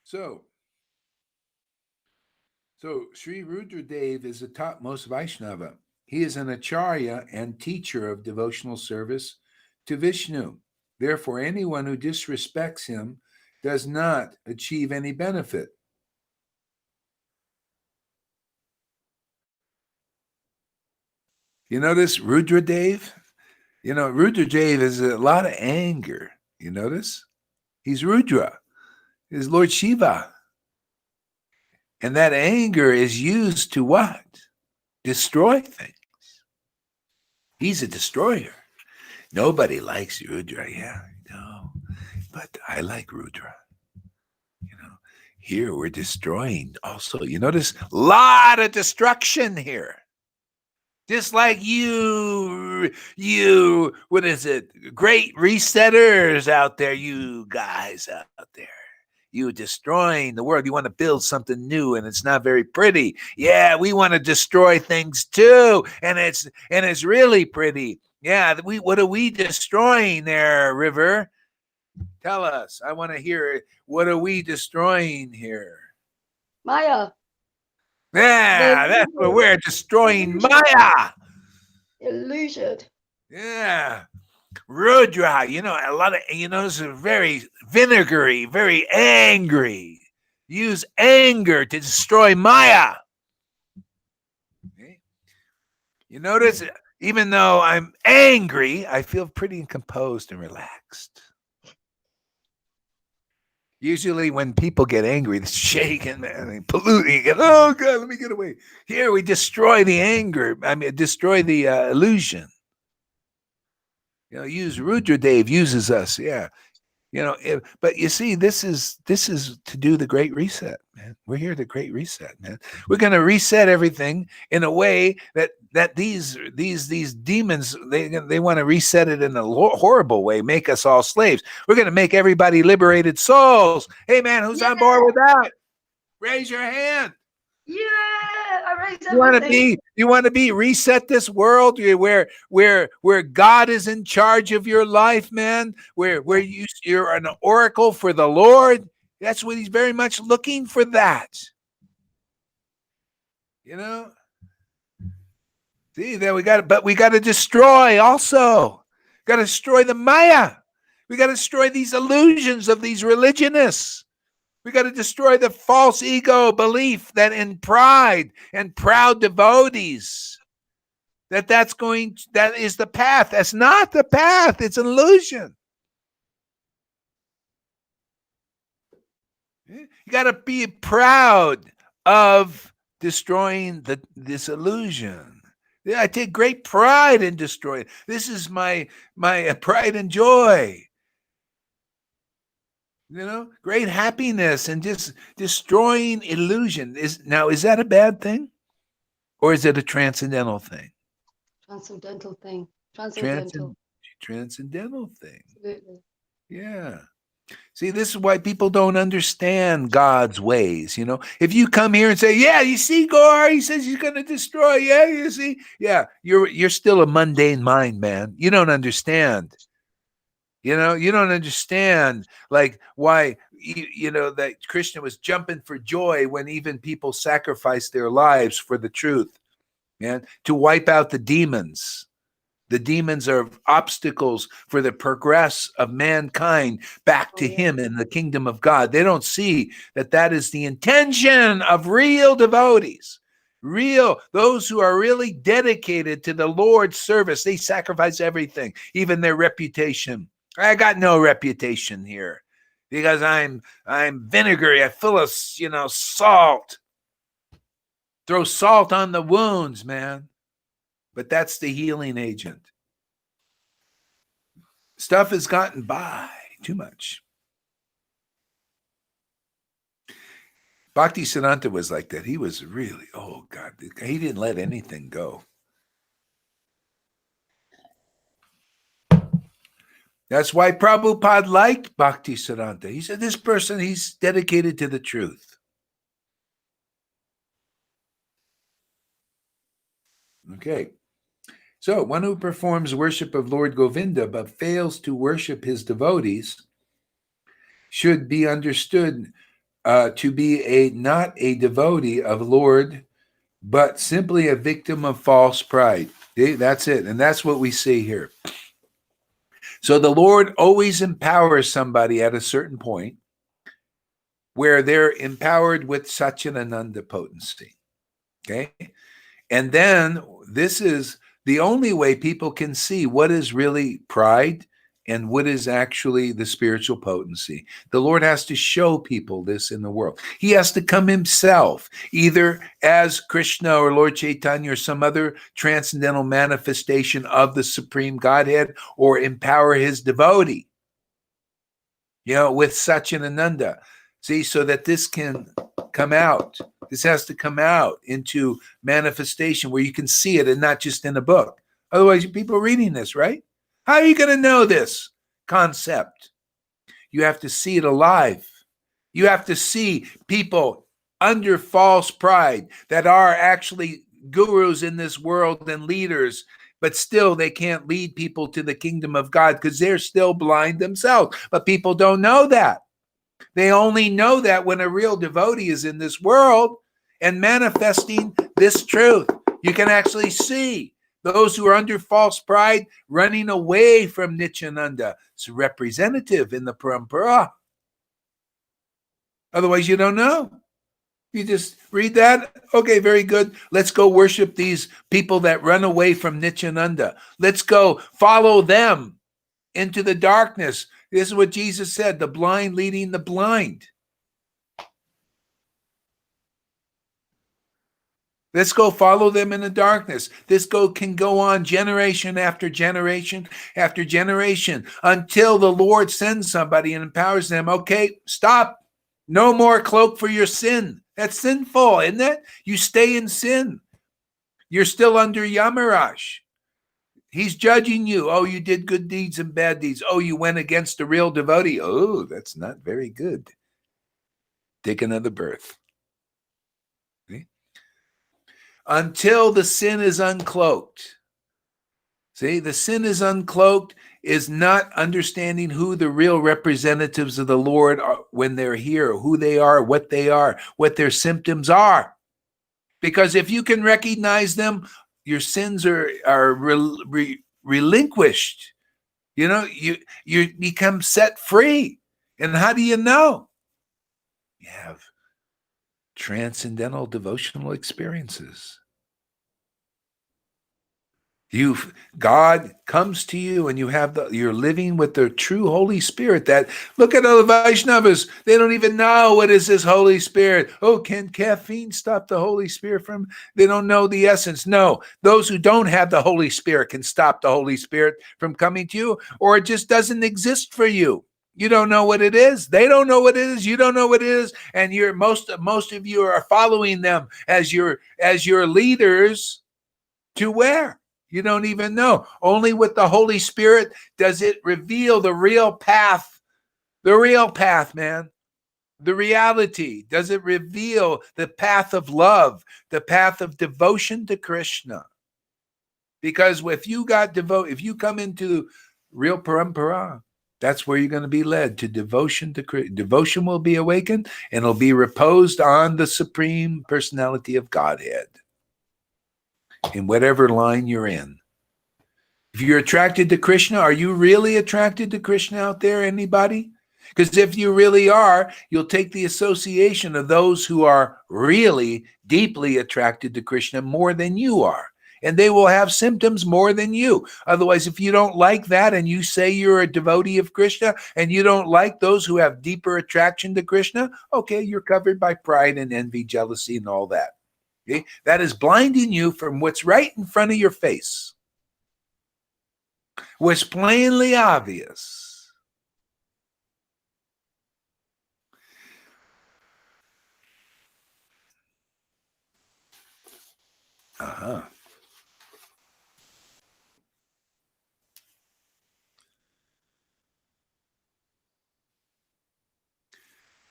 So Sri Rudradev is the topmost Vaishnava. He is an acharya and teacher of devotional service to Vishnu. Therefore, anyone who disrespects him does not achieve any benefit. You notice Rudradev? You know, Rudradev is a lot of anger. You notice? He's Rudra. He's Lord Shiva. And that anger is used to what? Destroy things. He's a destroyer. Nobody likes Rudra, yeah, no. But I like Rudra. You know, here we're destroying also. You notice a lot of destruction here. Just like you, what is it? Great resetters out there, you guys out there. You destroying the world. You want to build something new and it's not very pretty. Yeah, we want to destroy things too. And it's really pretty. Yeah, what are we destroying there, River? Tell us. I want to hear it. What are we destroying here? Maya. Yeah, that's what we're destroying. Maya. Illusion. Yeah. Rudra, you know, a lot of, you know, it's very vinegary, very angry. Use anger to destroy Maya. Okay. You notice, even though I'm angry, I feel pretty composed and relaxed. Usually when people get angry, they're shaking, man, they pollute, you get, oh God, let me get away. Here we destroy the anger. I mean, destroy the illusion. You know, use Rudradev uses us, yeah. You know, but you see, this is to do the Great Reset, man. We're here to Great Reset, man. We're going to reset everything in a way that these demons they want to reset it in a horrible way, make us all slaves. We're going to make everybody liberated souls. Hey, man, who's on board with that? Raise your hand. Yeah, I raised everything. You want to be reset this world where God is in charge of your life, man. Where you're an oracle for the Lord. That's what He's very much looking for. That, you know. See that we got to destroy also. Got to destroy the Maya. We got to destroy these illusions of these religionists. We got to destroy the false ego belief that in pride and proud devotees, that is the path. That's not the path. It's an illusion. You got to be proud of destroying this illusion. Yeah, I take great pride in destroying. This is my pride and joy. You know, great happiness and just destroying illusion. Is that a bad thing? Or is it a transcendental thing? Transcendental thing. Transcendental thing. Absolutely. Yeah. See, this is why people don't understand God's ways. You know, if you come here and say, yeah, you see, Gore, he says he's going to destroy. Yeah, you see. Yeah, you're still a mundane mind, man. You don't understand. You know, you don't understand like why, you know, that Krishna was jumping for joy when even people sacrificed their lives for the truth, man, to wipe out the demons. The demons are obstacles for the progress of mankind back to Him in the kingdom of God. They don't see that is the intention of real devotees. Those who are really dedicated to the Lord's service. They sacrifice everything, even their reputation. I got no reputation here because I'm vinegary. I'm full of, you know, salt. Throw salt on the wounds, man. But that's the healing agent. Stuff has gotten by too much. Bhakti Siddhanta was like that. He was really, oh God, he didn't let anything go. That's why Prabhupada liked Bhakti Siddhanta. He said, this person, he's dedicated to the truth. Okay. So one who performs worship of Lord Govinda but fails to worship his devotees should be understood to be not a devotee of Lord, but simply a victim of false pride. Okay, that's it. And that's what we see here. So the Lord always empowers somebody at a certain point where they're empowered with such an ananda potency. Okay. And then this is the only way people can see what is really pride and what is actually the spiritual potency. The Lord has to show people this in the world. He has to come himself, either as Krishna or Lord Chaitanya or some other transcendental manifestation of the Supreme Godhead, or empower his devotee, with such an ananda. See, so that this can come out. This has to come out into manifestation where you can see it and not just in a book. Otherwise, people are reading this, right? How are you going to know this concept? You have to see it alive. You have to see people under false pride that are actually gurus in this world and leaders, but still they can't lead people to the kingdom of God because they're still blind themselves. But people don't know that. They only know that when a real devotee is in this world and manifesting this truth. You can actually see those who are under false pride running away from Nityananda. It's representative in the parampara. Otherwise, you don't know. You just read that. Okay, very good. Let's go worship these people that run away from Nityananda. Let's go follow them into the darkness. This is what Jesus said, the blind leading the blind. Let's go follow them in the darkness. This can go on generation after generation after generation until the Lord sends somebody and empowers them. Okay, stop. No more cloak for your sin. That's sinful, isn't it? You stay in sin. You're still under Yamaraj. He's judging you. Oh, you did good deeds and bad deeds. Oh, you went against a real devotee. Oh, that's not very good. Take another birth. See? Until the sin is uncloaked. See, the sin is uncloaked is not understanding who the real representatives of the Lord are when they're here, who they are, what their symptoms are. Because if you can recognize them, your sins are relinquished. You become set free. And how do you know? You have transcendental devotional experiences. God comes to you and you're living with the true Holy Spirit. That look at all the Vaishnavas, they don't even know what is this Holy Spirit. Oh, can caffeine stop the Holy Spirit from? They don't know the essence. No, those who don't have the Holy Spirit can stop the Holy Spirit from coming to you, or it just doesn't exist for you. You don't know what it is. They don't know what it is. You don't know what it is, and most of you are following them as your leaders to where? You don't even know. Only with the Holy Spirit does it reveal the real path. The real path, man. The reality. Does it reveal the path of love, the path of devotion to Krishna? Because if you come into real parampara, that's where you're going to be led to devotion to Krishna. Devotion will be awakened and it'll be reposed on the Supreme Personality of Godhead. In whatever line you're in. If you're attracted to Krishna, are you really attracted to Krishna out there, anybody? Because if you really are, you'll take the association of those who are really deeply attracted to Krishna more than you are. And they will have symptoms more than you. Otherwise, if you don't like that and you say you're a devotee of Krishna and you don't like those who have deeper attraction to Krishna, okay, you're covered by pride and envy, jealousy, and all that. Okay? That is blinding you from what's right in front of your face. What's plainly obvious.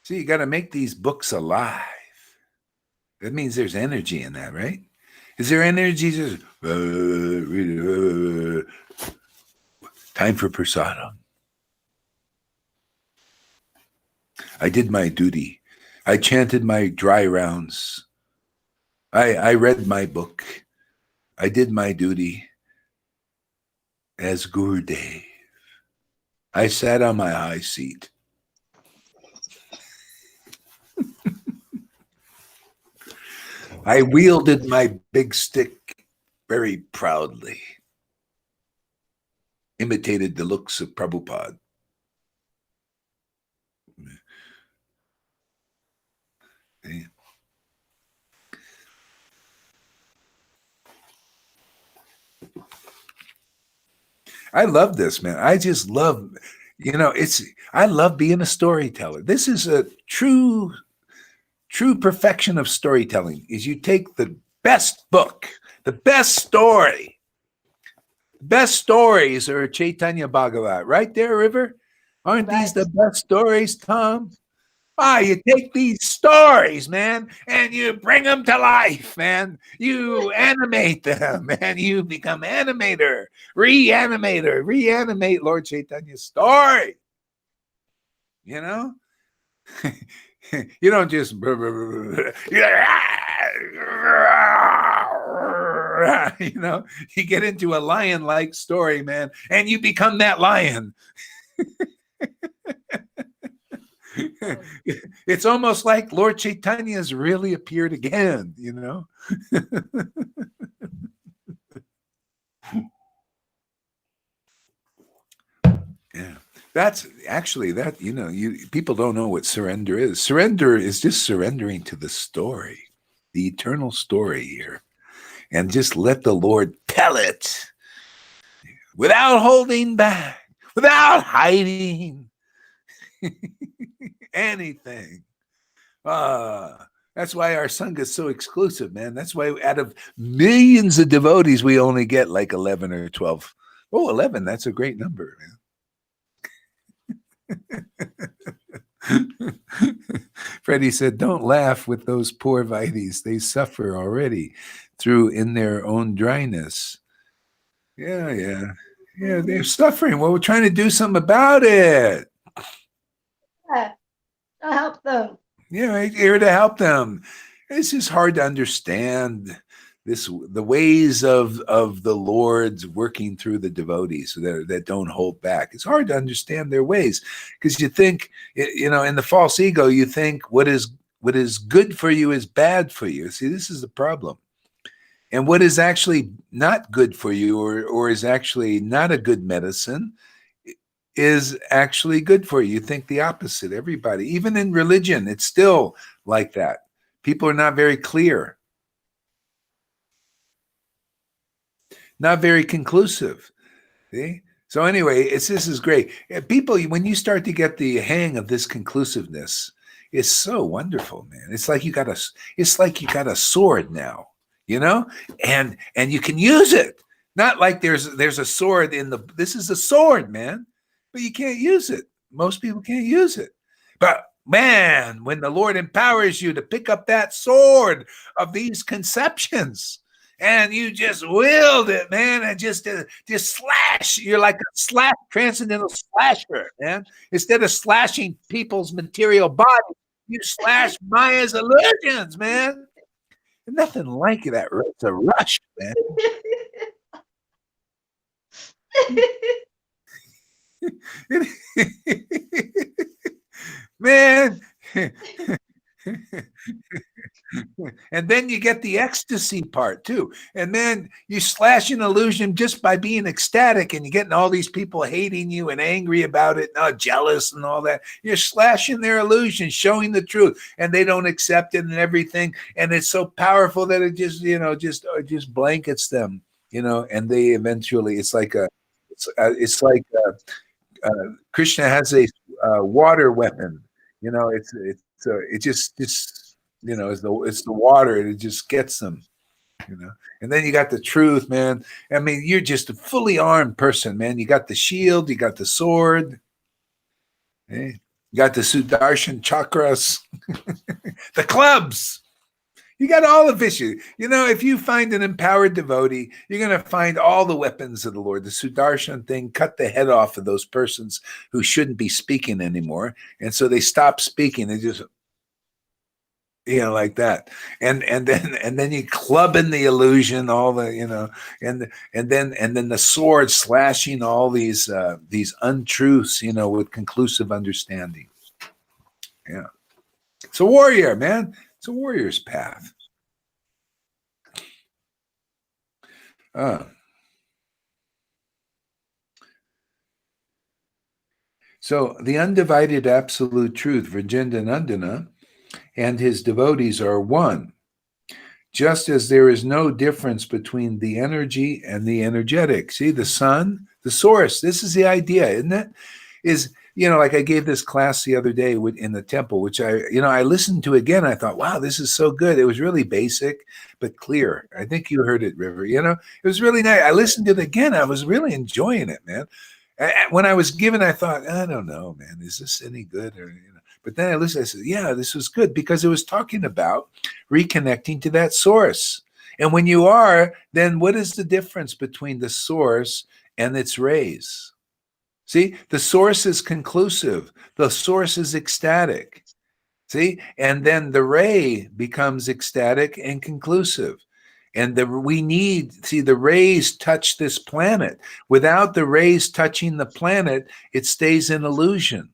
See, you got to make these books alive. That means there's energy in that, right? Is there energy? Time for prasadam. I did my duty. I chanted my dry rounds. I read my book. I did my duty as Gurudev. I sat on my high seat. I wielded my big stick very proudly, imitated the looks of Prabhupada. I love this, man. I just love, I love being a storyteller. This is a true perfection of storytelling, is you take the best book, the best story. Best stories are Chaitanya Bhagavat. Right there, River? Aren't these the best stories, Tom? You take these stories, man, and you bring them to life, man. You animate them, and you become animator, reanimate Lord Chaitanya's story. You know? You don't just you get into a lion-like story, man, and you become that lion. It's almost like Lord Chaitanya has really appeared again, Yeah. That's actually that, people don't know what surrender is. Surrender is just surrendering to the story, the eternal story here, and just let the Lord tell it without holding back, without hiding anything. That's why our Sangha is so exclusive, man. That's why out of millions of devotees, we only get like 11 or 12. Oh, 11, that's a great number, man. Freddie said, don't laugh with those poor Vaitis. They suffer already in their own dryness. Yeah, they're suffering. Well, we're trying to do something about it. Yeah, I help them. Yeah, here to help them. It's just hard to understand the ways of the Lord's working through the devotees that don't hold back. It's hard to understand their ways because you think, in the false ego, you think what is good for you is bad for you. See, this is the problem. And what is actually not good for you or is actually not a good medicine is actually good for you. You think the opposite. Everybody, even in religion, it's still like that. People are not very clear. Not very conclusive. See? So anyway, this is great. People, when you start to get the hang of this conclusive,ness, it's so wonderful, man. It's like you got a sword now, and you can use it. Not like there's a sword this is a sword, man, but you can't use it. Most people can't use it. But man, when the Lord empowers you to pick up that sword of these conceptions, and you just wield it, man, and just slash. You're like a transcendental slasher, man. Instead of slashing people's material body, you slash Maya's illusions, man. Nothing like that. It's a rush, man. Man. And then you get the ecstasy part too. And then you slash an illusion just by being ecstatic, and you're getting all these people hating you and angry about it, and jealous and all that. You're slashing their illusion, showing the truth, and they don't accept it and everything. And it's so powerful that it just, just blankets them, and they eventually, it's like Krishna has a water weapon, it just it's the water, and it just gets them, and then you got the truth, man. I mean, you're just a fully armed person, man. You got the shield, you got the sword, you got the Sudarshan chakras, the clubs. You got all of this. If you find an empowered devotee, you're going to find all the weapons of the Lord. The Sudarshan thing cut the head off of those persons who shouldn't be speaking anymore. And so they stop speaking. They just, like that. And then you club in the illusion, all the, and then the sword slashing all these untruths, with conclusive understanding. Yeah. It's a warrior, man. It's a warrior's path. So the undivided absolute truth, Vrindavanandana, and his devotees are one, just as there is no difference between the energy and the energetic. See, the sun, the source, this is the idea, isn't it? Is, like I gave this class the other day in the temple, which I listened to again. I thought, wow, this is so good. It was really basic, but clear. I think you heard it, River. It was really nice. I listened to it again. I was really enjoying it, man. When I was given, I thought, I don't know, man, is this any good? But then I listened, I said, yeah, this was good, because it was talking about reconnecting to that source. And when you are, then what is the difference between the source and its rays? See, the source is conclusive. The source is ecstatic. See, and then the ray becomes ecstatic and conclusive. And the rays touch this planet. Without the rays touching the planet, it stays in illusion.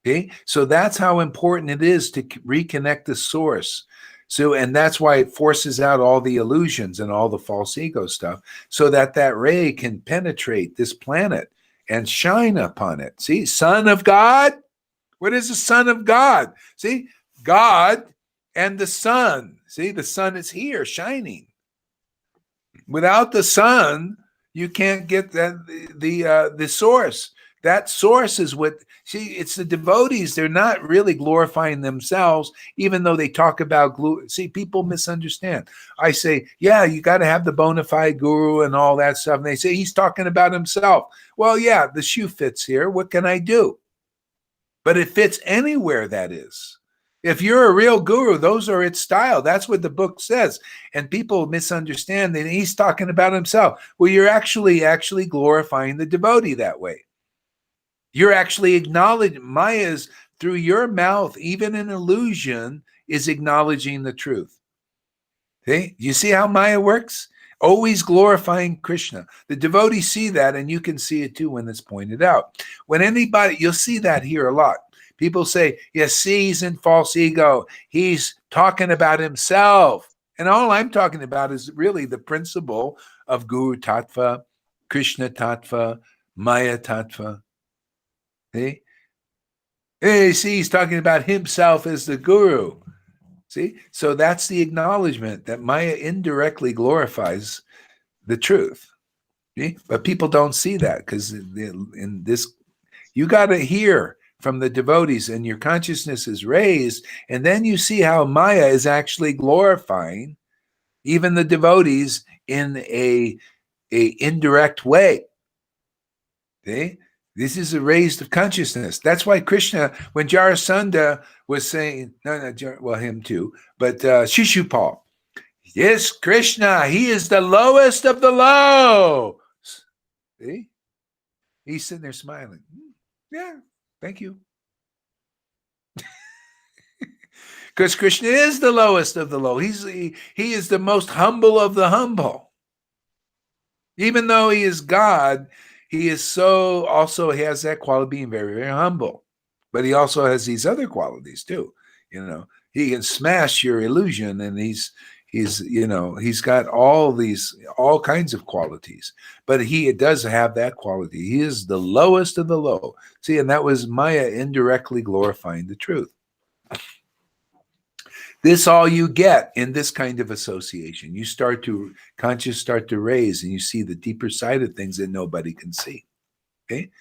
Okay, so that's how important it is to reconnect the source. So, and that's why it forces out all the illusions and all the false ego stuff, so that ray can penetrate this planet and shine upon it. See, Son of God. What is the Son of God? See, God and the sun. See, the sun is here shining. Without the sun, you can't get the source. That source is what, see, it's the devotees. They're not really glorifying themselves, even though they talk about see, people misunderstand. I say, yeah, you got to have the bona fide guru and all that stuff. And they say, he's talking about himself. Well, yeah, the shoe fits here. What can I do? But it fits anywhere, that is. If you're a real guru, those are its style. That's what the book says. And people misunderstand that he's talking about himself. Well, you're actually glorifying the devotee that way. You're actually acknowledging Maya's, through your mouth, even an illusion, is acknowledging the truth. Okay? You see how Maya works? Always glorifying Krishna. The devotees see that, and you can see it too when it's pointed out. When anybody, you'll see that here a lot. People say, yes, see, he's in false ego. He's talking about himself. And all I'm talking about is really the principle of Guru Tattva, Krishna Tattva, Maya Tattva. See? Hey, see, he's talking about himself as the guru. See? So that's the acknowledgement that Maya indirectly glorifies the truth. See? But people don't see that, because in this, you got to hear from the devotees, and your consciousness is raised, and then you see how Maya is actually glorifying even the devotees in a indirect way. See? This is a raised of consciousness. That's why Krishna, when Jarasandha was saying, him too, but Shishupal, yes, Krishna, he is the lowest of the low. See? He's sitting there smiling. Yeah, thank you. Because Krishna is the lowest of the low. He is the most humble of the humble. Even though he is God, he is also has that quality of being very, very humble. But he also has these other qualities too. He can smash your illusion, and he's got all kinds of qualities. But he does have that quality. He is the lowest of the low. See, and that was Maya indirectly glorifying the truth. This all you get in this kind of association. Conscious start to raise, and you see the deeper side of things that nobody can see. Okay?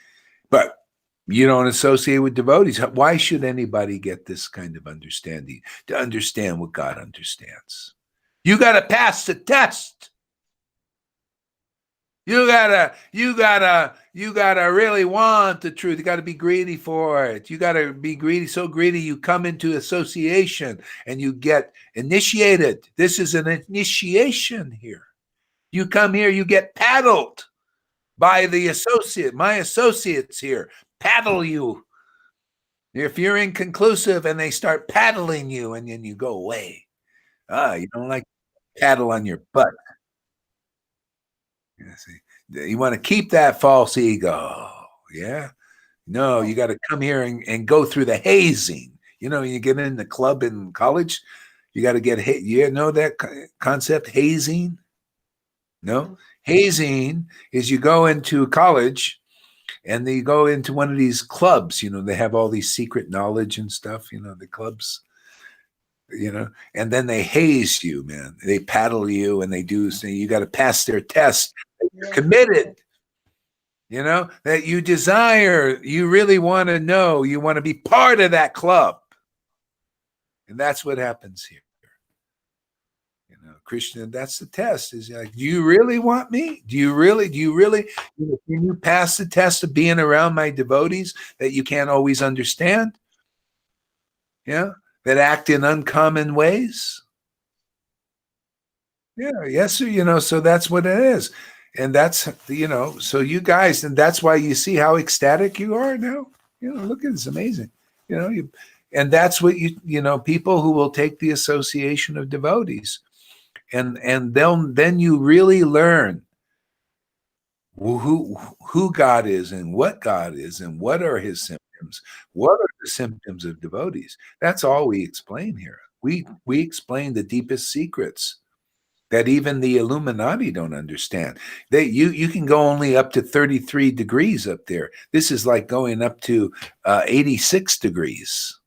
But you don't associate with devotees. Why should anybody get this kind of understanding? To understand what God understands. You got to pass the test. You gotta really want the truth. You gotta be greedy for it. You gotta be greedy, so greedy you come into association and you get initiated. This is an initiation here. You come here, you get paddled by my associates here. Paddle you. If you're inconclusive and they start paddling you and then you go away. You don't like paddle on your butt. You want to keep that false ego. Yeah. No, you got to come here and go through the hazing. You know, you get in the club in college, you got to get, you know that concept, hazing? No? Hazing is you go into college and they go into one of these clubs, you know, they have all these secret knowledge and stuff, you know, the clubs, you know, and then they haze you, man. They paddle you and they do, so you got to pass their test. You're committed. You know, that you desire, you really want to know, you want to be part of that club. And that's what happens here. You know, Krishna, that's the test. Is like, do you really want me? Do you really, can you pass the test of being around my devotees that you can't always understand? Yeah, that act in uncommon ways? Yeah, yes, sir. You know, so that's what it is. And that's, you know, so you guys, and that's why you see how ecstatic you are now. You know, look at it's amazing. You know, and that's what you know, people who will take the association of devotees, and then you really learn who God is and what God is and what are his symptoms. What are the symptoms of devotees? That's all we explain here. We explain the deepest secrets that even the Illuminati don't understand. You can go only up to 33 degrees up there. This is like going up to 86 degrees.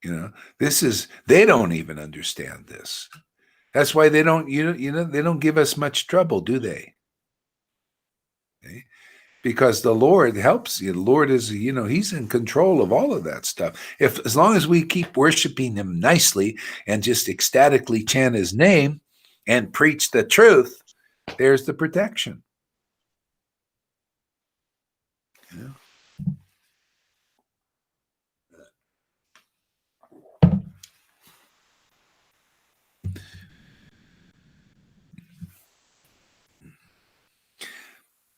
You know, they don't even understand this. That's why they don't, they don't give us much trouble, do they? Okay? Because the Lord helps you. The Lord is, you know, he's in control of all of that stuff. As long as we keep worshiping him nicely and just ecstatically chant his name and preach the truth, there's the protection. Yeah.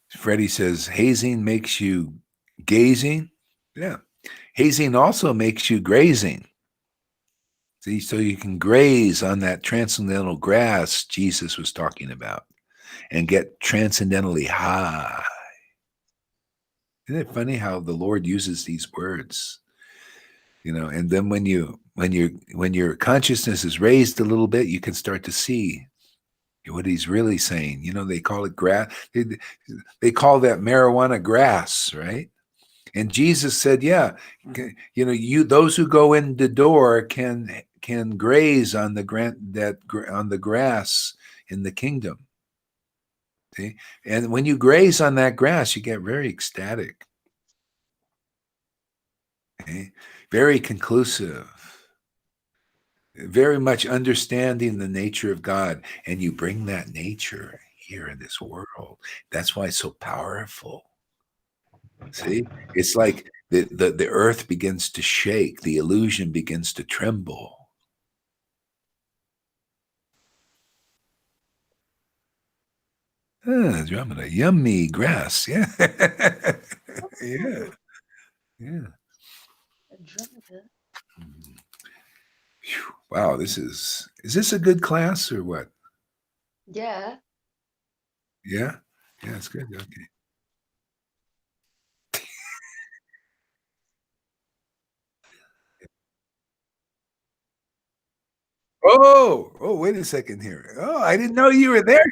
Freddie says, hazing makes you gazing. Yeah. Hazing also makes you grazing. See, so you can graze on that transcendental grass Jesus was talking about and get transcendentally high. Isn't it funny how the Lord uses these words? You know, and then when your consciousness is raised a little bit, you can start to see what he's really saying. You know, they call it grass. They call that marijuana grass, right? And Jesus said, yeah, you know, those who go in the door can graze on the grass in the kingdom. See? And when you graze on that grass, you get very ecstatic. Okay? Very conclusive. Very much understanding the nature of God. And you bring that nature here in this world. That's why it's so powerful. See, it's like the earth begins to shake, the illusion begins to tremble. Dramana, yummy grass, yeah. Yeah. Wow, is this a good class or what? Yeah. Yeah, it's good. Okay. Oh, wait a second here. Oh, I didn't know you were there.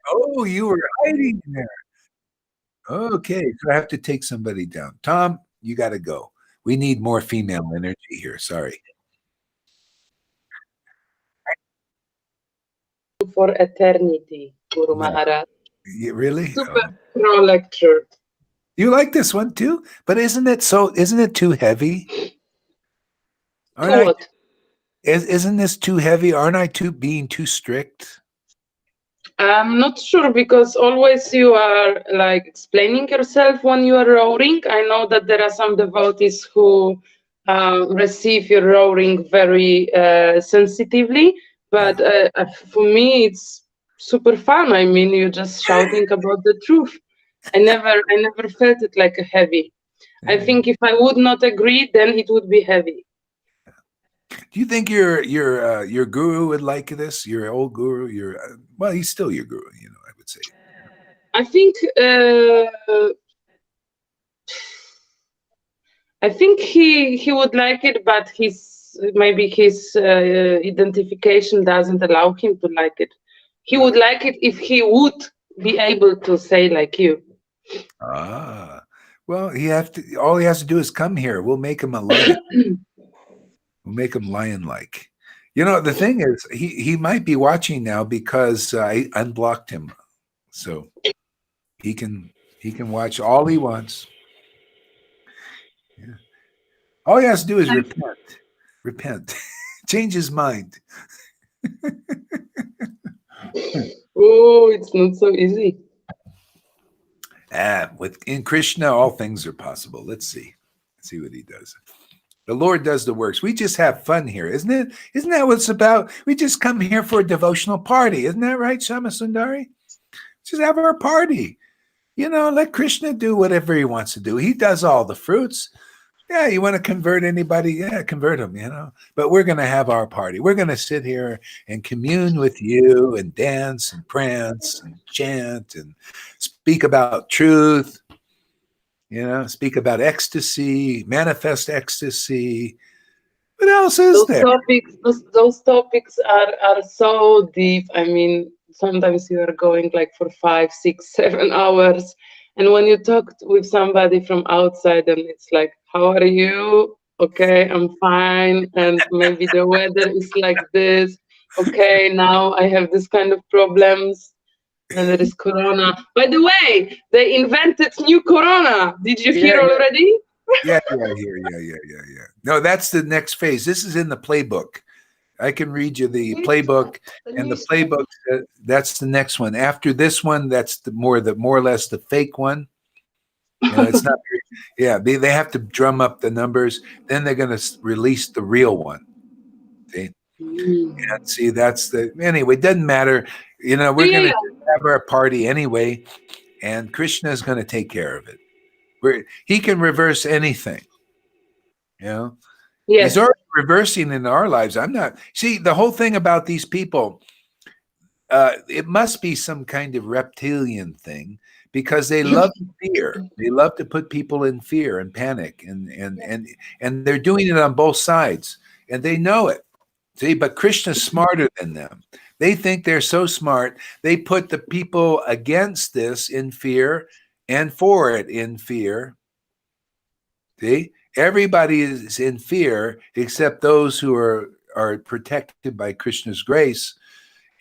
Oh, you were hiding there. Okay, so I have to take somebody down. Tom, you got to go. We need more female energy here. Sorry. For eternity, Guru Maharaj. Really? Super pro lecture. You like this one too? But isn't it too heavy? Isn't this too heavy? Aren't I being too strict? I'm not sure, because always you are like explaining yourself when you are roaring. I know that there are some devotees who receive your roaring very sensitively, but for me it's super fun. I mean, you're just shouting about the truth. I never felt it like a heavy. I think if I would not agree, then it would be heavy. Do you think your guru would like this? Your old guru, well, he's still your guru, I would say. I think he would like it, but maybe his identification doesn't allow him to like it. He would like it if he would be able to say like you. Well, all he has to do is come here. We'll make him a lion. We'll make him lion-like. The thing is, he might be watching now because I unblocked him, so he can watch all he wants. Yeah. All he has to do is repent, change his mind. Oh, it's not so easy. In Krishna, all things are possible. Let's see what he does. The Lord does the works. We just have fun here, isn't it? Isn't that what it's about? We just come here for a devotional party. Isn't that right, Shama Sundari? Just have our party. Let Krishna do whatever he wants to do. He does all the fruits. Yeah, you want to convert anybody? Yeah, convert them, But we're going to have our party. We're going to sit here and commune with you and dance and prance and chant and speak about truth, speak about ecstasy, manifest ecstasy. What else is there? Those topics are so deep. I mean, sometimes you are going like for 5, 6, 7 hours. And when you talk with somebody from outside, and it's like, how are you? Okay, I'm fine. And maybe the weather is like this. Okay, now I have this kind of problems. And there is Corona. By the way, they invented new Corona. Did you hear already? Yeah. No, that's the next phase. This is in the playbook. I can read you the playbook, and the playbook, that's the next one. After this one, that's more or less the fake one. It's not. Yeah, they have to drum up the numbers. Then they're going to release the real one. See, anyway. It doesn't matter. We're going to have our party anyway, and Krishna is going to take care of it. He can reverse anything. Yes. He's already reversing in our lives. See, the whole thing about these people, it must be some kind of reptilian thing, because they love fear. They love to put people in fear and panic, and they're doing it on both sides, and they know it. See, but Krishna's smarter than them. They think they're so smart. They put the people against this in fear and for it in fear. See? Everybody is in fear except those who are protected by Krishna's grace,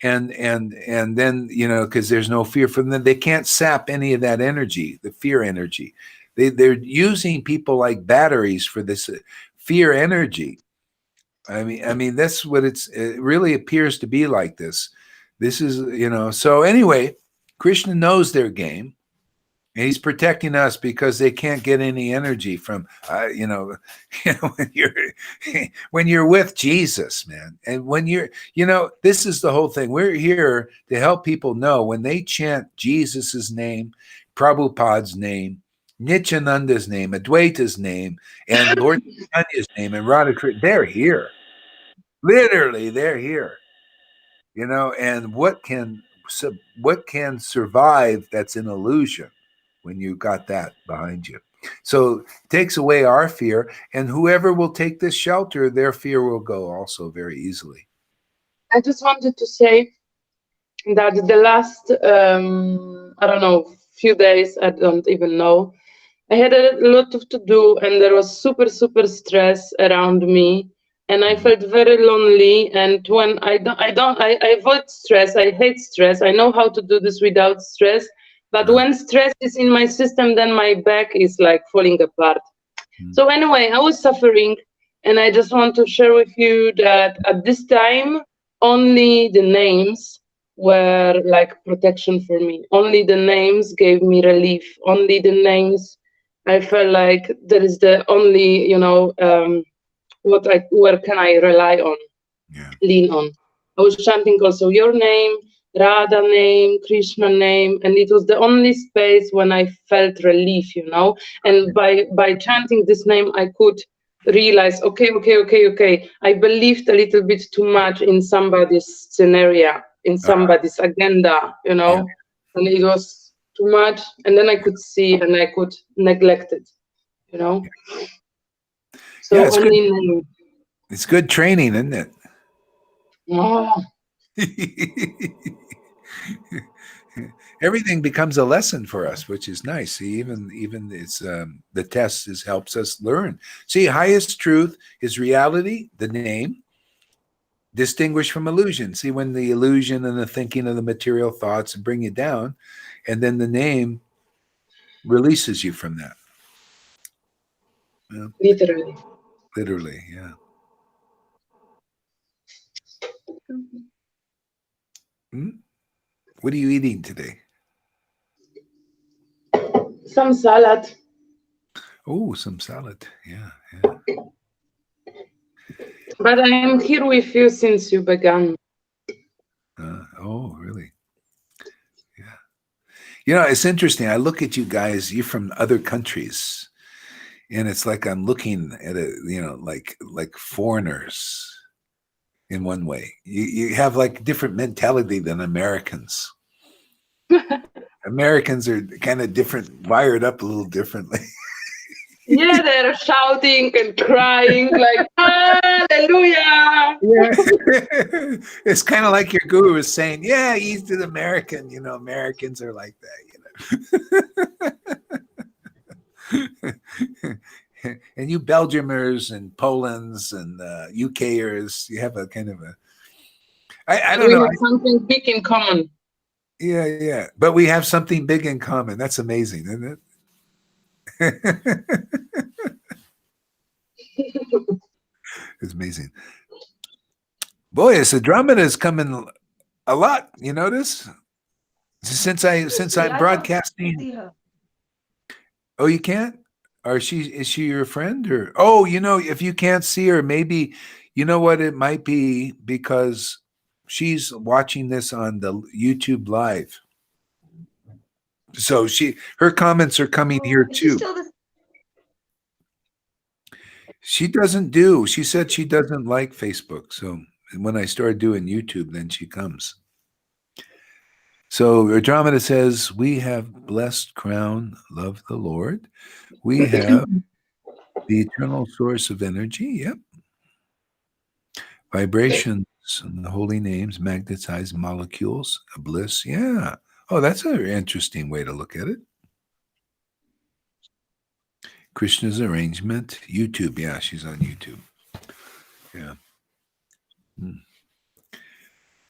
and then because there's no fear from them, they can't sap any of that energy, the fear energy. They're using people like batteries for this fear energy. I mean that's what it really appears to be like. This is So anyway, Krishna knows their game. And he's protecting us because they can't get any energy from, when you're with Jesus, man. And when this is the whole thing. We're here to help people know when they chant Jesus's name, Prabhupada's name, Nityananda's name, Advaita's name, and Lord Chaitanya's name, and Radha, they're here. Literally, they're here. And what can survive that's an illusion when you got that behind you? So it takes away our fear, and whoever will take this shelter, their fear will go also very easily. I just wanted to say that the last, I don't know, few days, I don't even know, I had a lot to do, and there was super, super stress around me. And I felt very lonely. And when I avoid stress, I hate stress. I know how to do this without stress. But when stress is in my system, then my back is like falling apart. So anyway, I was suffering. And I just want to share with you that at this time, only the names were like protection for me. Only the names gave me relief. Only the names, I felt like there is the only, where can I rely on, lean on. I was chanting also your name, Radha name, Krishna name, and it was the only space when I felt relief, you know. And by chanting this name, I could realize, okay. I believed a little bit too much in somebody's scenario, in somebody's agenda, you know, and it was too much. And then I could see and I could neglect it, you know. So Yeah, it's good. only It's good training, isn't it? oh, Everything becomes a lesson for us, which is nice. See, even it's the test helps us learn. See, highest truth is reality, the name, distinguished from illusion. See, when the illusion and the thinking of the material thoughts bring you down, and then the name releases you from that. Yeah, literally, yeah. What are you eating today? some salad. Oh, some salad. Yeah. But I am here with you since you began. Oh, really? Yeah. You know, it's interesting. I look at you guys, you're from other countries, and it's like I'm looking at like foreigners in one way. You have like different mentality than Americans. Americans are kind of different, wired up a little differently. Yeah, they're shouting and crying like hallelujah. Yeah. It's kind of like your guru is saying, yeah, he's an American. You know, Americans are like that, you know. And you Belgiumers and Polands and UKers, you have a kind of a, I don't We know. have something big in common. Yeah. But we have something big in common. That's amazing, isn't it? It's amazing. Boy, this Andromeda is coming a lot. You notice? Since I'm broadcasting. See her. Oh, you can't? Or is she your friend? Or oh, you know, if you can't see her, maybe you know what it might be because she's watching this on the YouTube live. So her comments are coming here Is she too. still the She said she doesn't like Facebook. So when I started doing YouTube, then she comes. So Andromeda says, we have blessed crown, love the Lord. We have the eternal source of energy. Yep. Vibrations and the holy names, magnetized molecules, bliss. Yeah. Oh, that's an interesting way to look at it. Krishna's arrangement, YouTube. Yeah, she's on YouTube. Yeah.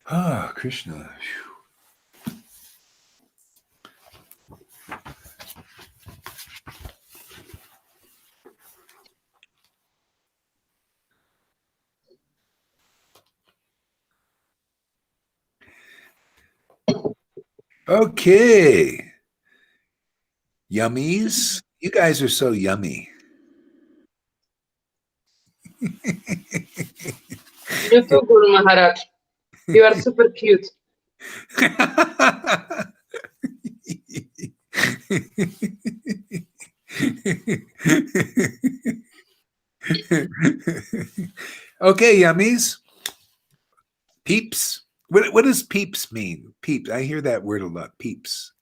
Ah, Krishna. Whew. Okay. Yummies. You guys are so yummy. You too, Guru Maharaj. You are super cute. Okay, yummies. Peeps. What does peeps mean? Peeps. I hear that word a lot. Peeps.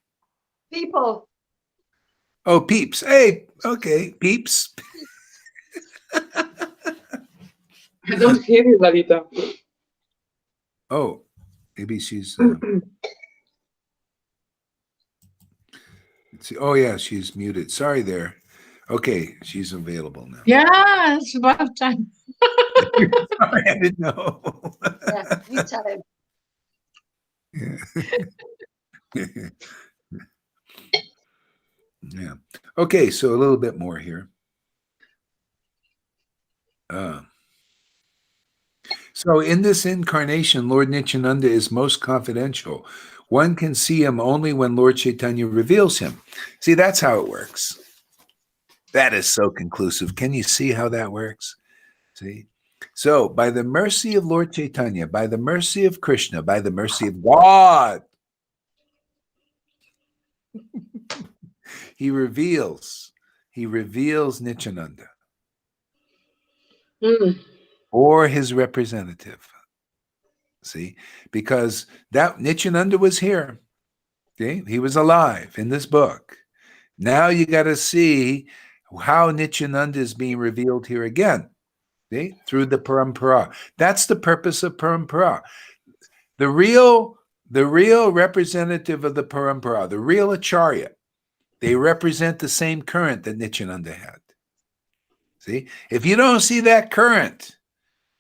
people? Oh, peeps. Hey, okay, peeps. I don't hear you, Lalita. Oh, maybe she's. Let's see. Oh, yeah, she's muted. Sorry there. Okay, she's available now. Yeah, it's about time. Sorry, I didn't know. Yeah, you tell him. Yeah. Yeah. Okay, so a little bit more here. So in this incarnation, Lord Nityananda is most confidential. One can see him only when Lord Chaitanya reveals him. See, that's how it works. That is so conclusive. Can you see how that works? See? So, by the mercy of Lord Chaitanya, by the mercy of Krishna, by the mercy of God, he reveals Nityananda Mm. or his representative. See, because that Nityananda was here. Okay, he was alive in this book. Now you got to see how Nityananda is being revealed here again. See, through the parampara. That's the purpose of parampara. The real representative of the parampara, the real acharya, they represent the same current that Nityananda had. See, if you don't see that current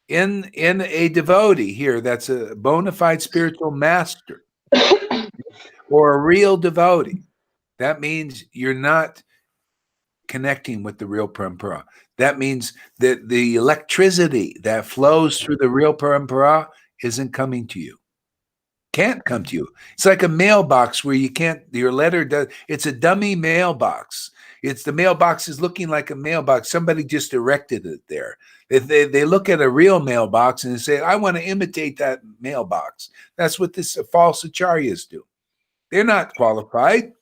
in a devotee here, that's a bona fide spiritual master or a real devotee, that means you're not connecting with the real parampara. That means that the electricity that flows through the real parampara isn't coming to you. Can't come to you. It's like a mailbox where you can't, your letter does, it's a dummy mailbox. It's the mailbox is looking like a mailbox. Somebody just erected it there. They look at a real mailbox and say, I want to imitate that mailbox. That's what this false acharyas do. They're not qualified.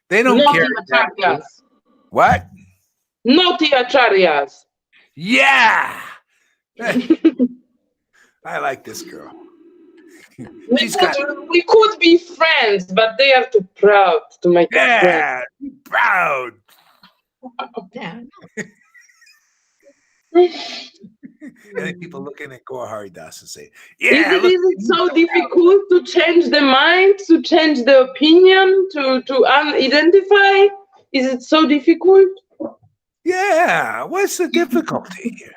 They don't Naughty care. acharyas. What? Naughty acharyas. Yeah. I like this girl. We could be friends, but they are too proud to make us friends. Yeah, proud. Yeah. And then people looking at Gaur Haridas and say, Is yeah, it so difficult to change the mind, to change the opinion, to unidentify? Is it so difficult? yeah, what's the difficulty here?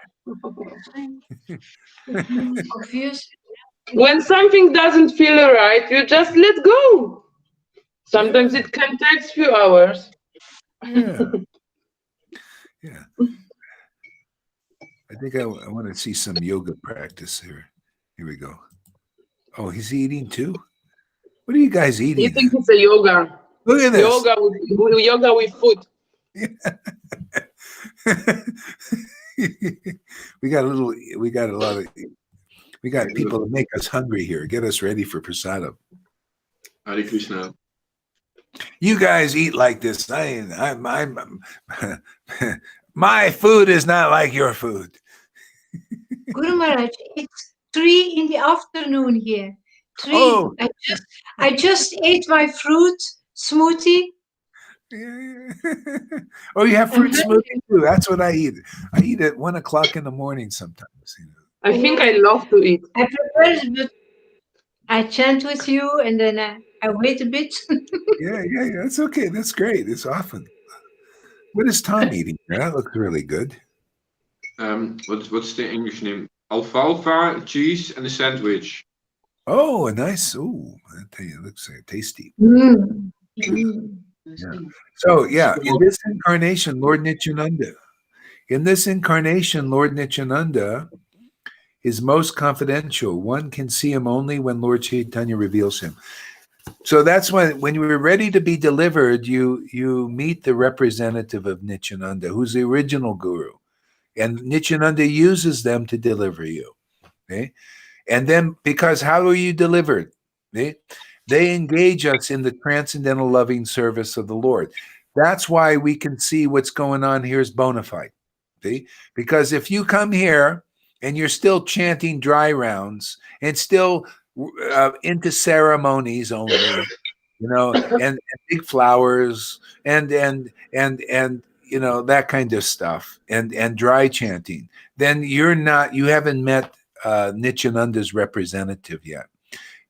Obvious. When something doesn't feel right, you just let go. Sometimes it can take a few hours. Yeah. Yeah. I think I want to see some yoga practice here. Here we go. Oh, he's eating too? What are you guys eating? You think it's a yoga? Look at this. Yoga with food. we got people to make us hungry here, get us ready for prasadam. Hare Krishna. You guys eat like this. My food is not like your food. Guru Maharaj, it's 3 in the afternoon here. 3. Oh. I just ate my fruit smoothie. Oh, you have fruit smoothie too. That's what I eat. I eat at 1 o'clock in the morning sometimes. I think I love to eat. I prepare it, but I chant with you and then I wait a bit. Yeah. That's okay. That's great. It's often. What is Tom eating? That looks really good. What's the English name? Alfalfa, cheese, and a sandwich. Oh, a nice. Oh, I tell you, it looks tasty. Mm. Yeah. So, in this incarnation, Lord Nityananda is most confidential. One can see him only when Lord Chaitanya reveals him. So that's when you were ready to be delivered, you meet the representative of Nityananda, who's the original guru. And Nityananda uses them to deliver you. Okay? And then, because how are you delivered? Okay? They engage us in the transcendental loving service of the Lord. That's why we can see what's going on here is bona fide. Okay? Because if you come here and you're still chanting dry rounds and still into ceremonies only, and big flowers and that kind of stuff and dry chanting, then you haven't met Nityananda's representative yet.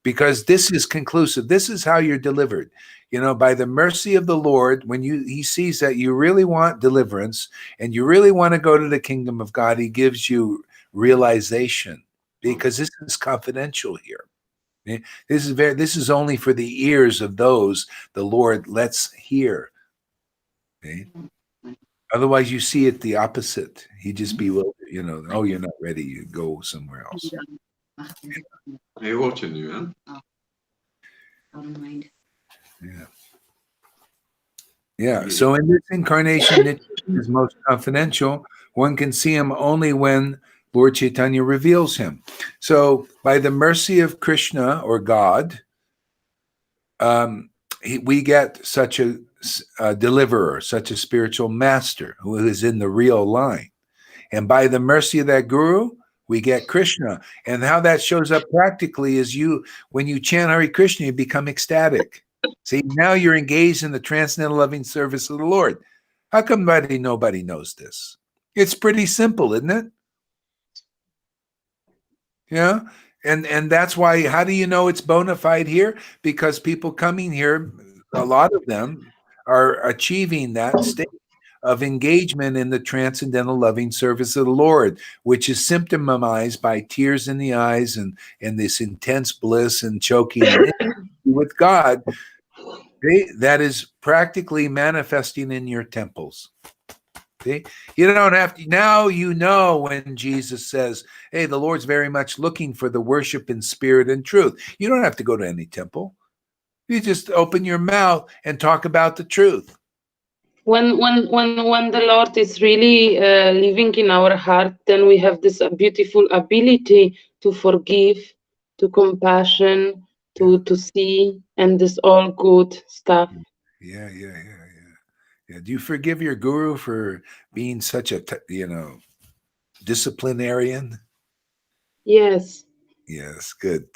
Because this is conclusive. This is how you're delivered. By the mercy of the Lord, when he sees that you really want deliverance and you really want to go to the kingdom of God, he gives you realization, because this is confidential here. Okay? This is only for the ears of those the Lord lets hear. Okay? Otherwise, you see it the opposite. He just bewildered. Oh, you're not ready. You go somewhere else. Hij hoort je nu, hè? Yeah. So in this incarnation, it is most confidential. One can see him only when Lord Chaitanya reveals him. So by the mercy of Krishna or God, we get such a deliverer, such a spiritual master who is in the real line. And by the mercy of that guru, we get Krishna. And how that shows up practically is when you chant Hare Krishna, you become ecstatic. See, now you're engaged in the transcendental loving service of the Lord. How come nobody knows this? It's pretty simple, isn't it? Yeah. And that's why, how do you know it's bona fide here? Because people coming here, a lot of them are achieving that state of engagement in the transcendental loving service of the Lord, which is symptomized by tears in the eyes and this intense bliss and choking and with God. That is practically manifesting in your temples. See? You don't have to, now you know when Jesus says, hey, the Lord's very much looking for the worship in spirit and truth. You don't have to go to any temple. You just open your mouth and talk about the truth. When the Lord is really living in our heart, then we have this beautiful ability to forgive, to compassion, to see, and this all good stuff. Yeah. Do you forgive your guru for being such a disciplinarian? Yes. Yes, good.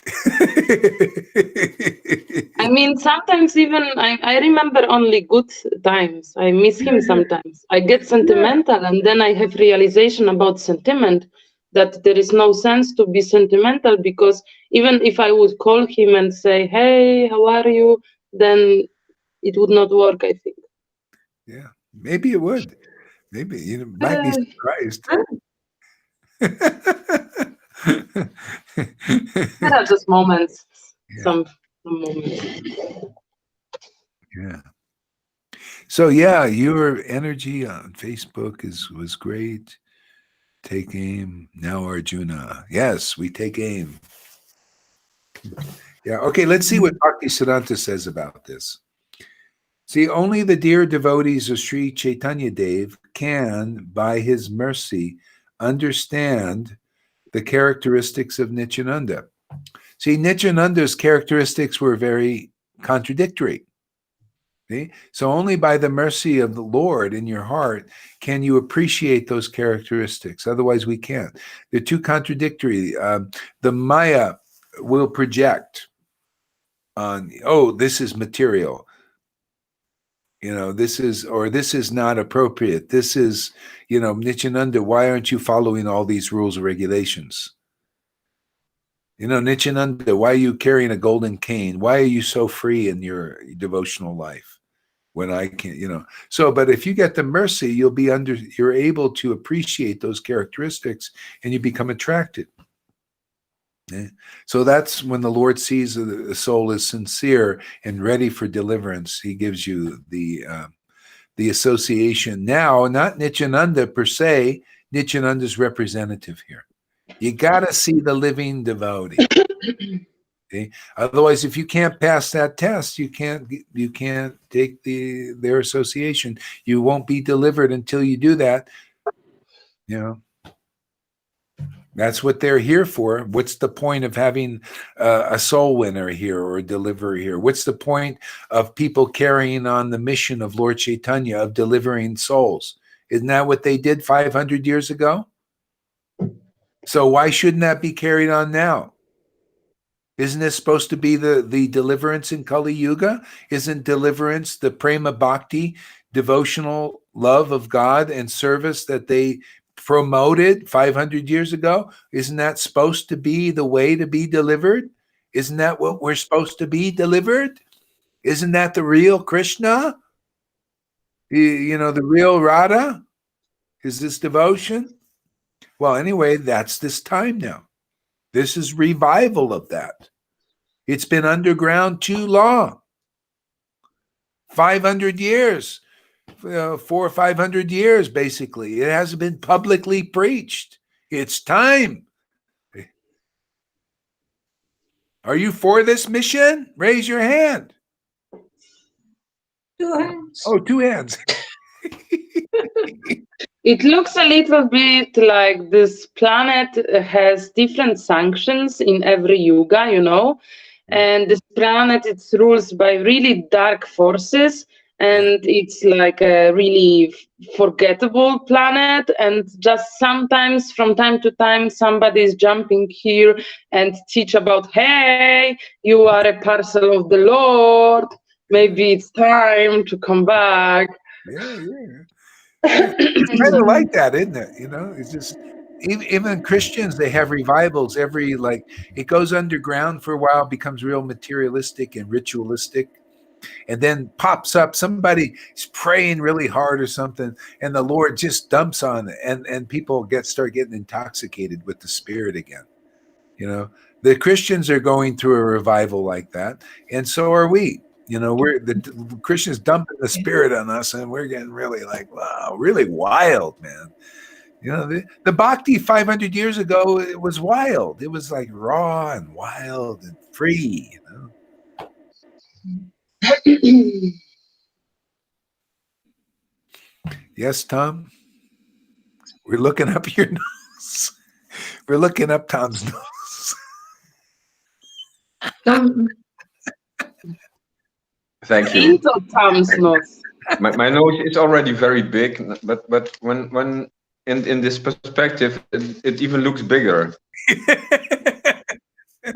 I mean, sometimes even I remember only good times. I miss him sometimes. I get sentimental, and then I have realization about sentiment, that there is no sense to be sentimental, because even if I would call him and say, hey, how are you? Then it would not work, I think. Yeah, maybe it would. Maybe you might be surprised. There are just moments, some moments. Yeah. So yeah, your energy on Facebook was great. Take aim. Now Arjuna. Yes, we take aim. Yeah. Okay, let's see what Bhakti Siddhanta says about this. See, only the dear devotees of Sri Chaitanya Dev can, by his mercy, understand the characteristics of Nityananda. See, Nityananda's characteristics were very contradictory. See? So only by the mercy of the Lord in your heart can you appreciate those characteristics. Otherwise, we can't. They're too contradictory. The Maya will project on, oh, this is material. This is not appropriate. This is, Nityananda, why aren't you following all these rules and regulations? Nityananda, why are you carrying a golden cane? Why are you so free in your devotional life when I can't, So, but if you get the mercy, you're able to appreciate those characteristics and you become attracted. Yeah. So that's when the Lord sees the soul is sincere and ready for deliverance. He gives you the association. Now, not Nityananda per se, Nityananda's representative here. You got to see the living devotee. Okay? Otherwise, if you can't pass that test, you can't take their association. You won't be delivered until you do that. That's what they're here for. What's the point of having a soul winner here or a deliverer here? What's the point of people carrying on the mission of Lord Chaitanya of delivering souls? Isn't that what they did 500 years ago? So why shouldn't that be carried on now? Isn't this supposed to be the deliverance in Kali Yuga? Isn't deliverance the prema bhakti, devotional love of God and service that they promoted 500 years ago? Isn't that supposed to be the way to be delivered? Isn't that what we're supposed to be delivered? Isn't that the real Krishna? The real Radha? Is this devotion? Well, anyway, that's this time now. This is revival of that. It's been underground too long. 500 years. 400 or 500 years, basically. It hasn't been publicly preached. It's time. Are you for this mission? Raise your hand. 2 hands. Oh, 2 hands. It looks a little bit like this planet has different sanctions in every yuga, you know, and this planet it's rules by really dark forces, and it's like a really forgettable planet, and just sometimes from time to time somebody is jumping here and teach about, hey, you are a parcel of the Lord, maybe it's time to come back. Yeah, yeah. It's And kind so of like that, isn't it? You know, it's just even Christians, they have revivals every, like, it goes underground for a while, becomes real materialistic and ritualistic, and then pops up. Somebody is praying really hard or something, and the Lord just dumps on it, and people start getting intoxicated with the Spirit again. You know, the Christians are going through a revival like that, and so are we. You know, we're the Christians dumping the Spirit on us, and we're getting really like, wow, really wild, man. You know, the Bhakti 500 years ago, it was wild. It was like raw and wild and free. You know. Yes, Tom. We're looking up your nose. We're looking up Tom's nose. don't, Thank you. Into Tom's nose. My nose is already very big, but when in this perspective, it even looks bigger.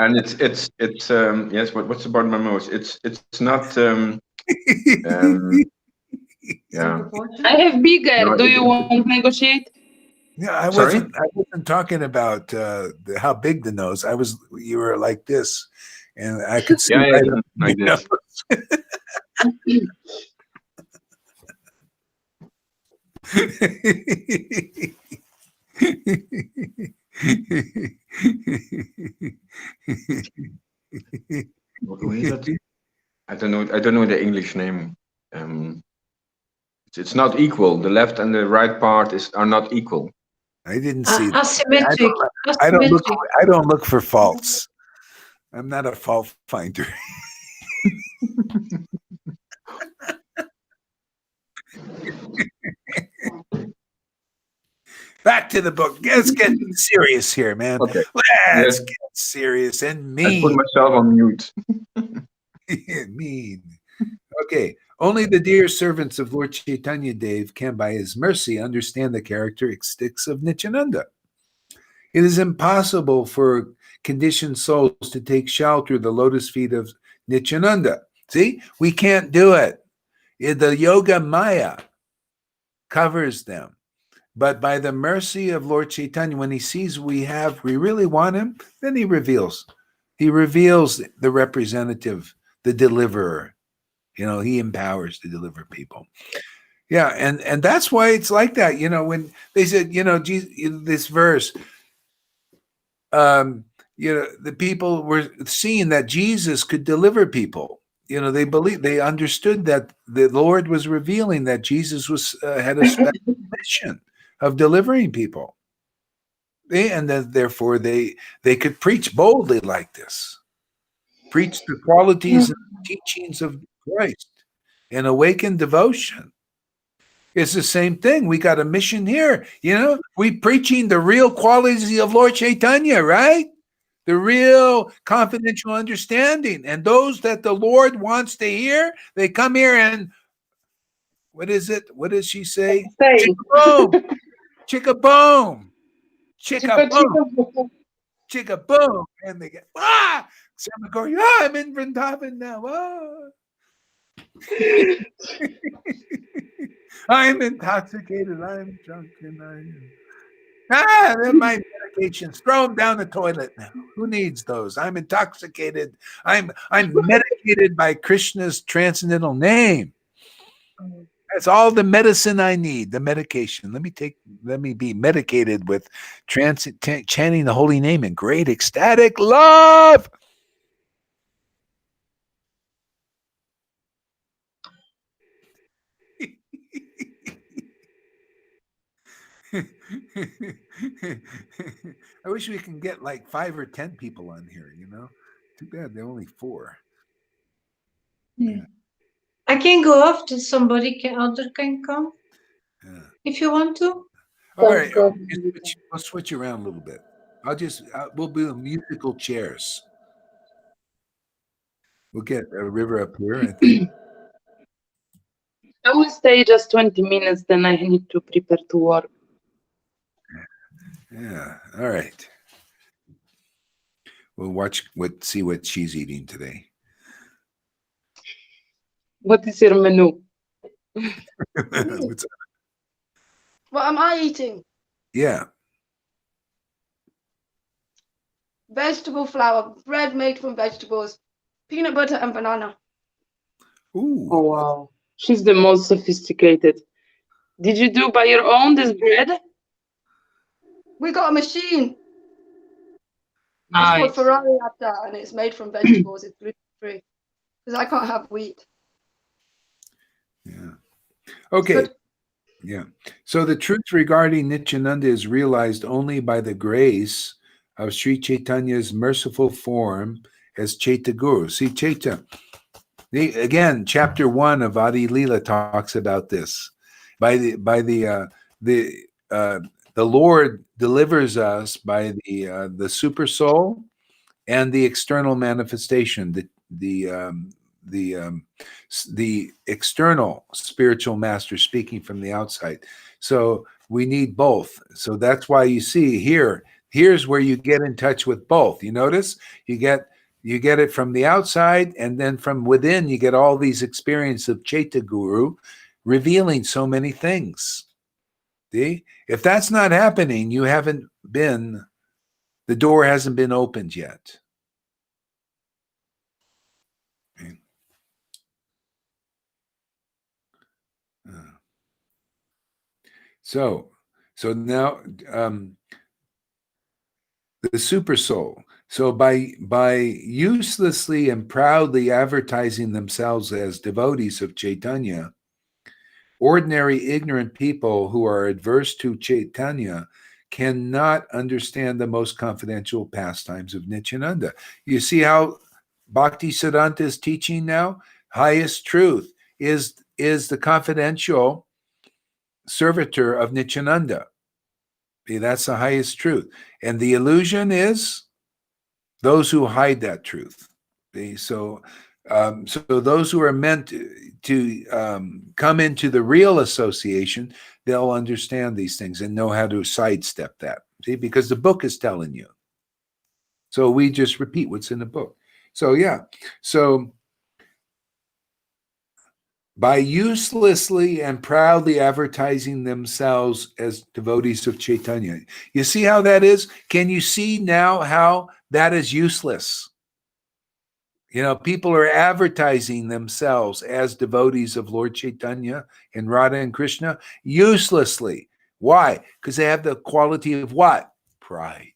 And it's yes. What's about my nose? It's not yeah. I have bigger. No, Do you want to negotiate? Yeah, I Sorry? wasn't talking about how big the nose. You were like this, and I could see Yeah, right up like your this. Hoe heet dat? I don't know the English name. It's not equal. The left and the right part are not equal. I didn't see that. asymmetric. I don't look. Asymmetric. I don't look for faults. I'm not a fault finder. Back to the book. Let's get serious here, man. Okay. Let's Yes. get serious and I put mean. myself on mute. Mean. Okay. Only the dear servants of Lord Chaitanya Dev can, by his mercy, understand the characteristics of Nityananda. It is impossible for conditioned souls to take shelter of the lotus feet of Nityananda. See, we can't do it. The Yoga Maya covers them. But by the mercy of Lord Chaitanya, when he sees we really want him, then he reveals. He reveals the representative, the deliverer. You know, he empowers to deliver people. Yeah, and that's why it's like that. You know, when they said, you know, Jesus, this verse, you know, the people were seeing that Jesus could deliver people. You know, they understood that the Lord was revealing that Jesus had a special mission of delivering people. And then therefore they could preach boldly like this, preach the qualities and teachings of Christ and awaken devotion. It's the same thing. We got a mission here. You know, we preaching the real qualities of Lord Chaitanya, right? The real confidential understanding. And those that the Lord wants to hear, they come here and what is it? What does she say? Say. Chicka boom, chicka boom, chicka Chico, boom, chico. chicka boom. And they get, Some go, I'm in Vrindavan now. I'm intoxicated. I'm drunk. And they're my medications. Throw them down the toilet now. Who needs those? I'm intoxicated. I'm medicated by Krishna's transcendental name. That's all the medicine I need. The medication. Let me be medicated with chanting the holy name in great ecstatic love. I wish we can get like 5 or 10 people on here, you know. Too bad they're only 4. Yeah. I can go after somebody other can come Yeah. if you want to. All right, God. we'll switch around a little bit. We'll do musical chairs. We'll get a river up here, I think. I will stay just 20 minutes, then I need to prepare to work. Yeah. All right. We'll see what she's eating today. What is your menu? What am I eating? Yeah. Vegetable flour, bread made from vegetables, peanut butter and banana. Ooh. Oh, wow. She's the most sophisticated. Did you do by your own this bread? We got a machine. It's Nice. called Ferrari Latte, and it's made from vegetables. It's gluten-free because I can't have wheat. Yeah. Okay. Yeah. So the truth regarding Nityananda is realized only by the grace of Sri Chaitanya's merciful form as Chaita Guru. See, Chaita, again, chapter 1 of Adi Leela talks about this. The Lord delivers us by the super soul and the external manifestation, the external spiritual master speaking from the outside. So we need both. So that's why you see here's where you get in touch with both. You notice you get it from the outside, and then from within you get all these experiences of Chaita Guru revealing so many things. See? If that's not happening, the door hasn't been opened yet. Okay. So now the super soul. So by uselessly and proudly advertising themselves as devotees of Chaitanya, ordinary ignorant people who are adverse to Chaitanya cannot understand the most confidential pastimes of Nityananda. You see how Bhakti Siddhanta is teaching now? Highest truth is the confidential servitor of Nityananda. That's the highest truth. And the illusion is those who hide that truth. So those who are meant to come into the real association, they'll understand these things and know how to sidestep that. See, because the book is telling you. So we just repeat what's in the book. So yeah. So by uselessly and proudly advertising themselves as devotees of Chaitanya. You see how that is? Can you see now how that is useless? You know, people are advertising themselves as devotees of Lord Chaitanya and Radha and Krishna uselessly. Why? Because they have the quality of what? Pride.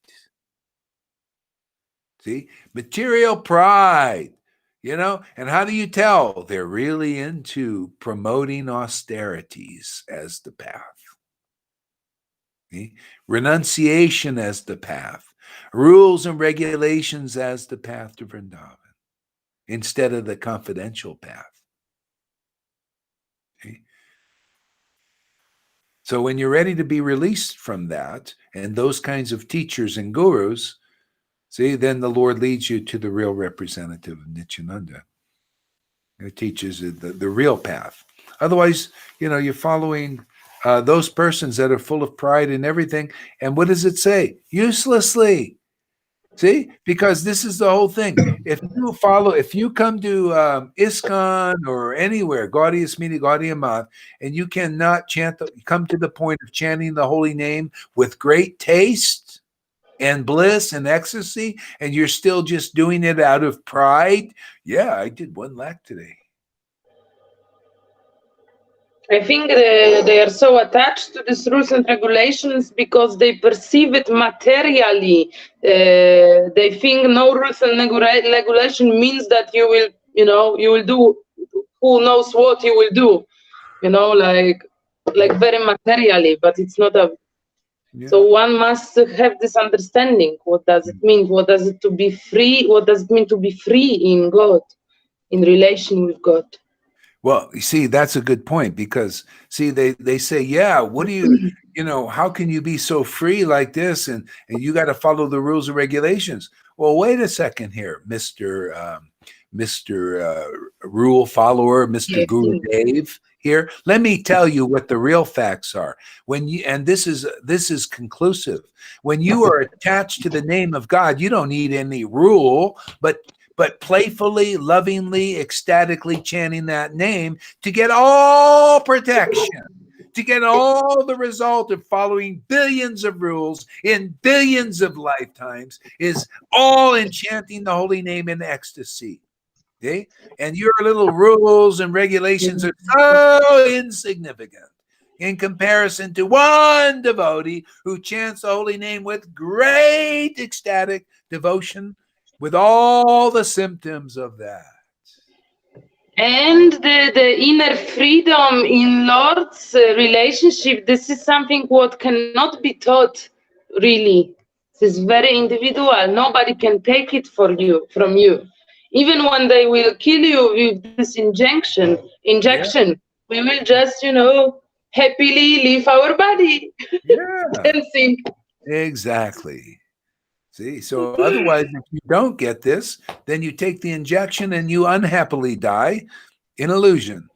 See? Material pride. You know, and how do you tell? They're really into promoting austerities as the path. See? Renunciation as the path. Rules and regulations as the path to Vrindavan, instead of the confidential path. See? So when you're ready to be released from that and those kinds of teachers and gurus, see, then the Lord leads you to the real representative of Nityananda. It teaches the real path. Otherwise, you're following those persons that are full of pride and everything. And what does it say? Uselessly. See? Because this is the whole thing. If you come to ISKCON or anywhere, Gaudiya Smriti, Gaudiya Math, and you cannot come to the point of chanting the holy name with great taste and bliss and ecstasy, and you're still just doing it out of pride. Yeah, I did 1 lakh today. I think they are so attached to these rules and regulations because they perceive it materially. They think no rules and regulation means that you will do who knows what you will do, like very materially, but it's not a. Yeah. So one must have this understanding. What does it mean? What does it to be free? What does it mean to be free in God, in relation with God? Well, you see, that's a good point, because see, they say, yeah, what do you know, how can you be so free like this, and you got to follow the rules and regulations? Well, wait a second here, Mr. Rule follower, Mr. Guru Dave here. Let me tell you what the real facts are. When you, and this is conclusive. When you are attached to the name of God, you don't need any rule, but playfully, lovingly, ecstatically chanting that name to get all protection, to get all the result of following billions of rules in billions of lifetimes, is all in chanting the holy name in ecstasy. Okay? And your little rules and regulations are so insignificant in comparison to one devotee who chants the holy name with great ecstatic devotion, with all the symptoms of that. And the inner freedom in Lord's relationship, this is something what cannot be taught, really. This is very individual. Nobody can take it from you. Even when they will kill you with this injection, we will just, happily leave our body. Yeah. Dancing. Exactly. See, so otherwise, if you don't get this, then you take the injection and you unhappily die in illusion.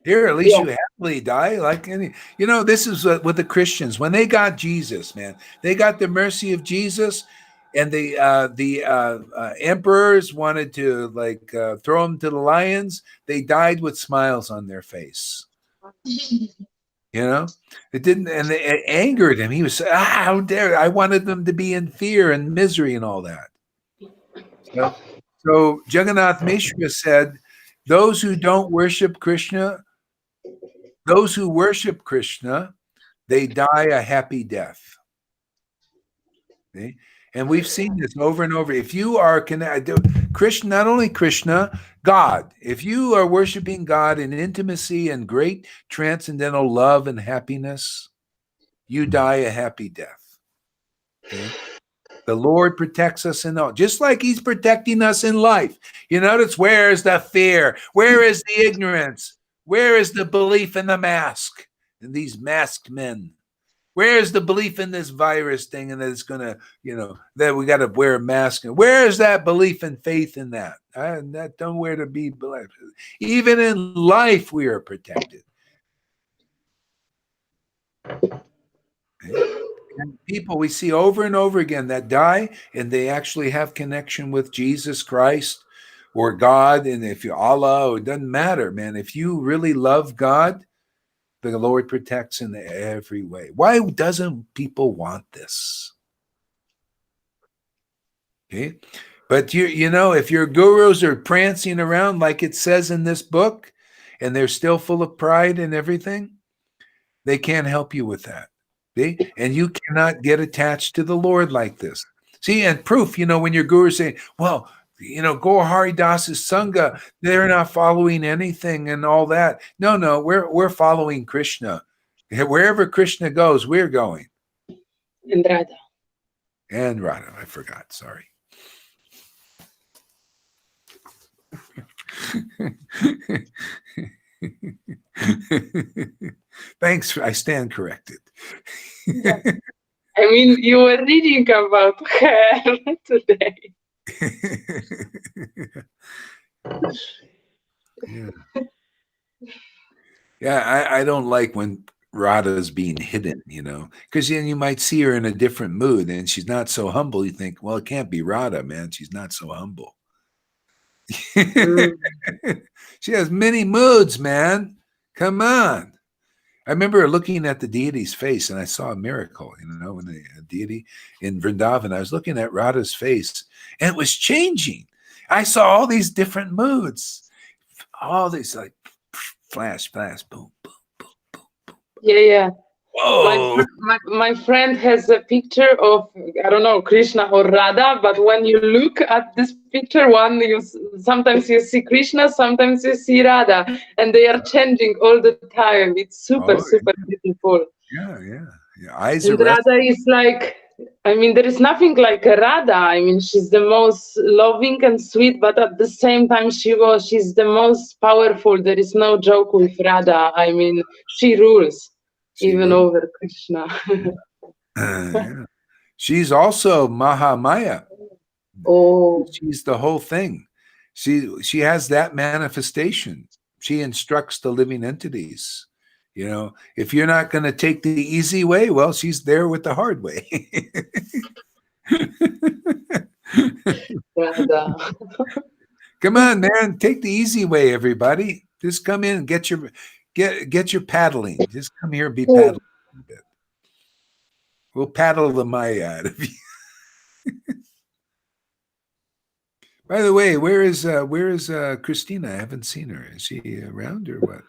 Here, at least you happily die like any. This is with the Christians. When they got Jesus, man, they got the mercy of Jesus, and the emperors wanted to throw them to the lions. They died with smiles on their face. It didn't, and it angered him. He was, how dare I wanted them to be in fear and misery and all that. So Jagannath Mishra said, those who worship Krishna, they die a happy death. Okay? And we've seen this over and over. If you are Krishna, not only Krishna, God, if you are worshiping God in intimacy and great transcendental love and happiness, you die a happy death. Okay? The Lord protects us in all, just like he's protecting us in life. You notice, where is the fear? Where is the ignorance? Where is the belief in the mask and these masked men? Where is the belief in this virus thing, and that it's going to, that we got to wear a mask? And where is that belief and faith in that? That don't wear to be believed. Even in life, we are protected. Okay? And people we see over and over again that die, and they actually have connection with Jesus Christ or God. And if you're Allah, it doesn't matter, man. If you really love God, the Lord protects in every way. Why doesn't people want this? Okay. But if your gurus are prancing around like it says in this book, and they're still full of pride and everything, they can't help you with that. Okay? And you cannot get attached to the Lord like this. See, and proof, when your guru is saying, well, Gaur Hari Das's Sangha, they're not following anything and all that. No, we're following Krishna. Wherever Krishna goes, we're going. And Radha, I forgot, sorry. Thanks, I stand corrected. I mean, you were reading about her today. Yeah, I don't like when Radha is being hidden, because then you might see her in a different mood and she's not so humble. You think, well, it can't be Radha, man. She's not so humble. She has many moods, man. Come on. I remember looking at the deity's face, and I saw a miracle, when the deity in Vrindavan, I was looking at Radha's face, and it was changing. I saw all these different moods, all these flash, boom, boom, boom, boom, boom. Yeah. Whoa. My friend has a picture of, I don't know, Krishna or Radha, but when you look at this picture, sometimes you see Krishna, sometimes you see Radha, and they are changing all the time. It's super beautiful. Yeah. Eyes and are Radha is like I mean, there is nothing like Radha. I mean, she's the most loving and sweet, but at the same time, she's the most powerful. There is no joke with Radha. I mean, she rules, even over Krishna. Yeah. She's also Mahamaya. Oh, She's the whole thing. She has that manifestation. She instructs the living entities. You know, if you're not going to take the easy way, well, she's there with the hard way. Radha. Come on, man, take the easy way, everybody. Just come in and get your paddling. Just come here and be paddling a bit. We'll paddle the Maya out of you. By the way, where is Christina? I haven't seen her. Is she around or what?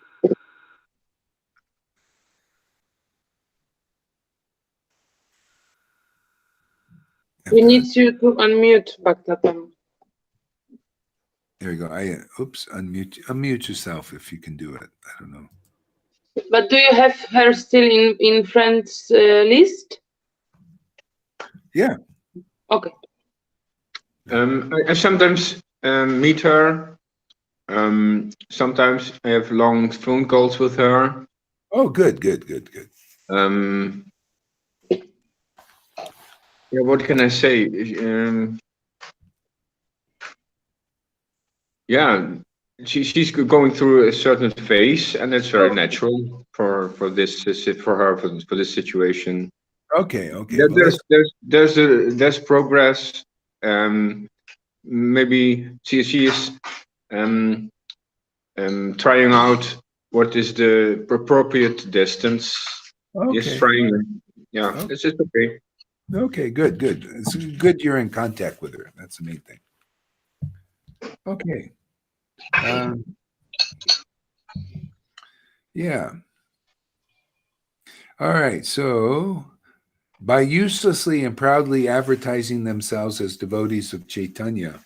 We need you to unmute, Bhaktatam. There you go. Oops, unmute yourself if you can do it. I don't know. But do you have her still in friends list? Yeah. Okay. I sometimes meet her. Sometimes I have long phone calls with her. Oh, good. Yeah, what can I say? Yeah, she's going through a certain phase, and it's very natural for this for her for this situation. Okay. There's progress. Maybe she is trying out what is the appropriate distance. Okay. She's trying. Yeah, Oh. it's just okay. Okay, good. It's good you're in contact with her. That's the main thing. Okay. Yeah. All right. So, by uselessly and proudly advertising themselves as devotees of Chaitanya,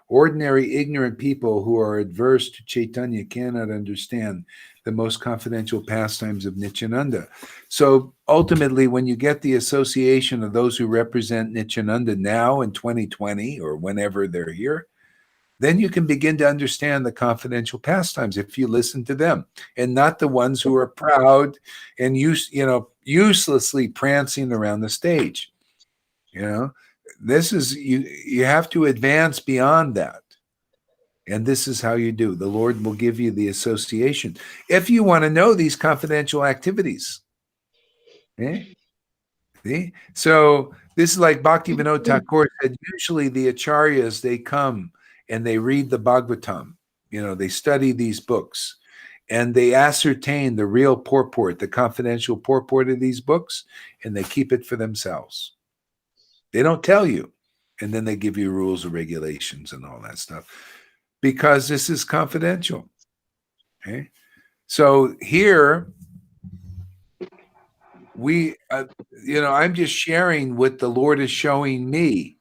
ordinary ignorant people who are adverse to Chaitanya cannot understand the most confidential pastimes of Nityananda. So ultimately, when you get the association of those who represent Nityananda now in 2020 or whenever they're here, then you can begin to understand the confidential pastimes if you listen to them and not the ones who are proud and uselessly prancing around the stage. You know, this is you have to advance beyond that. And this is how you do. The Lord will give you the association if you want to know these confidential activities. Okay? See? So this is like Bhaktivinoda Thakur said, usually the acharyas, they come and they read the Bhagavatam. You know, they study these books and they ascertain the real purport, the confidential purport of these books, and they keep it for themselves. They don't tell you. And then they give you rules or regulations and all that stuff because this is confidential. Okay. So here we, I'm just sharing what the Lord is showing me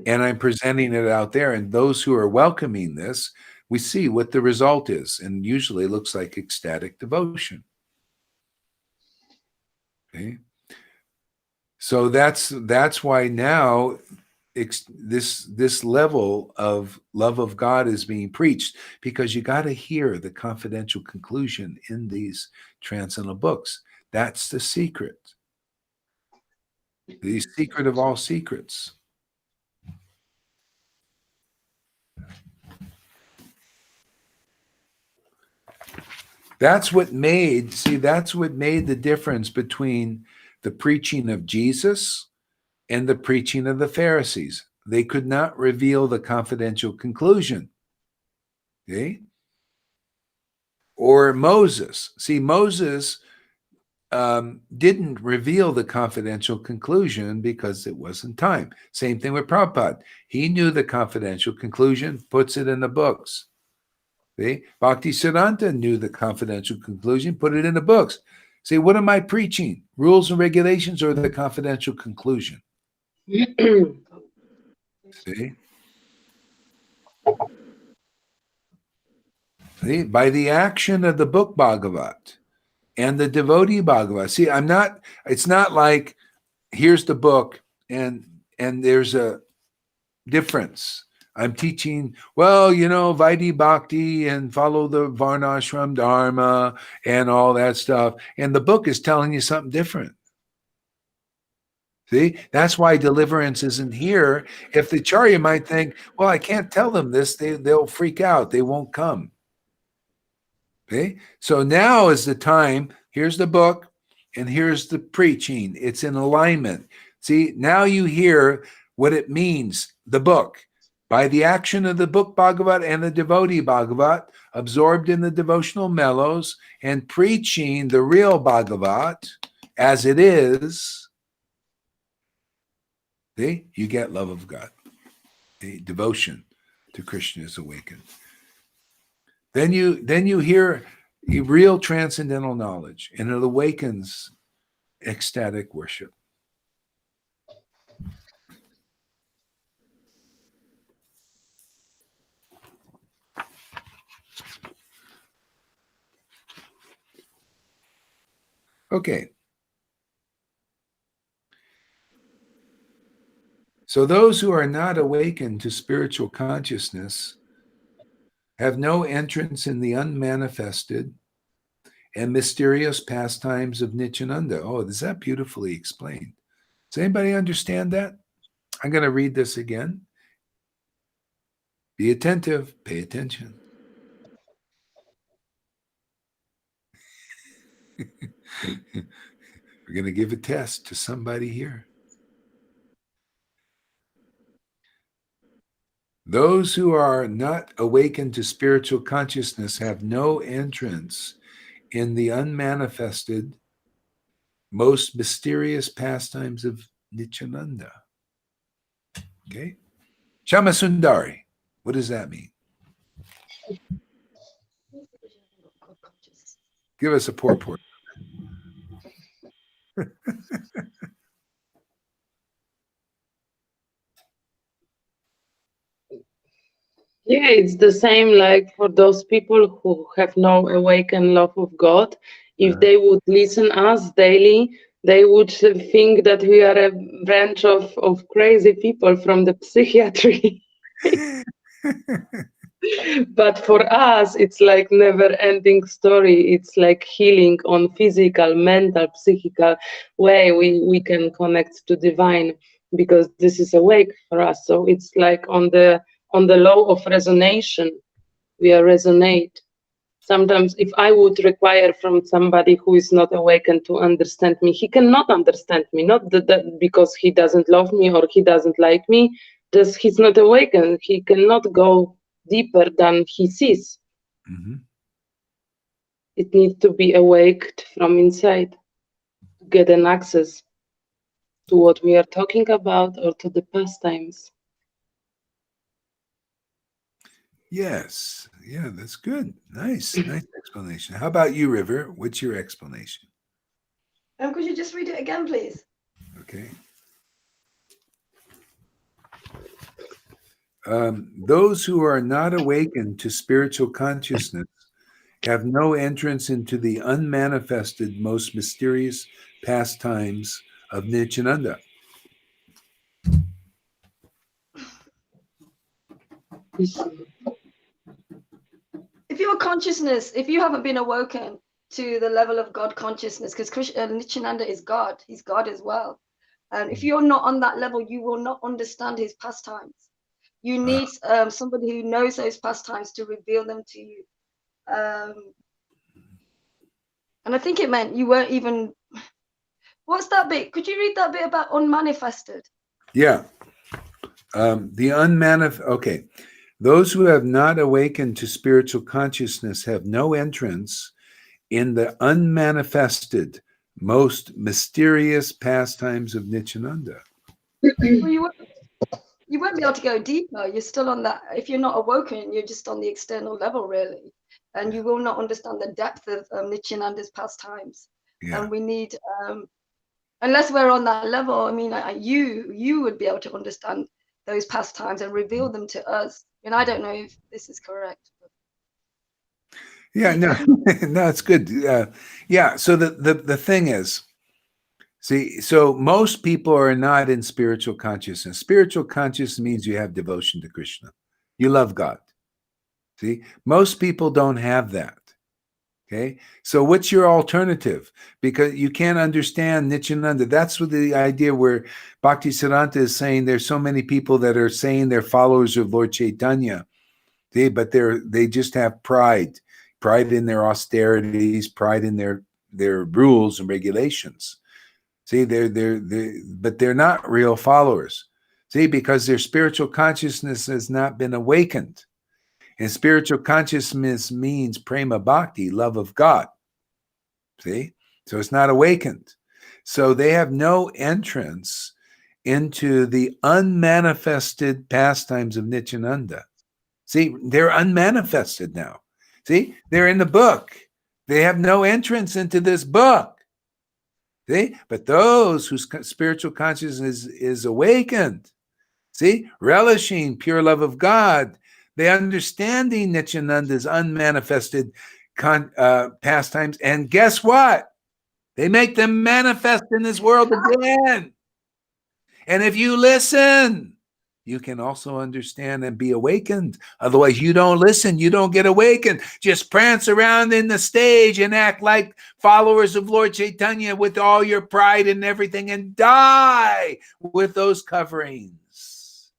and I'm presenting it out there. And those who are welcoming this, we see what the result is. And usually it looks like ecstatic devotion. Okay. So that's why now this level of love of God is being preached, because you got to hear the confidential conclusion in these transcendental books. That's the secret. The secret of all secrets. That's what made the difference between the preaching of Jesus and the preaching of the Pharisees. They could not reveal the confidential conclusion. Okay? Or Moses. See, Moses didn't reveal the confidential conclusion because it wasn't time. Same thing with Prabhupada. He knew the confidential conclusion, puts it in the books. See? Bhaktisiddhanta knew the confidential conclusion, put it in the books. See, what am I preaching? Rules and regulations or the confidential conclusion? See? See? By the action of the book Bhagavat and the devotee Bhagavat. See, it's not like, here's the book and there's a difference. I'm teaching, well, Vaidhi Bhakti and follow the Varnashram Dharma and all that stuff. And the book is telling you something different. See, that's why deliverance isn't here. If the Acharya might think, well, I can't tell them this, they'll freak out. They won't come. Okay, so now is the time. Here's the book, and here's the preaching. It's in alignment. See, now you hear what it means, the book. By the action of the book Bhagavat and the devotee Bhagavat, absorbed in the devotional mellows, and preaching the real Bhagavat as it is, see, you get love of God. The devotion to Krishna is awakened. Then you hear a real transcendental knowledge, and it awakens ecstatic worship. Okay. So those who are not awakened to spiritual consciousness have no entrance in the unmanifested and mysterious pastimes of Nityananda. Oh, is that beautifully explained? Does anybody understand that? I'm going to read this again. Be attentive. Pay attention. We're going to give a test to somebody here. Those who are not awakened to spiritual consciousness have no entrance in the unmanifested, most mysterious pastimes of Nityananda. Okay? Shama Sundari, what does that mean? Give us a purport. Yeah, it's the same like for those people who have no awakened love of God. If they would listen us daily, they would think that we are a branch of crazy people from the psychiatry. But for us, it's like never-ending story. It's like healing on physical, mental, psychical way. We can connect to divine because this is awake for us. So it's like on the law of resonation, we are resonate. Sometimes if I would require from somebody who is not awakened to understand me, he cannot understand me, not that because he doesn't love me or he doesn't like me, just he's not awakened. He cannot go deeper than he sees. Mm-hmm. It needs to be awaked from inside to get an access to what we are talking about or to the pastimes. Yes. Yeah, that's good. Nice explanation. How about you, River? What's your explanation? Could you just read it again, please? Okay. Those who are not awakened to spiritual consciousness have no entrance into the unmanifested, most mysterious pastimes of Nityananda. If your consciousness, if you haven't been awoken to the level of God consciousness, because Nityananda is God, he's God as well. And if you're not on that level, you will not understand his pastimes. You need somebody who knows those pastimes to reveal them to you. And I think it meant you weren't even, what's that bit? Could you read that bit about unmanifested? Yeah. The unmanifest, okay. Those who have not awakened to spiritual consciousness have no entrance in the unmanifested, most mysterious pastimes of Nityananda. Well, you won't be able to go deeper. You're still on that. If you're not awoken, you're just on the external level, really. And you will not understand the depth of Nityananda's pastimes. Yeah. And we need, unless we're on that level, I mean, you would be able to understand those pastimes and reveal them to us. And I don't know if this is correct. Yeah, no, no, it's good. Yeah. So the thing is, See, so most people are not in spiritual consciousness. Spiritual consciousness means you have devotion to Krishna. You love God. See, most people don't have that. Okay, so what's your alternative? Because you can't understand Nityananda. That's what the idea where Bhakti Siddhanta is saying there's so many people that are saying they're followers of Lord Chaitanya. See, but they just have pride in their austerities, pride in their rules and regulations. See, but they're not real followers. See, because their spiritual consciousness has not been awakened. And spiritual consciousness means prema bhakti, love of God. See? So it's not awakened. So they have no entrance into the unmanifested pastimes of Nityananda. See, they're unmanifested now. See, they're in the book. They have no entrance into this book. See, but those whose spiritual consciousness is awakened, see, relishing pure love of God, they understanding Nityananda's unmanifested pastimes, and guess what? They make them manifest in this world again. And if you listen, you can also understand and be awakened. Otherwise, you don't listen. You don't get awakened. Just prance around in the stage and act like followers of Lord Chaitanya with all your pride and everything and die with those coverings.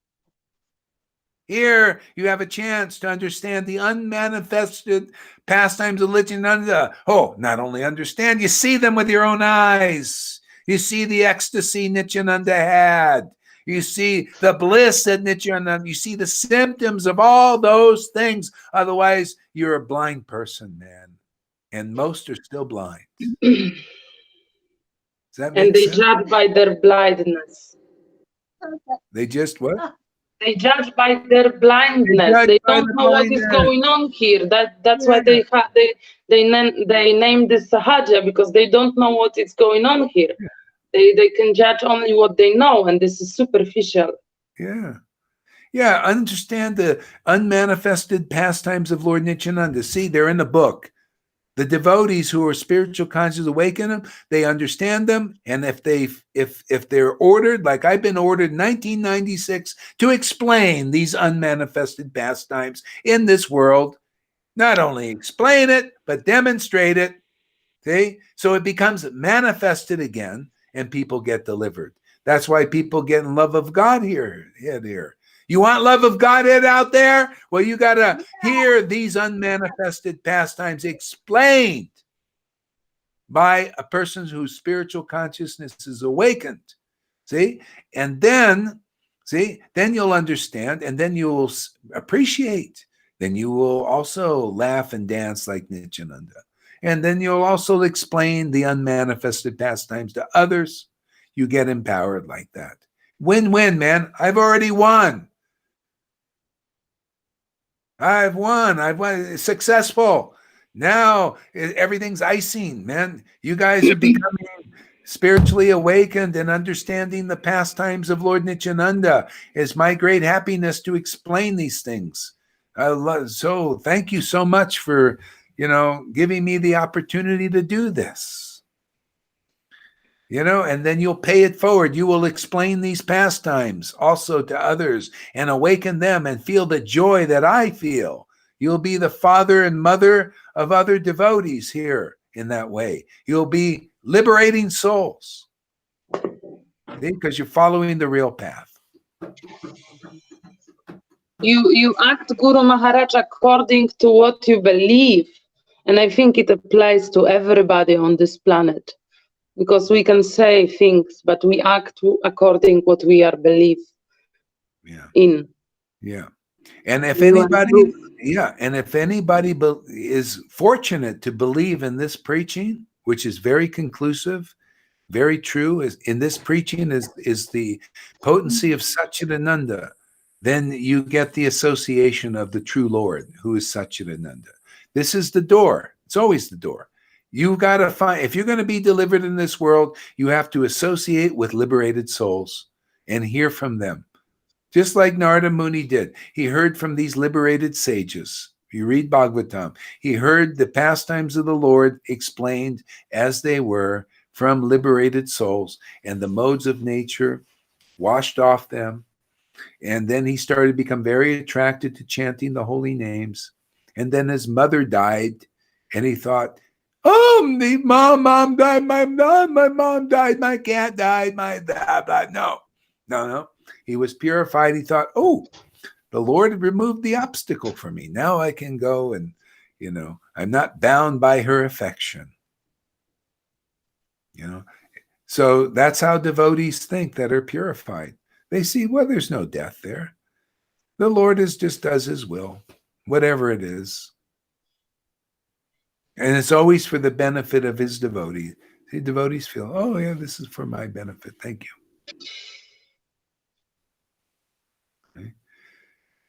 Here, you have a chance to understand the unmanifested pastimes of Nityananda. Oh, not only understand, you see them with your own eyes. You see the ecstasy Nityananda had. You see the bliss that Nityananda, you see the symptoms of all those things. Otherwise, you're a blind person, man. And most are still blind. Does that make And they sense? judge by their blindness. They just what? They judge by their blindness. They don't know what is going on here. That's why they name this sahaja, because they don't know what is going on here. They can judge only what they know, and this is superficial. Yeah, understand the unmanifested pastimes of Lord Nityananda. See, they're in the book. The devotees who are spiritual conscious awaken them, they understand them, and if they're ordered, like I've been ordered in 1996 to explain these unmanifested pastimes in this world, not only explain it, but demonstrate it. Okay? So it becomes manifested again, and people get delivered. That's why people get in love of God here. You want love of Godhead out there? Well, you got to hear these unmanifested pastimes explained by a person whose spiritual consciousness is awakened. See? And then you'll understand, and then you'll appreciate. Then you will also laugh and dance like Nityananda. And then you'll also explain the unmanifested pastimes to others. You get empowered like that. Win-win, man. I've already won. I've won. Successful. Now everything's icing, man. You guys are becoming spiritually awakened and understanding the pastimes of Lord Nityananda. It's my great happiness to explain these things. So thank you so much for, giving me the opportunity to do this. And then you'll pay it forward. You will explain these pastimes also to others and awaken them and feel the joy that I feel. You'll be the father and mother of other devotees here in that way. You'll be liberating souls because you're following the real path. You act, Guru Maharaj, according to what you believe. And I think it applies to everybody on this planet. Because we can say things, but we act according what we are believe in. Yeah. And if anybody is fortunate to believe in this preaching, which is very conclusive, very true, is in this preaching is the potency of Satchidananda, then you get the association of the true Lord, who is Satchidananda. This is the door. It's always the door. You've got to find, if you're going to be delivered in this world, you have to associate with liberated souls and hear from them. Just like Narada Muni did. He heard from these liberated sages. If you read Bhagavatam, he heard the pastimes of the Lord explained as they were from liberated souls, and the modes of nature washed off them. And then he started to become very attracted to chanting the holy names. And then his mother died, and he thought, oh, mom died, my mom died, my cat died, my blah, blah. No. He was purified. He thought, oh, the Lord removed the obstacle for me. Now I can go and, I'm not bound by her affection. So that's how devotees think that are purified. They see, well, there's no death there. The Lord just does his will, whatever it is. And it's always for the benefit of his devotees. The devotees feel, oh, yeah, this is for my benefit. Thank you. Okay.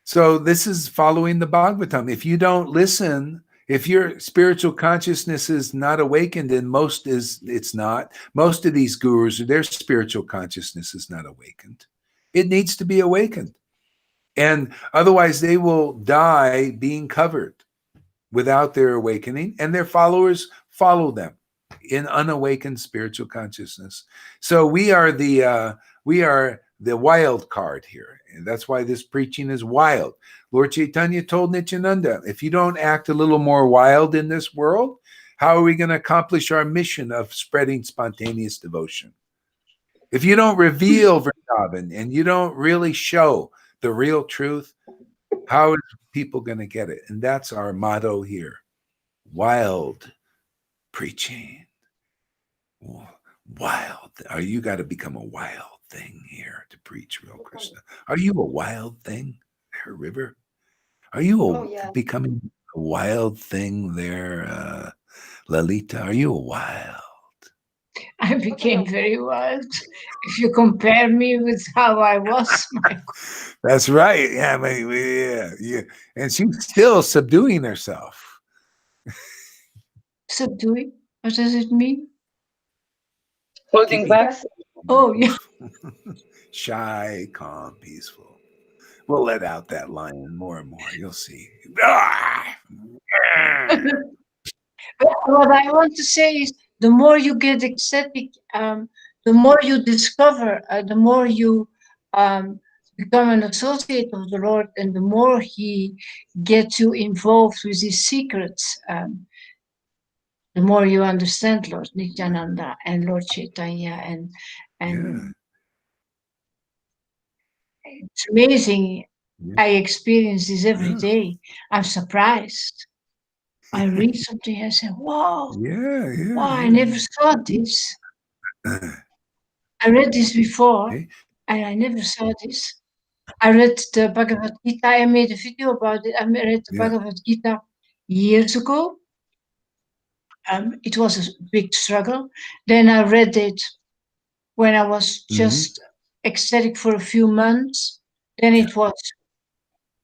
So this is following the Bhagavatam. If you don't listen, if your spiritual consciousness is not awakened, and it's not, most of these gurus, their spiritual consciousness is not awakened. It needs to be awakened. And otherwise they will die being covered without their awakening, and their followers follow them in unawakened spiritual consciousness. So we are the wild card here. And that's why this preaching is wild. Lord Chaitanya told Nityananda, if you don't act a little more wild in this world, how are we going to accomplish our mission of spreading spontaneous devotion? If you don't reveal Vrindavan and you don't really show the real truth, how is people going to get it? And that's our motto here. Wild preaching. Wild. You got to become a wild thing here to preach real Krishna. Are you a wild thing there, River? Are you becoming a wild thing there, Lalita? Are you a wild? I became very wild. If you compare me with how I was, That's right. Yeah, yeah. And she's still subduing herself. Subduing? What does it mean? Holding back. Oh, yeah. Shy, calm, peaceful. We'll let out that lion more and more. You'll see. What I want to say is, the more you get ecstatic, the more you discover, the more you become an associate of the Lord, and the more he gets you involved with his secrets, the more you understand Lord Nityananda and Lord Chaitanya, and it's amazing. I experience this every day. I'm surprised. I read something, I say, wow, wow, I never saw this. I read this before, and I never saw this. I read the Bhagavad Gita. I made a video about it. I read the Bhagavad Gita years ago. It was a big struggle. Then I read it when I was just ecstatic for a few months. Then it was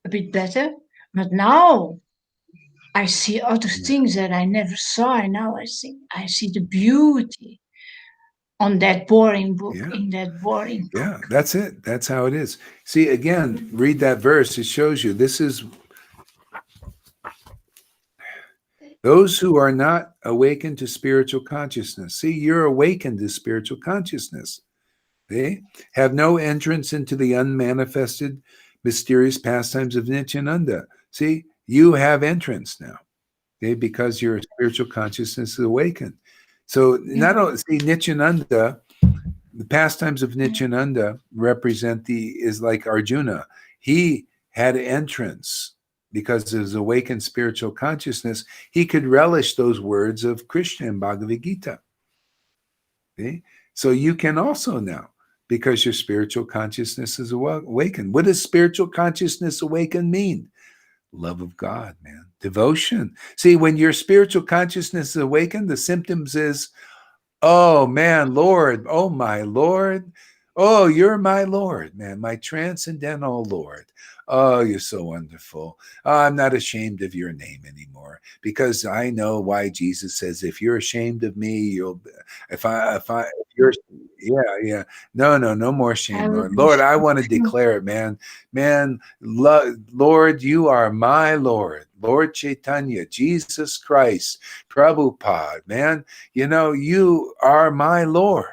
a bit better. But now I see other things that I never saw, and now I see the beauty on that boring book, in that boring book. Yeah, that's it. That's how it is. See, again, read that verse. It shows you this is those who are not awakened to spiritual consciousness. See, you're awakened to spiritual consciousness. They have no entrance into the unmanifested, mysterious pastimes of Nityananda. See, you have entrance now, because your spiritual consciousness is awakened. So not only, see, Nityananda, the pastimes of Nityananda is like Arjuna. He had entrance because of his awakened spiritual consciousness. He could relish those words of Krishna in Bhagavad Gita. See? So you can also now, because your spiritual consciousness is awakened. What does spiritual consciousness awakened mean? Love of God, man. Devotion. See, when your spiritual consciousness is awakened, the symptoms is, oh man, Lord, oh my Lord, Oh, you're my Lord, man, my transcendental Lord. Oh, you're so wonderful. Oh, I'm not ashamed of your name anymore because I know why Jesus says, if you're ashamed of me, if you're, yeah. No more shame, Lord. Lord, I want to declare it, man. Lord, you are my Lord. Lord Chaitanya, Jesus Christ, Prabhupada, man. You are my Lord,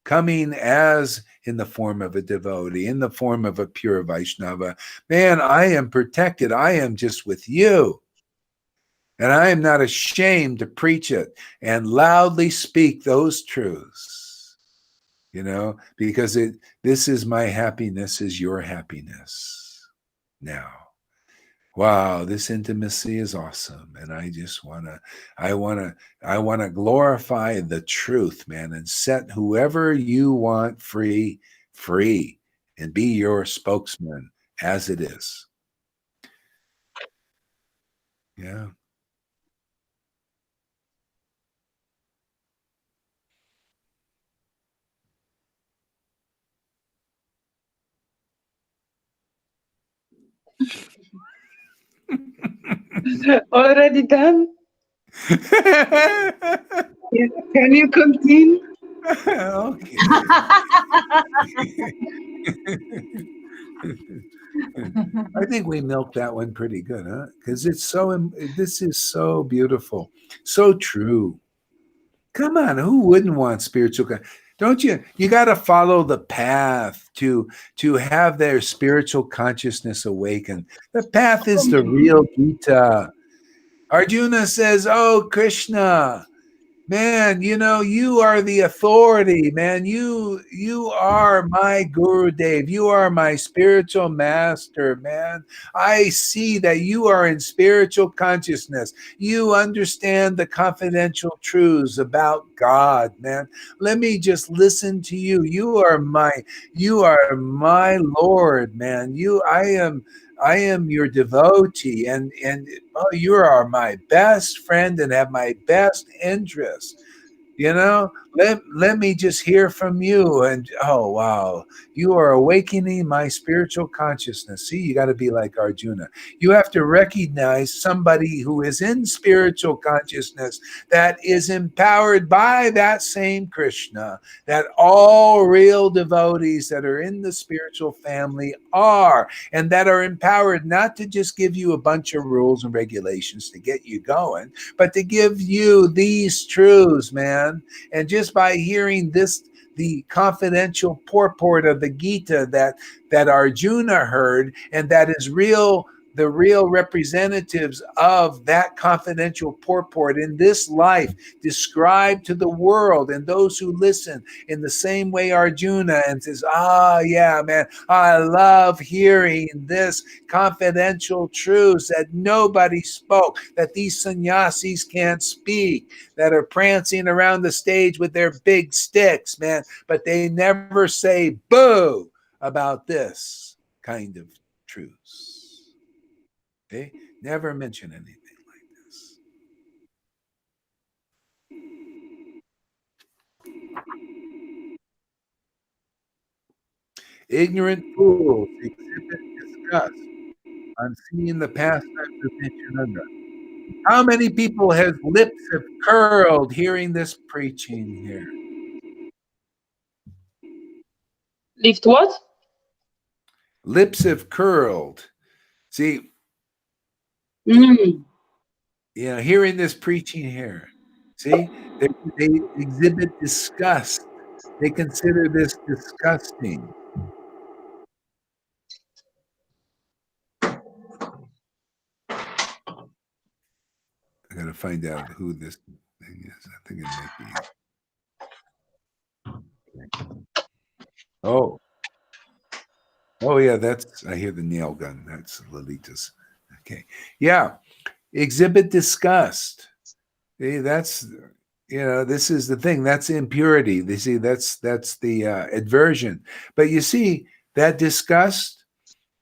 coming as in the form of a devotee, in the form of a pure Vaishnava. Man, I am protected. I am just with you. And I am not ashamed to preach it and loudly speak those truths, because this is my happiness, is your happiness now. Wow, this intimacy is awesome. And I want to glorify the truth, man, and set whoever you want free, and be your spokesman as it is. Yeah. Already done? Can you continue? Okay. I think we milked that one pretty good, huh? Because this is so beautiful, so true. Come on, who wouldn't want spiritual? Don't you? You got to follow the path to have their spiritual consciousness awaken. The path is the real Gita. Arjuna says, "Oh Krishna, man, you are the authority, man. You are my Guru Dev. You are my spiritual master, man. I see that you are in spiritual consciousness. You understand the confidential truths about God, man. Let me just listen to you. You are my Lord, man. I am your devotee, and oh, you are my best friend and have my best interest. Let me just hear from you. And oh wow, you are awakening my spiritual consciousness. See, you got to be like Arjuna. You have to recognize somebody who is in spiritual consciousness that is empowered by that same Krishna, that all real devotees that are in the spiritual family are, and that are empowered not to just give you a bunch of rules and regulations to get you going, but to give you these truths, man. And just by hearing the confidential purport of the Gita that Arjuna heard, and that is the real representatives of that confidential purport in this life, described to the world and those who listen in the same way Arjuna, and says, yeah, man, I love hearing this confidential truths that nobody spoke, that these sannyasis can't speak, that are prancing around the stage with their big sticks, man, but they never say boo about this kind of truths. They never mention anything like this. Ignorant fools exhibit disgust on seeing the pastimes of Nityananda. How many people have lips have curled hearing this preaching here? Lift what? Lips have curled. See, hearing this preaching here. See, they exhibit disgust. They consider this disgusting. I got to find out who this thing is. I think it might be. Oh, yeah. I hear the nail gun. That's Lalita's. Okay. Yeah. Exhibit disgust. See, this is the thing. That's impurity. They see that's the aversion. But you see, that disgust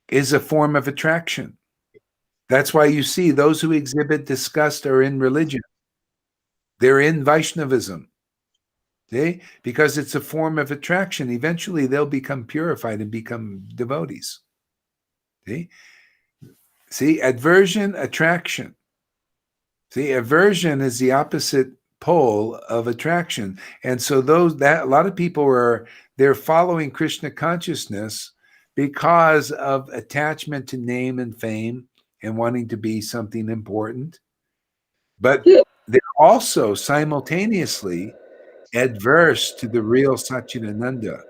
is a form of attraction. That's why you see those who exhibit disgust are in religion. They're in Vaishnavism. See? Because it's a form of attraction. Eventually they'll become purified and become devotees. See? See, aversion, attraction. See, aversion is the opposite pole of attraction. And so a lot of people they're following Krishna consciousness because of attachment to name and fame and wanting to be something important. But they're also simultaneously adverse to the real Satchidananda.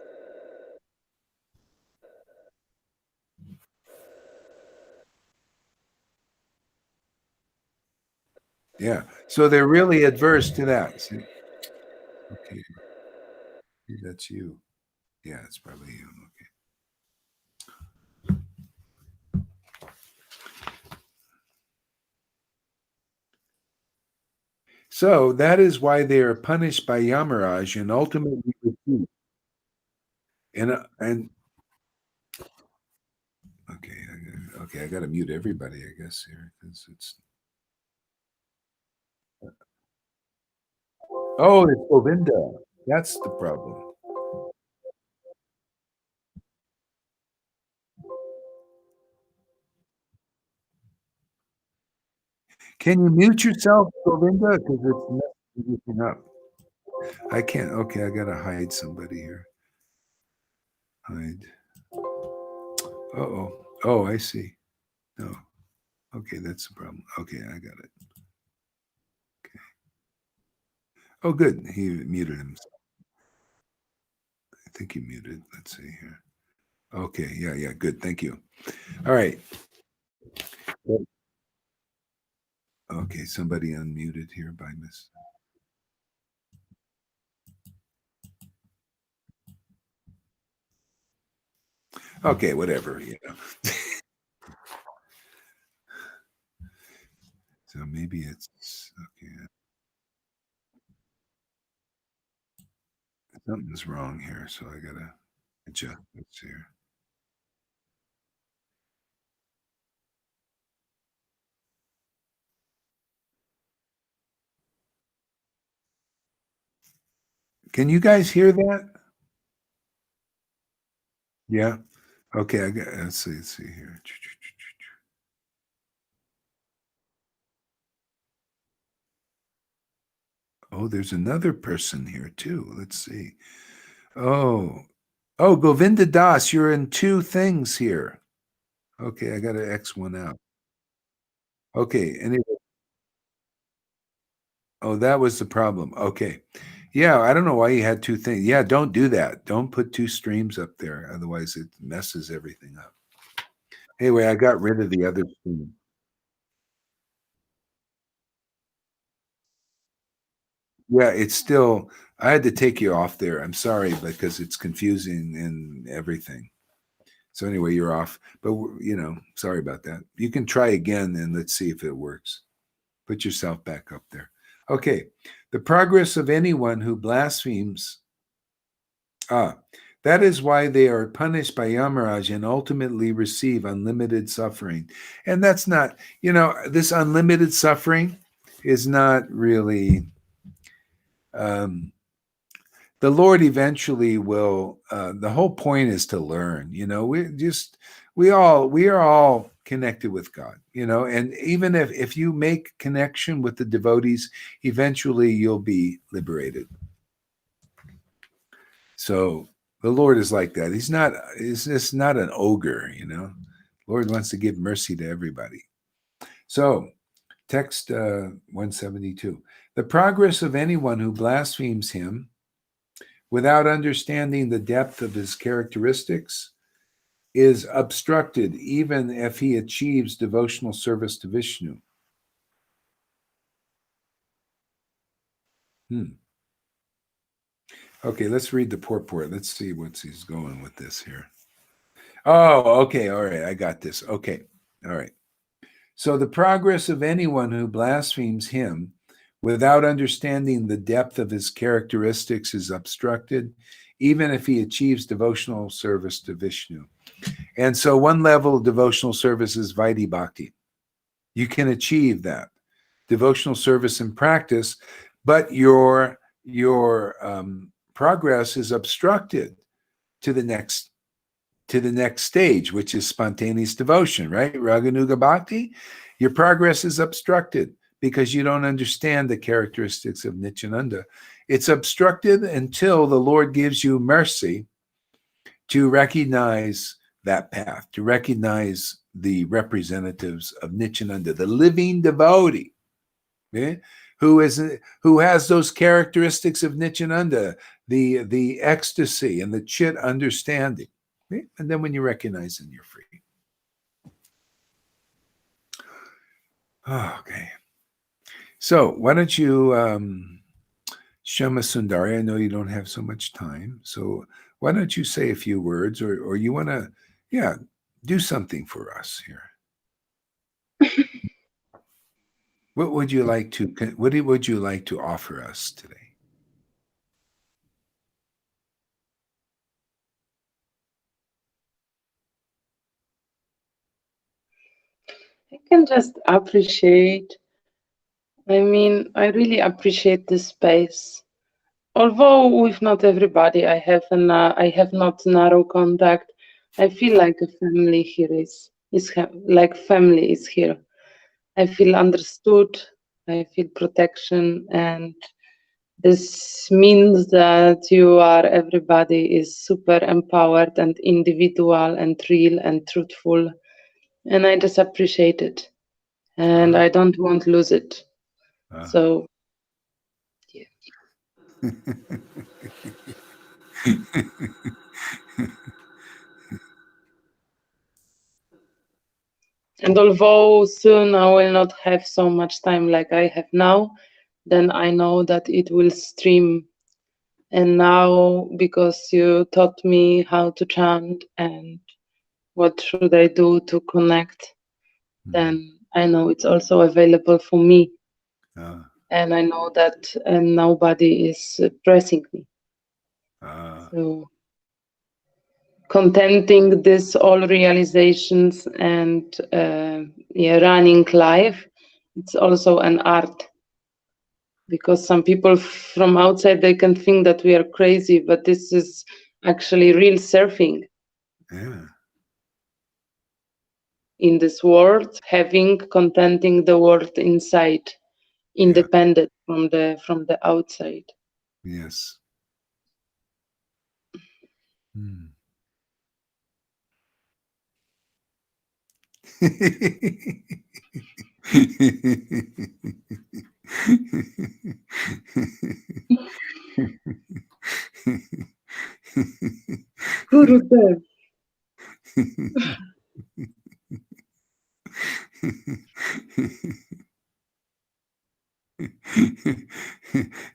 Yeah. So they're really adverse to that. See? Okay. That's you. Yeah, it's probably you. Okay. So that is why they are punished by Yamaraj and ultimately refused. And okay, I got to mute everybody, I guess here because it's. Oh, it's Govinda. That's the problem. Can you mute yourself, Govinda? Because it's messing everything up. I can't. Okay, I gotta hide somebody here. Hide. Uh-oh. Oh, I see. No. Okay, that's the problem. Okay, I got it. Okay. Oh, good. He muted himself. I think he muted. Let's see here. Okay, yeah, good. Thank you. All right. Okay, somebody unmuted here by mistake. Okay, whatever, So maybe it's okay. Something's wrong here, so I gotta adjust this here. Can you guys hear that? Yeah. Okay, let's see here. Oh, there's another person here too. Let's see. Oh, Govinda Das, you're in two things here. Okay, I got to X one out. Okay, anyway. Oh, that was the problem. Okay. Yeah, I don't know why you had two things. Yeah, don't do that. Don't put two streams up there. Otherwise, it messes everything up. Anyway, I got rid of the other stream. Yeah, it's still, I had to take you off there. I'm sorry, because it's confusing and everything. So anyway, you're off. But, sorry about that. You can try again and let's see if it works. Put yourself back up there. Okay. The progress of anyone who blasphemes. That is why they are punished by Yamaraj and ultimately receive unlimited suffering. And that's not, this unlimited suffering is not really. The Lord eventually will. The whole point is to learn. We are all connected with God. And even if you make connection with the devotees, eventually you'll be liberated. So the Lord is like that. He's just not an ogre. The Lord wants to give mercy to everybody. So text 172. The progress of anyone who blasphemes him without understanding the depth of his characteristics is obstructed even if he achieves devotional service to Vishnu. Okay, let's read the purport. Let's see what he's going with this here. Oh, okay. All right. I got this. Okay. All right. So the progress of anyone who blasphemes him without understanding the depth of his characteristics is obstructed, even if he achieves devotional service to Vishnu. And so one level of devotional service is Vaidhi Bhakti. You can achieve that devotional service in practice, but your progress is obstructed to the next stage, which is spontaneous devotion, right? Raganuga Bhakti, your progress is obstructed because you don't understand the characteristics of Nityananda. It's obstructed until the Lord gives you mercy to recognize that path, to recognize the representatives of Nityananda, the living devotee, who has those characteristics of Nityananda, the ecstasy and the chit understanding. And then when you recognize them, you're free. Okay. So why don't you, Shama Sundari, I know you don't have so much time, so why don't you say a few words, or you want to, do something for us here. What would you like to offer us today? I can just appreciate. I mean, I really appreciate this space. Although with not everybody I have not narrow contact, I feel like a family here like family is here. I feel understood, I feel protection, and this means that everybody is super empowered and individual and real and truthful, and I just appreciate it, and I don't want to lose it. So, yeah. And although soon I will not have so much time like I have now, then I know that it will stream. And now, because you taught me how to chant and what should I do to connect, then I know it's also available for me. And I know that nobody is pressing me. So contenting this all realizations and running life, it's also an art. Because some people from outside, they can think that we are crazy, but this is actually real surfing. Yeah. In this world, contenting the world inside, independent from the outside. Yes. Gurudev.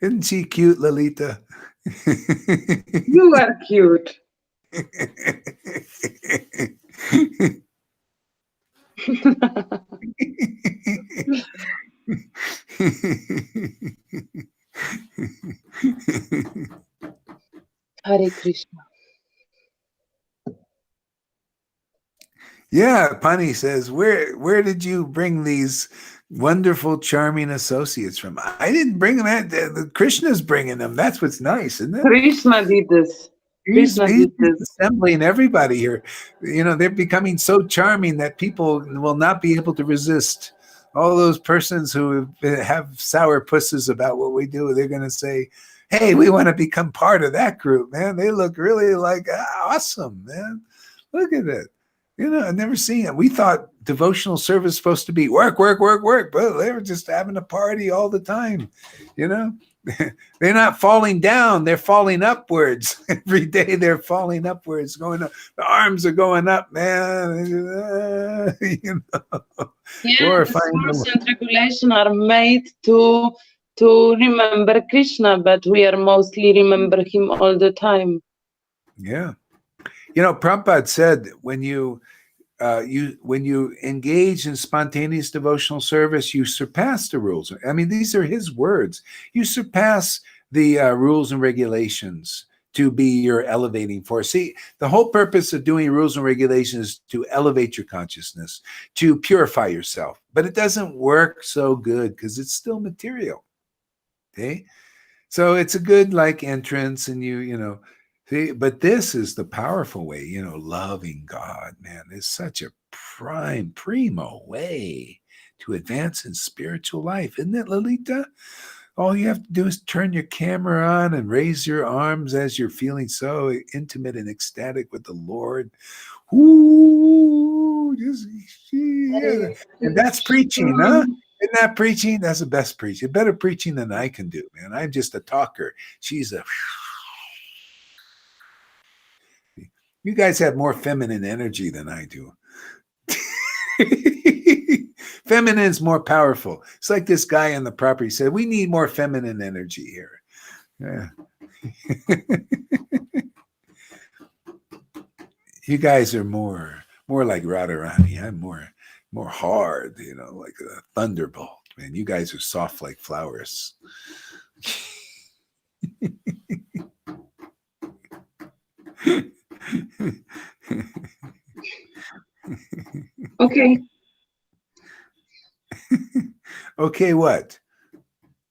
Isn't she cute, Lalita? You are cute. Hare Krishna. Yeah, Pani says, where did you bring these wonderful, charming associates from? I didn't bring them. The Krishna's bringing them. That's what's nice, isn't it? Krishna did this. He's assembling everybody here. They're becoming so charming that people will not be able to resist. All those persons who have sour pusses about what we do, they're going to say, hey, we want to become part of that group, man. They look really like awesome, man. Look at it. I've never seen it. We thought devotional service was supposed to be work, work, work, work, but they were just having a party all the time. They're not falling down, they're falling upwards. Every day they're falling upwards, going up. The arms are going up, man. Yeah, the rules and regulation are made to remember Krishna, but we are mostly remember him all the time. Yeah. Prabhupada said when you engage in spontaneous devotional service, you surpass the rules. I mean, these are his words. You surpass the rules and regulations to be your elevating force. See, the whole purpose of doing rules and regulations is to elevate your consciousness, to purify yourself. But it doesn't work so good because it's still material. Okay? So it's a good like entrance, and you know, see, but this is the powerful way, you know, loving God, man, is such a primo way to advance in spiritual life, isn't it, Lolita? All you have to do is turn your camera on and raise your arms as you're feeling so intimate and ecstatic with the Lord. Ooh, just, yeah. And that's preaching, huh? Isn't that preaching? That's the best preaching. Better preaching than I can do, man. I'm just a talker. She's a. You guys have more feminine energy than I do. Feminine is more powerful. It's like this guy on the property said, we need more feminine energy here. Yeah. You guys are more like Radharani. I'm more hard, you know, like a thunderbolt. Man, you guys are soft like flowers. Okay. Okay, what?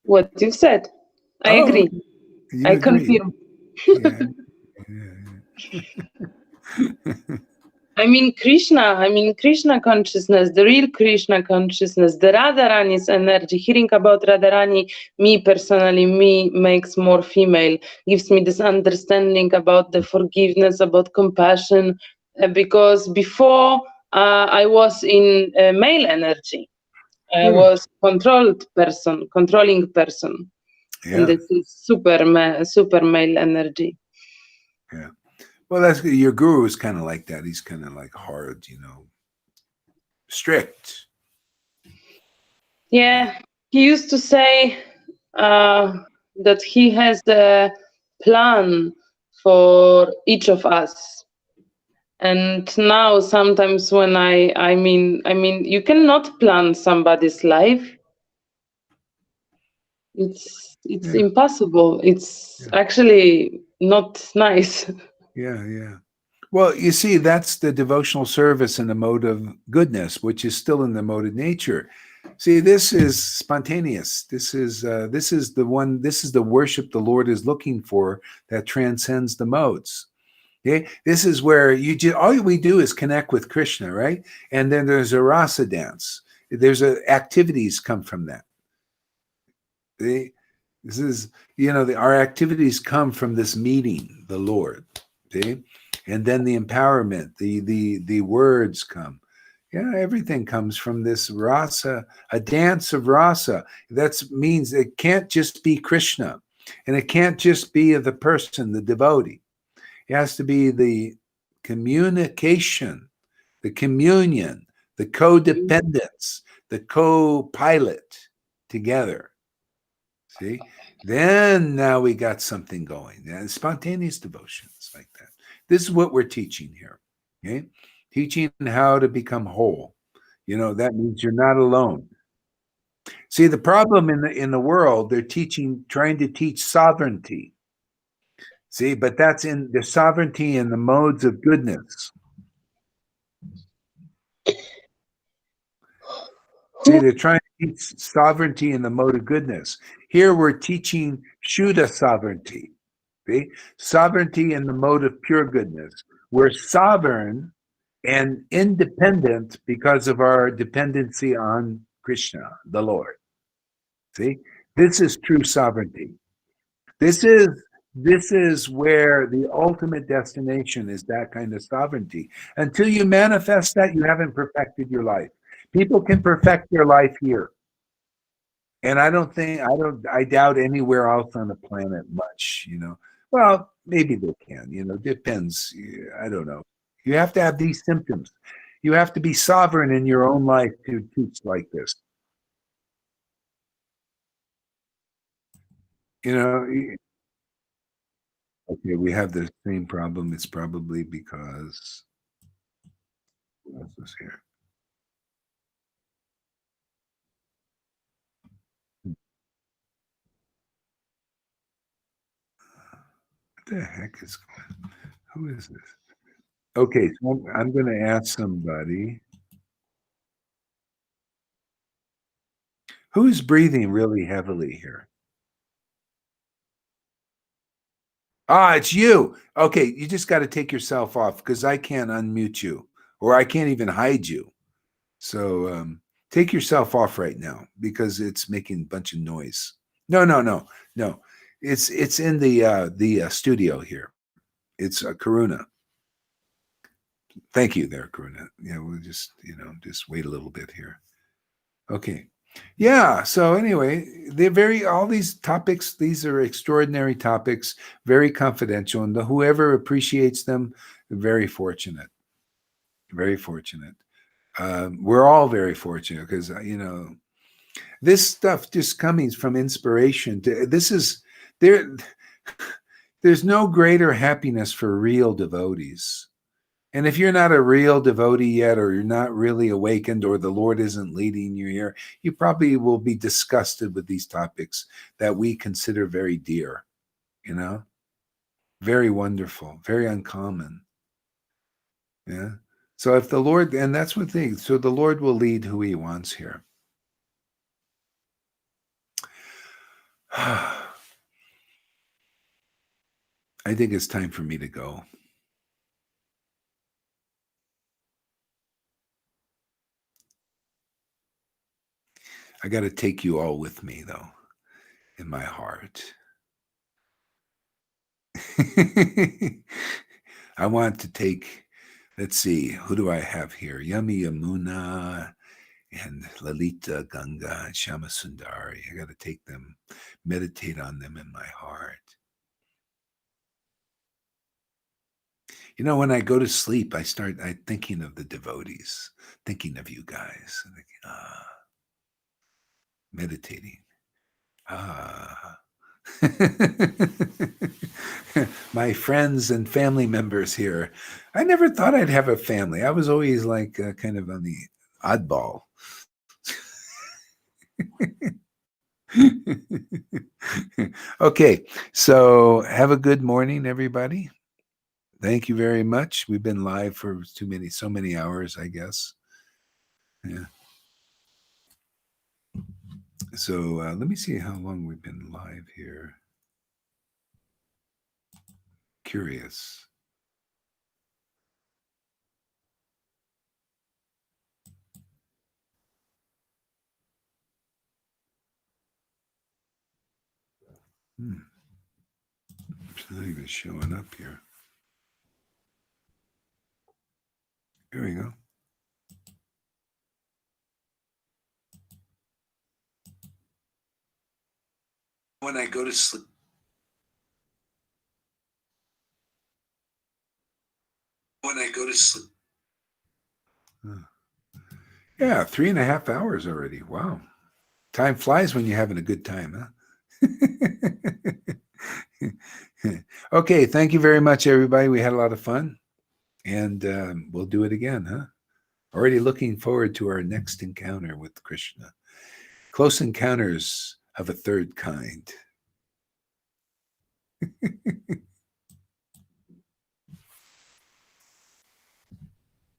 What you said. I agree. You I agree. confirm. Yeah. I mean Krishna consciousness, the real Krishna consciousness, the Radharani's energy. Hearing about Radharani, me personally, makes more female, gives me this understanding about the forgiveness, about compassion, because before I was in male energy. I was controlling person. Yeah. And this is super male energy. Yeah. Well, that's your guru is kind of like that. He's kind of like hard, you know, strict. Yeah, he used to say that he has a plan for each of us. And now sometimes when I mean you cannot plan somebody's life. It's impossible. It's actually not nice. Yeah. Well, you see, that's the devotional service in the mode of goodness, which is still in the mode of nature. See, this is spontaneous. This is the one. This is the worship the Lord is looking for that transcends the modes. Okay, this is where all we do is connect with Krishna, right? And then there's a rasa dance. There's activities come from that. This is, you know, our activities come from this meeting, the Lord. Okay, and then the empowerment, the words come. Yeah, everything comes from this rasa, a dance of rasa. That means it can't just be Krishna, and it can't just be the person, the devotee. It has to be the communication, the communion, the codependence, the co-pilot together. See? Then now we got something going. And spontaneous devotions like that. This is what we're teaching here. Okay? Teaching how to become whole. You know, that means you're not alone. See, the problem in the world, they're trying to teach sovereignty. See, but that's in the sovereignty and the modes of goodness. See, they're trying to teach sovereignty in the mode of goodness. Here we're teaching Shuddha sovereignty. See? Sovereignty in the mode of pure goodness. We're sovereign and independent because of our dependency on Krishna, the Lord. See? This is true sovereignty. This is where the ultimate destination is, that kind of sovereignty. Until you manifest that, you haven't perfected your life. People can perfect their life here. And I doubt anywhere else on the planet much, you know. Well, maybe they can, you know, depends. I don't know. You have to have these symptoms. You have to be sovereign in your own life to teach like this. You know, okay, we have the same problem. It's probably because what else is here? What the heck is going on? Who is this? Okay, so I'm going to ask somebody who's breathing really heavily here. Ah, it's you. Okay, you just got to take yourself off because I can't unmute you or I can't even hide you. So take yourself off right now because it's making a bunch of noise. No. It's in the studio here. It's Karuna. Thank you there, Karuna. Yeah, we'll just just wait a little bit here. Okay. Yeah. So anyway, all these topics, these are extraordinary topics, very confidential, and whoever appreciates them, very fortunate. Very fortunate. We're all very fortunate because this stuff just coming from inspiration. This is there. There's no greater happiness for real devotees. And if you're not a real devotee yet, or you're not really awakened, or the Lord isn't leading you here, you probably will be disgusted with these topics that we consider very dear, very wonderful, very uncommon. Yeah. So if the Lord, and that's one thing, so the Lord will lead who he wants here. I think it's time for me to go. I got to take you all with me, though, in my heart. I want to take, let's see, who do I have here? Yami Yamuna and Lalita Ganga and Shama Sundari. I got to take them, meditate on them in my heart. When I go to sleep, I start thinking of the devotees, thinking of you guys, meditating. My friends and family members here. I never thought I'd have a family. I was always like kind of on the oddball. Okay, so have a good morning, everybody. Thank you very much. We've been live for so many hours, I guess. Yeah. So let me see how long we've been live here. Curious. It's not even showing up here. Here we go. When I go to sleep. Yeah, 3.5 hours already. Wow. Time flies when you're having a good time, huh? Okay, thank you very much, everybody. We had a lot of fun, and we'll do it again, huh? Already looking forward to our next encounter with Krishna. Close encounters of a third kind.